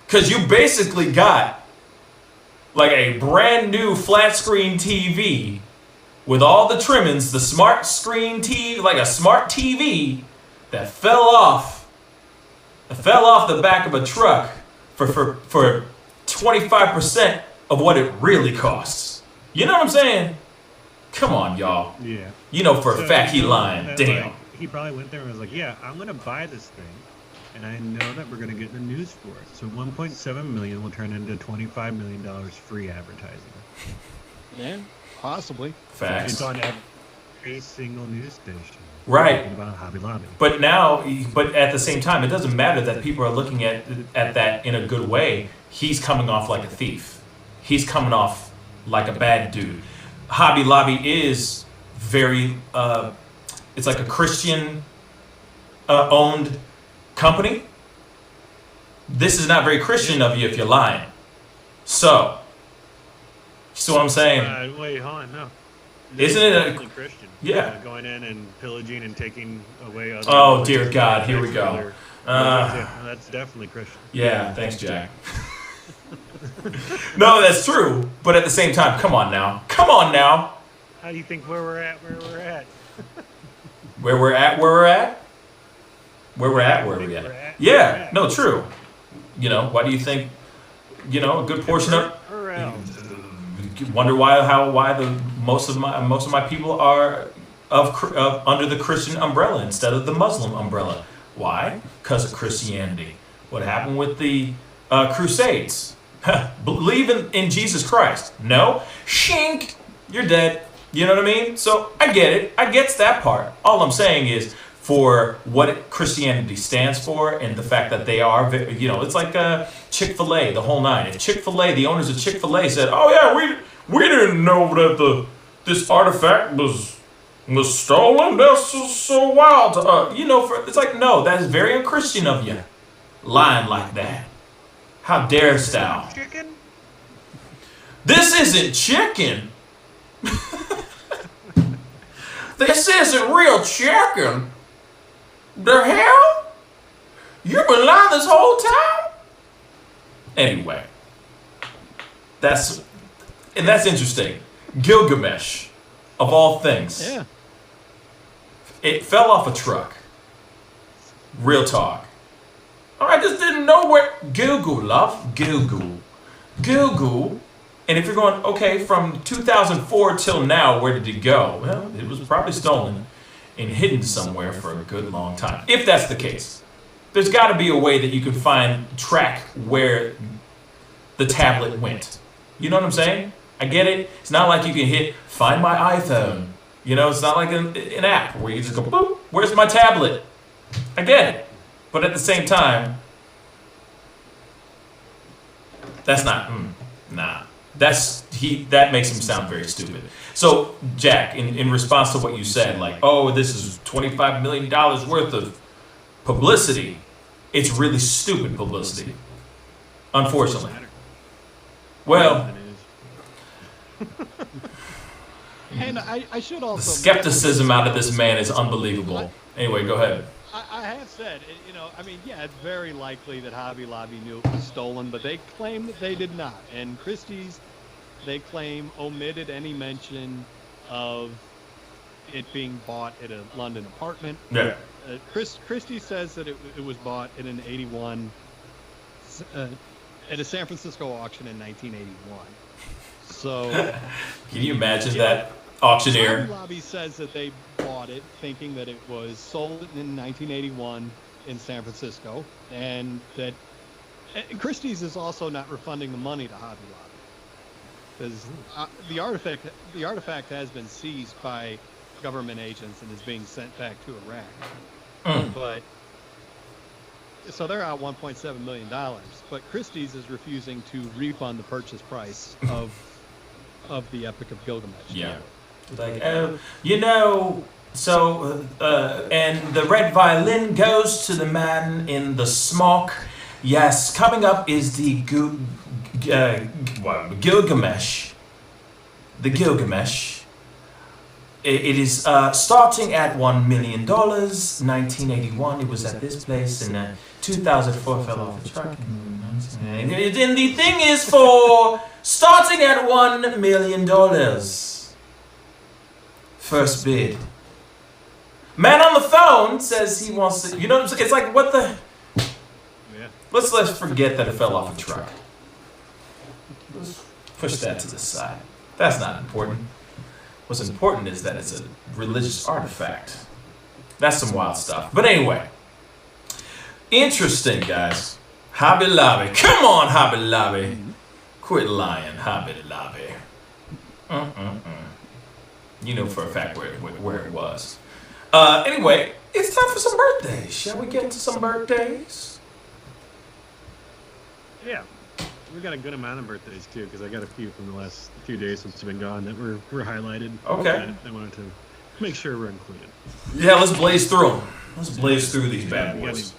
Because you basically got like a brand new flat screen TV with all the trimmings, the smart screen TV, like a smart TV that fell off the back of a truck for 25% of what it really costs. You know what I'm saying? Come on, y'all. Yeah. You know for a fact he lying. Damn. He probably went there and was like, yeah, I'm going to buy this thing. And I know that we're going to get the news for it. So 1.7 million will turn into $25 million free advertising. Yeah, possibly. Facts. It's on every single news station. Right. About Hobby Lobby. But at the same time, it doesn't matter that people are looking at that in a good way. He's coming off like a thief. He's coming off like a bad dude. Hobby Lobby is very, it's like a Christian owned company. This is not very Christian of you if you're lying. So, you see what I'm saying? Wait, hold on, no. Isn't it definitely Christian? Yeah. Going in and pillaging and taking away other. Oh dear God, here we go. That's definitely Christian. Yeah, thanks, Jack. No, that's true. But at the same time, come on now. Come on now. How do you think where we're at? Where we're at? Yeah, no, true. You know, why do you think, a good portion of wonder why most of my people are under the Christian umbrella instead of the Muslim umbrella. Why? Because of Christianity. What happened with the Crusades? Believe in Jesus Christ. No? Shink! You're dead. You know what I mean? So I get it. I get that part. All I'm saying is for what Christianity stands for and the fact that they are, it's like Chick-fil-A, the whole nine. If Chick-fil-A, the owners of Chick-fil-A said, oh yeah, we didn't know that this artifact was stolen. That's so wild to us. It's like, no, that is very unchristian of you. Lying like that. How darest thou? Chicken? This isn't chicken. This isn't real chicken. The hell? You've been lying this whole time? Anyway. That's interesting. Gilgamesh, of all things. Yeah. It fell off a truck. Real talk. I just didn't know where. Google, love. Google. And if you're going, okay, from 2004 till now, where did it go? Well, it was probably stolen and hidden somewhere for a good long time. If that's the case. There's got to be a way that you can track where the tablet went. You know what I'm saying? I get it. It's not like you can hit find my iPhone. You know, it's not like an app where you just go, boop, where's my tablet? I get it. But at the same time, that's not, nah. That makes him sound very stupid. So, Jack, in response to what you said, like, oh, this is $25 million worth of publicity, it's really stupid publicity. Unfortunately. Well, and I should also... The skepticism out of this man is unbelievable. Anyway, go ahead. I have said, you know, I mean, yeah, it's very likely that Hobby Lobby knew it was stolen, but they claim that they did not. And Christie's, they claim, omitted any mention of it being bought at a London apartment. Yeah. Christie says that it was bought in an 81, at a San Francisco auction in 1981. So... Can you imagine that auctioneer? Hobby Lobby says that they bought it thinking that it was sold in 1981 in San Francisco, and that Christie's is also not refunding the money to Hobby Lobby because the artifact has been seized by government agents and is being sent back to Iraq. But so they're out $1.7 million, but Christie's is refusing to refund the purchase price of the Epic of Gilgamesh. Yeah. Like, you know, so, and the red violin goes to the man in the smock. Yes, coming up is the Gilgamesh. The Gilgamesh. It is starting at $1 million. 1981, it was at this place, and 2004 fell off the truck. And the thing is for starting at $1 million. First bid. Man on the phone says he wants to, you know, it's like, what the? Yeah. Let's forget that it fell off a truck. Let's push that to the side. That's not important. What's important is that it's a religious artifact. That's some wild stuff. But anyway, interesting, guys. Hobby Lobby. Come on, Hobby Lobby. Quit lying, Hobby Lobby. You know for a fact where it was. Anyway, it's time for some birthdays. Shall we get into some birthdays? Yeah. We got a good amount of birthdays too, because I got a few from the last few days since we've been gone that were highlighted. Okay. I wanted to make sure we're included. Yeah, let's blaze through them. Let's blaze through these bad boys.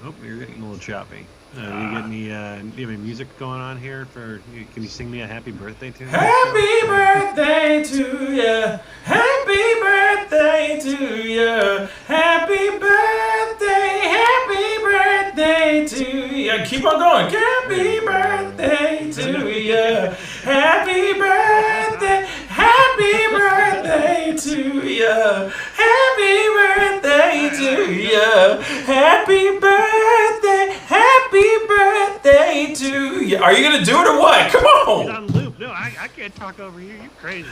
Oh, you're getting a little choppy. You get any? Do you have any music going on here? Can you sing me a happy birthday tune? Happy birthday to ya. Happy birthday to ya. Happy birthday. Happy birthday to ya. Keep on going. Happy birthday to ya. Happy birthday. Happy birthday to ya. Happy birthday to ya. Happy birthday. Happy birthday to you. Are you going to do it or what? Come on. He's on loop. No, I can't talk over you. You're crazy.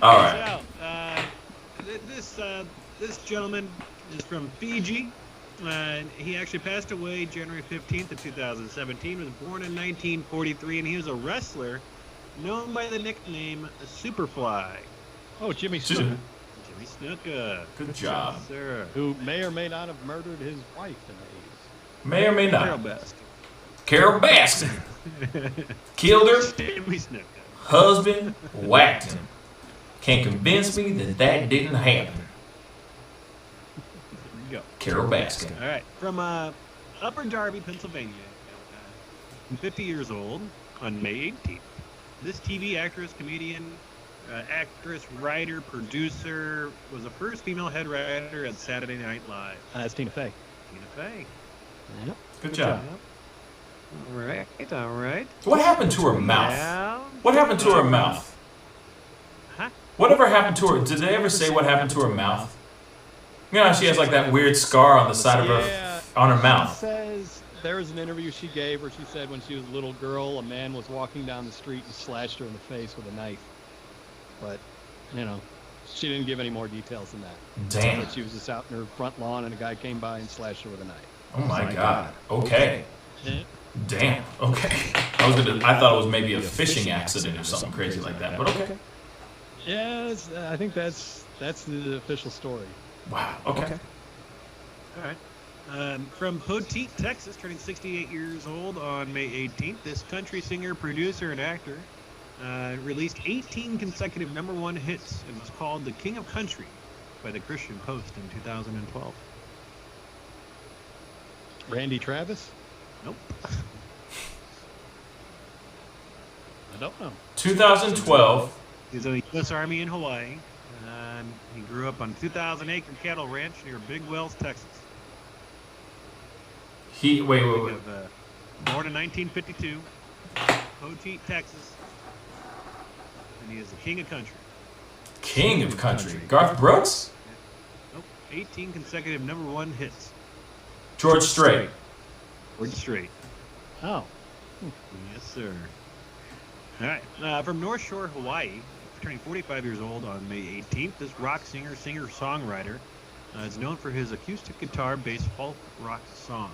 All right. So, this gentleman is from Fiji. He actually passed away January 15th of 2017. He was born in 1943, and he was a wrestler known by the nickname Superfly. Oh, Jimmy Snuka. Jimmy Snuka. Good job. Yes, sir. Who may or may not have murdered his wife in the 80s. May or may not. Carol Baskin. Carol Baskin. Killed her. Jimmy Snuka. Husband whacked him. Can't convince me that didn't happen. There you go. Carol Baskin. All right. From Upper Darby, Pennsylvania. 50 years old on May 18th. This TV actress, comedian, Actress, writer, producer, was the first female head writer at Saturday Night Live. That's Tina Fey. Tina Fey. Yep. Good job. All right, all right. What happened to her mouth? Now, What happened to her mouth? Huh? Whatever happened to her? Did they ever say what happened to her mouth? You know, she has like that weird scar on the side of her, on her It mouth. says there was an interview she gave where she said when she was a little girl, a man was walking down the street and slashed her in the face with a knife. But, you know, she didn't give any more details than that. Damn. But she was just out in her front lawn and a guy came by and slashed her with a knife. Oh my God. Okay. Yeah. Damn. Okay. I thought it was maybe a fishing accident or something crazy like that. But okay. Yeah, I think that's the official story. Wow. Okay. All right. From Poteet, Texas, turning 68 years old on May 18th, this country singer, producer, and actor released 18 consecutive #1 hits and was called the King of Country by the Christian Post in 2012. Randy Travis? Nope. I don't know. 2012. He's in the U.S. Army in Hawaii. He grew up on a 2,000-acre cattle ranch near Big Wells, Texas. Wait. Born in 1952, Poteet, Texas, and he is the King of Country. King of Country. Garth Brooks? Nope. 18 consecutive #1 hits. George Strait. George Strait. Oh. Yes, sir. All right. From North Shore, Hawaii, turning 45 years old on May 18th, this rock singer-songwriter is known for his acoustic guitar-based folk rock songs.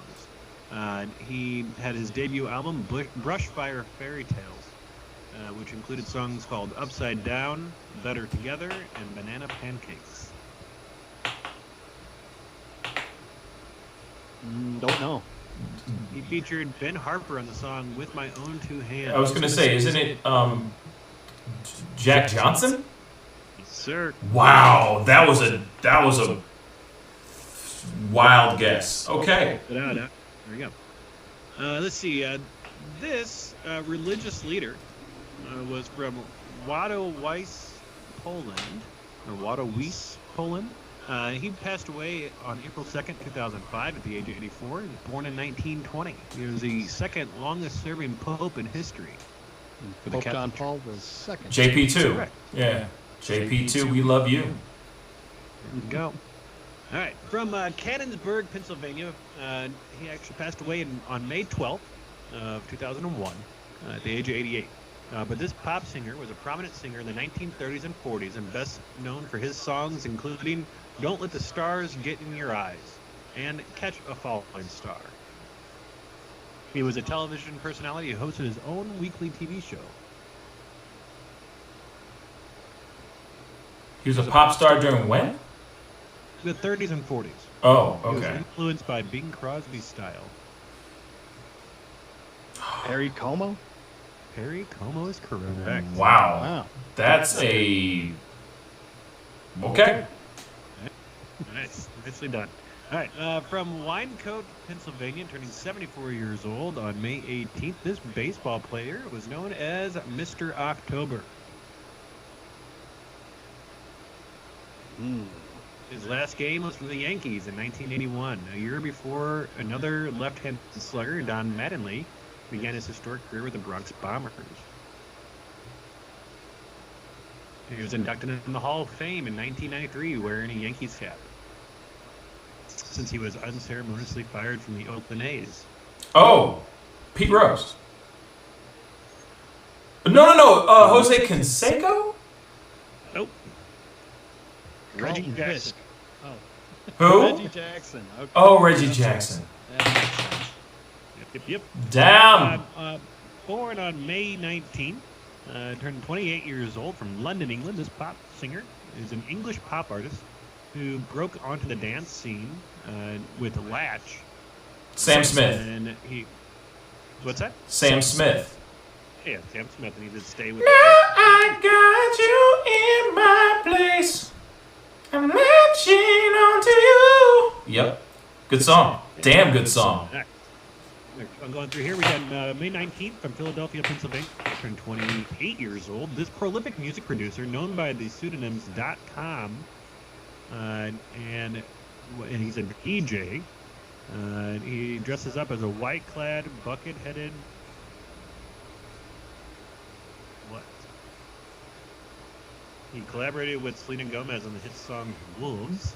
He had his debut album, Brushfire Fairy Tales, which included songs called Upside Down, Better Together, and Banana Pancakes. Don't know. He featured Ben Harper on the song With My Own Two Hands. I was going to say, isn't it Jack Johnson? Yes, sir. Wow, that was a wild guess. Okay. There we go. Let's see. This religious leader was from Wadowice, Poland, or Wadowice, Poland. He passed away on April 2nd, 2005 at the age of 84. He was born in 1920. He was the second longest serving pope in history. For the Pope John Catholic Paul II. JP2. Correct. Yeah. JP2, we love you. There we go. All right. From Cannonsburg, Pennsylvania, he actually passed away on May 12th of 2001 at the age of 88. But this pop singer was a prominent singer in the 1930s and 40s and best known for his songs including Don't Let the Stars Get in Your Eyes and Catch a Falling Star. He was a television personality who hosted his own weekly TV show. He was a pop star during when? The 30s and 40s. Oh, He was okay. influenced by Bing Crosby's style. Perry Como? Perry Como is correct. Wow. That's a... Okay. Nice. Nicely done. All right. From Winecoat, Pennsylvania, turning 74 years old on May 18th, this baseball player was known as Mr. October. His last game was for the Yankees in 1981, a year before another left-handed slugger, Don Mattingly, began his historic career with the Bronx Bombers. He was inducted in the Hall of Fame in 1993 wearing a Yankees cap, since he was unceremoniously fired from the Oakland A's. Oh, Pete Rose. No. Jose Canseco? Nope. Reggie Carlton Jackson. Fisk. Who? Reggie Jackson. Okay. Oh, Reggie Jackson. Yep. Damn. Born on May 19th, turned 28 years old from London, England. This pop singer is an English pop artist who broke onto the dance scene with Latch. Sam Smith. And what's that? Sam Smith. Yeah, Sam Smith, and he did Stay With Now I got you in my place. I'm latching onto you. Yep. Good song. Damn good song. Right. I'm going through here. We got May 19th from Philadelphia, Pennsylvania. Turned 28 years old. This prolific music producer, known by the pseudonyms .com, and he's a DJ. He dresses up as a white-clad, bucket-headed... What? He collaborated with Selena Gomez on the hit song Wolves.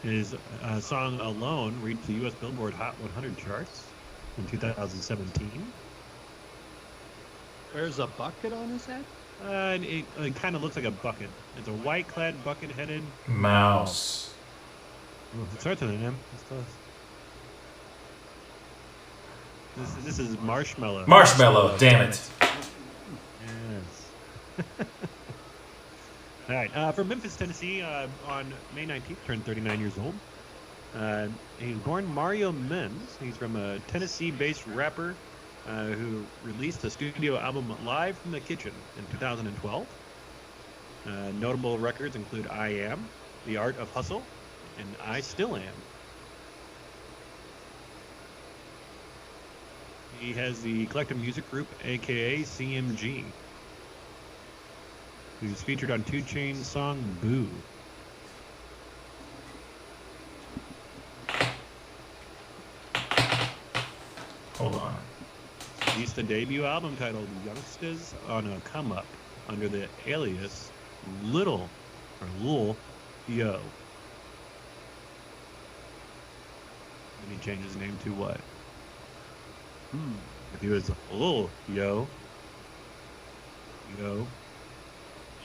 His song Alone reached the U.S. Billboard Hot 100 charts in 2017. There's a bucket on his head? It kind of looks like a bucket. It's a white-clad, bucket-headed... Mouse. Oh, it starts with an M. This is Marshmallow. Marshmallow, damn it. Yes. All right. From Memphis, Tennessee, on May 19th, turned 39 years old. He was born Mario Mims. He's from a Tennessee-based rapper who released a studio album Live from the Kitchen in 2012. Notable records include I Am, The Art of Hustle, and I Still Am. He has the collective music group, aka CMG. He's featured on 2 Chainz's song Boo. Hold on. Released a debut album titled Youngsters on a Come Up under the alias Lil Yo. And he changed his name to what? If he was Lil Yo.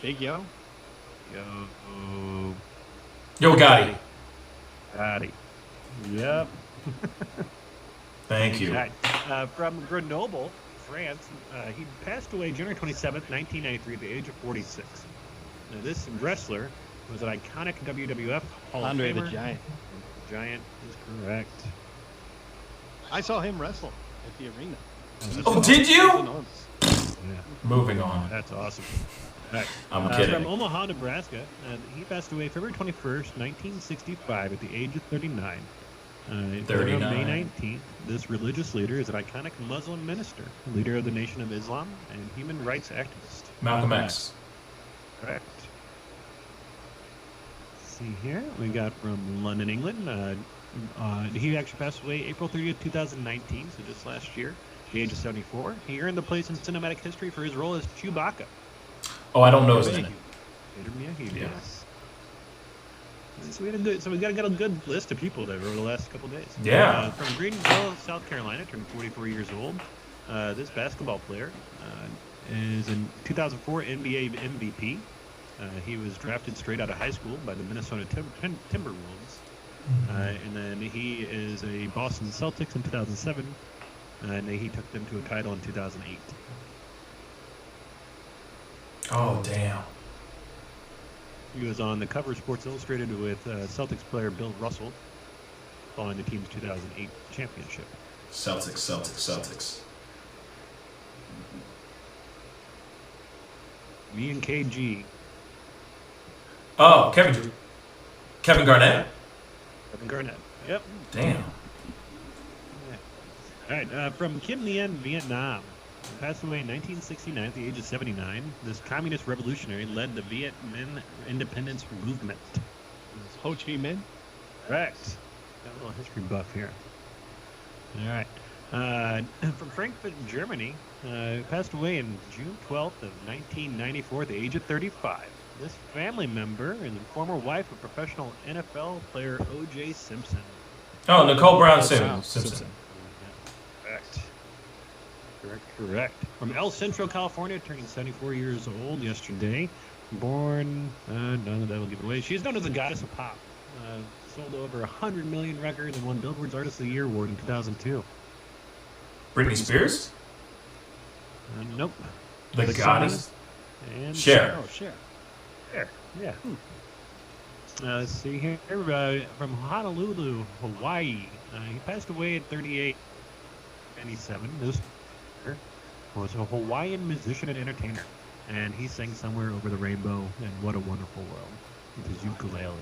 Big Yo? Yo Gotti. Gotti. Yep. Thank you. Right. From Grenoble, France, he passed away January 27th, 1993 at the age of 46. Now, this wrestler was an iconic WWF Hall of Andre Famer. the Giant. Giant is correct. I saw him wrestle at the arena. Oh, did you? Yeah. Moving on. That's awesome. All right. I'm kidding. From Omaha, Nebraska, he passed away February 21st, 1965 at the age of 39. 39. On May 19th, this religious leader is an iconic Muslim minister, leader of the Nation of Islam, and human rights activist. Malcolm X. Correct. Let's see here. We got from London, England. He actually passed away April 30th, 2019, so just last year, at the age of 74. He earned the place in cinematic history for his role as Chewbacca. Oh, I don't know his name. Yes. So we got a good list of people there over the last couple days. Yeah. From Greenville, South Carolina, turned 44 years old. This basketball player is in 2004 NBA MVP. He was drafted straight out of high school by the Minnesota Timberwolves. And then he is a Boston Celtics in 2007. And he took them to a title in 2008. Oh, damn. He was on the cover of Sports Illustrated with Celtics player Bill Russell following the team's 2008 championship. Celtics. Me and KG. Oh, Kevin Garnett? Kevin Garnett. Yep. Damn. All right, from Kim Lien, Vietnam. Passed away in 1969 at the age of 79. This communist revolutionary led the Viet Minh independence movement. Ho Chi Minh? Correct. Got a little history buff here. All right. From Frankfurt, Germany. Passed away in June 12th of 1994 at the age of 35. This family member is the former wife of professional NFL player O.J. Simpson. Oh, Nicole Brown Simpson. Correct. From El Centro, California, turning 74 years old yesterday. Born, none of that will give it away. She's known as the Goddess of Pop. Sold over 100 million records and won Billboard's Artist of the Year award in 2002. Britney Spears? Nope. The Goddess? And Cher. Oh, Cher. Yeah. Let's see here. From Honolulu, Hawaii. He passed away at 38, 97. This was a Hawaiian musician and entertainer, and he sang Somewhere Over the Rainbow and What a Wonderful World with his ukulele.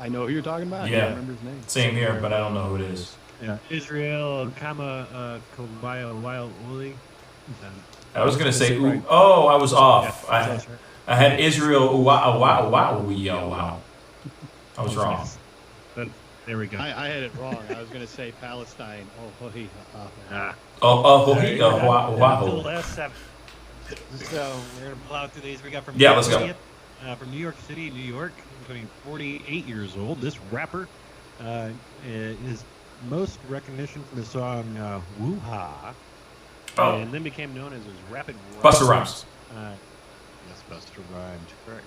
I know who you're talking about. I Yeah. don't remember his name. Same here, but I don't know who it is. Yeah, Israel Kama Kobaya Wild Uli. I was gonna say, ooh, oh, I was off. Yeah, I had Israel. Wow. I was wrong. But there we go. I had it wrong. I was going to say Palestine. Wow. The last 7. So we're going to plow through these. We got from let's go. From New York City, New York, becoming 48 years old. This rapper is most recognition for the song Woo-Ha. And then became known as his Rapid Busta Rhymes. Yes, Busta Rhymes, correct.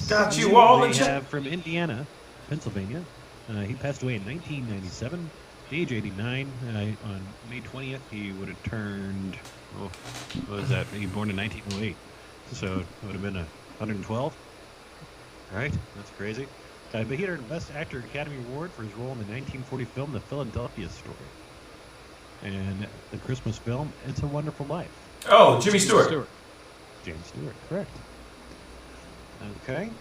Got you all in check. From Indiana, Pennsylvania. He passed away in 1997, age 89. On May 20th, he would have turned, what was that? He was born in 1908. So it would have been 112. All right, that's crazy. But he earned Best Actor Academy Award for his role in the 1940 film The Philadelphia Story. And the Christmas film, It's a Wonderful Life. Oh, Jimmy Stewart. James Stewart, correct. Okay,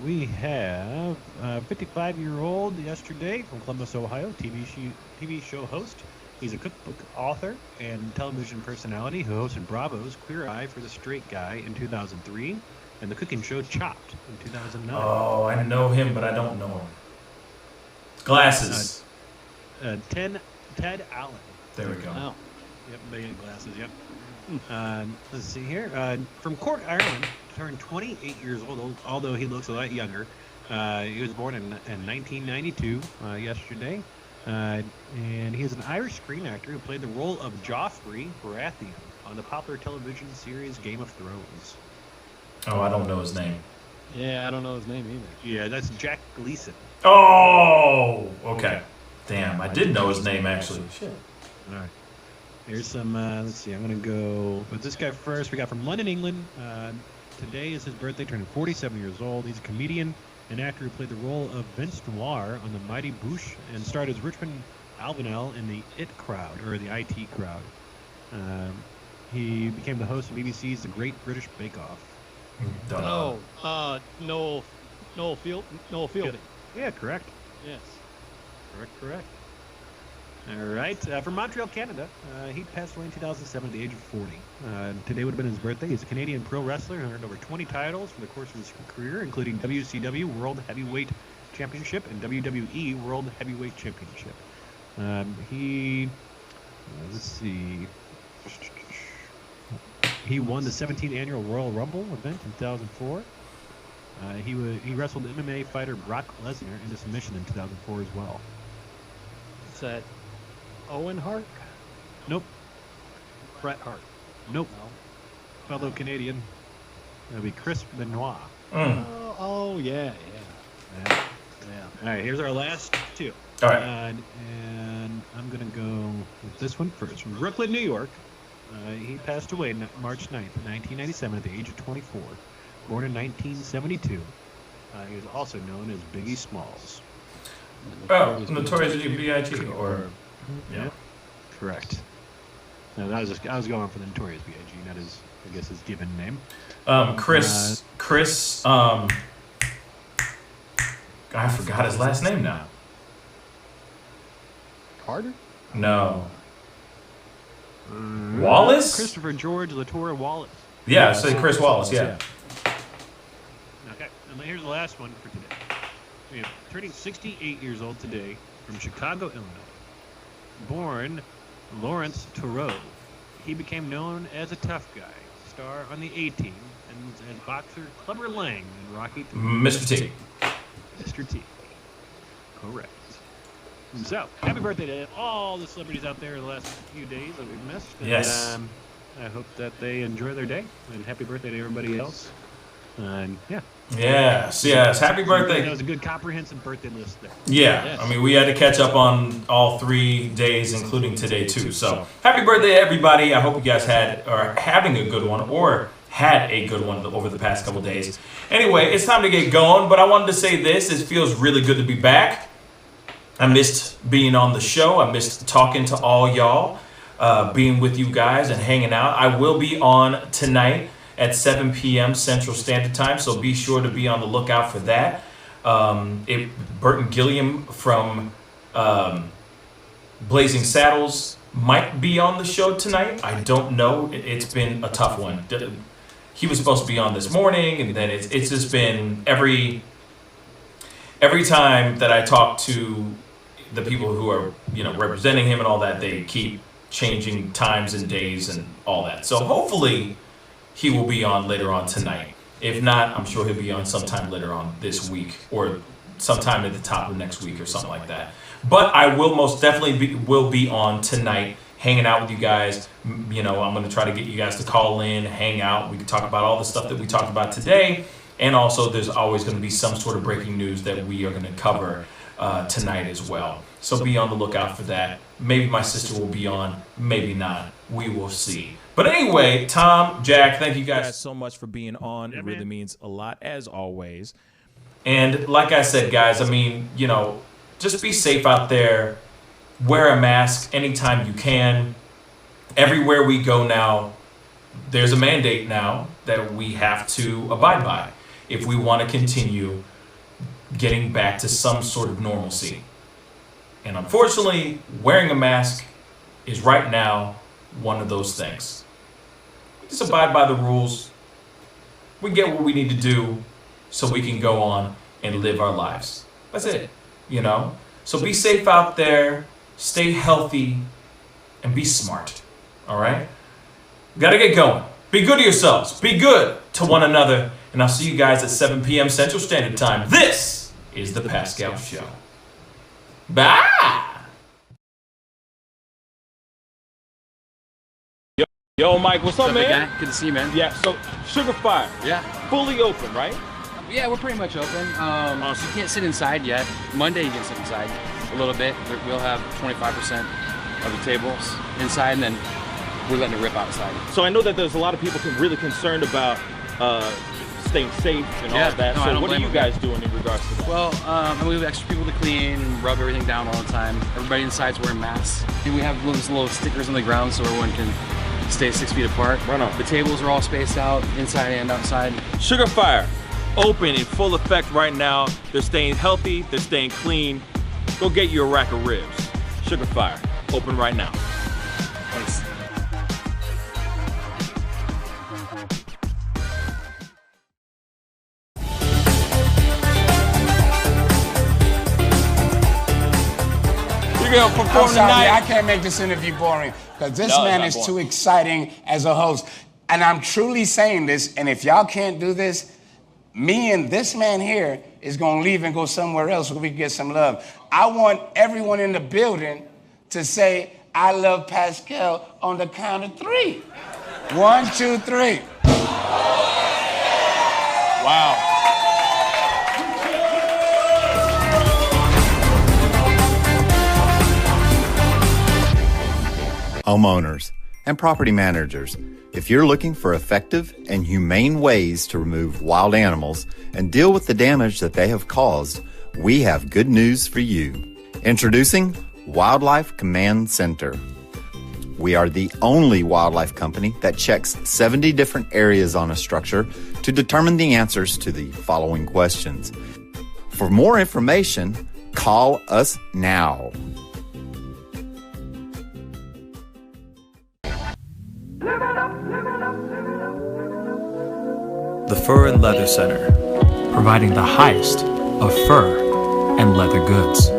we have 55-year-old yesterday from Columbus, Ohio, TV show host. He's a cookbook author and television personality who hosted Bravo's Queer Eye for the Straight Guy in 2003 and the cooking show Chopped in 2009. Oh, I know him, but I don't know him. Glasses. Ted Allen. There we go. Oh. Yep, big glasses, yep. Let's see here. From Cork, Ireland, turned 28 years old, although he looks a lot younger. He was born in 1992, yesterday. And he is an Irish screen actor who played the role of Joffrey Baratheon on the popular television series Game of Thrones. Oh, I don't know his name. Yeah, I don't know his name either. Yeah, that's Jack Gleason. Oh, okay. Damn, I did know his name, actually. Shit. All right. Here's some, let's see, I'm going to go with this guy first. We got from London, England. Today is his birthday, turning 47 years old. He's a comedian and actor who played the role of Vince Noir on The Mighty Boosh and starred as Richmond Albanel in the IT Crowd. He became the host of BBC's The Great British Bake Off. Noel Fielding. Yeah, correct. Yes. Correct. All right. From Montreal, Canada, he passed away in 2007 at the age of 40. Today would have been his birthday. He's a Canadian pro wrestler who earned over 20 titles for the course of his career, including WCW World Heavyweight Championship and WWE World Heavyweight Championship. Let's see. He won the 17th annual Royal Rumble event in 2004. He wrestled MMA fighter Brock Lesnar into submission in 2004 as well. Is that Owen Hart? Nope. Bret Hart? Nope. No. Fellow Canadian. That'll be Chris Benoit. Yeah. All right, here's our last two. All right. And I'm going to go with this one first. From Brooklyn, New York. He passed away March 9th, 1997 at the age of 24. Born in 1972. He was also known as Biggie Smalls. Oh, Notorious B.I.G. or... Yeah. Correct. No, I was going for the Notorious B.I.G., not his, I guess, his given name. Chris, I forgot his last name now. Carter? No. Wallace? Christopher George Latour Wallace. Yeah, say Chris Wallace, yeah. Okay, and here's the last one for today. We have turning 68 years old today from Chicago, Illinois. Born Lawrence Tureau. He became known as a tough guy, star on the A-Team, and as boxer Clubber Lang in Rocky III. Mr. T. Mr. T. Correct. So, happy birthday to all the celebrities out there in the last few days that we've missed. And, yes. I hope that they enjoy their day, and happy birthday to everybody else. And yeah. Yes. Happy birthday. That was a good comprehensive birthday list there. Yeah. Yes. I mean, we had to catch up on all 3 days, including today, too. So, happy birthday, everybody. I hope you guys are having a good one or had a good one over the past couple days. Anyway, it's time to get going, but I wanted to say this. It feels really good to be back. I missed being on the show. I missed talking to all y'all, being with you guys and hanging out. I will be on tonight at 7 p.m. Central Standard Time, so be sure to be on the lookout for that. Burton Gilliam from Blazing Saddles might be on the show tonight. I don't know. It's been a tough one. He was supposed to be on this morning, and then it's just been every time that I talk to the people who are, you know, representing him and all that, they keep changing times and days and all that. So hopefully he will be on later on tonight. If not, I'm sure he'll be on sometime later on this week or sometime at the top of next week or something like that. But I will most definitely be on tonight, hanging out with you guys. You know, I'm going to try to get you guys to call in, hang out. We can talk about all the stuff that we talked about today. And also, there's always going to be some sort of breaking news that we are going to cover tonight as well. So be on the lookout for that. Maybe my sister will be on, maybe not. We will see. But anyway, Tom, Jack, thank you guys so much for being on. It really means a lot, as always. And like I said, guys, I mean, you know, just be safe out there. Wear a mask anytime you can. Everywhere we go now, there's a mandate now that we have to abide by if we want to continue getting back to some sort of normalcy. And unfortunately, wearing a mask is right now one of those things. Just abide by the rules. We get what we need to do so we can go on and live our lives. That's it, you know? So be safe out there, stay healthy, and be smart, all right? Gotta get going. Be good to yourselves. Be good to one another. And I'll see you guys at 7 p.m. Central Standard Time. This is The Pascal Show. Bye! Yo, Mike, what's up, man? Good to see you, man. Yeah, so Sugar Fire. Yeah. Fully open, right? Yeah, we're pretty much open. So you can't sit inside yet. Monday you can sit inside a little bit. We'll have 25% of the tables inside, and then we're letting it rip outside. So I know that there's a lot of people really concerned about staying safe and all of that. No, so what are you guys doing in regards to that? Well, and we have extra people to clean and rub everything down all the time. Everybody inside's wearing masks. And we have little stickers on the ground so everyone can stay 6 feet apart. Right on. The tables are all spaced out, inside and outside. Sugar Fire, open in full effect right now. They're staying healthy, they're staying clean. Go get you a rack of ribs. Sugar Fire, open right now. Thanks. I'm sorry, I can't make this interview boring because this man is too exciting as a host. And I'm truly saying this, and if y'all can't do this, me and this man here is going to leave and go somewhere else so we can get some love. I want everyone in the building to say, I love Pascal on the count of 3. 1, 2, 3. Wow. Homeowners and property managers, if you're looking for effective and humane ways to remove wild animals and deal with the damage that they have caused, we have good news for you. Introducing Wildlife Command Center. We are the only wildlife company that checks 70 different areas on a structure to determine the answers to the following questions. For more information, call us now. The Fur and Leather Center, providing the highest of fur and leather goods.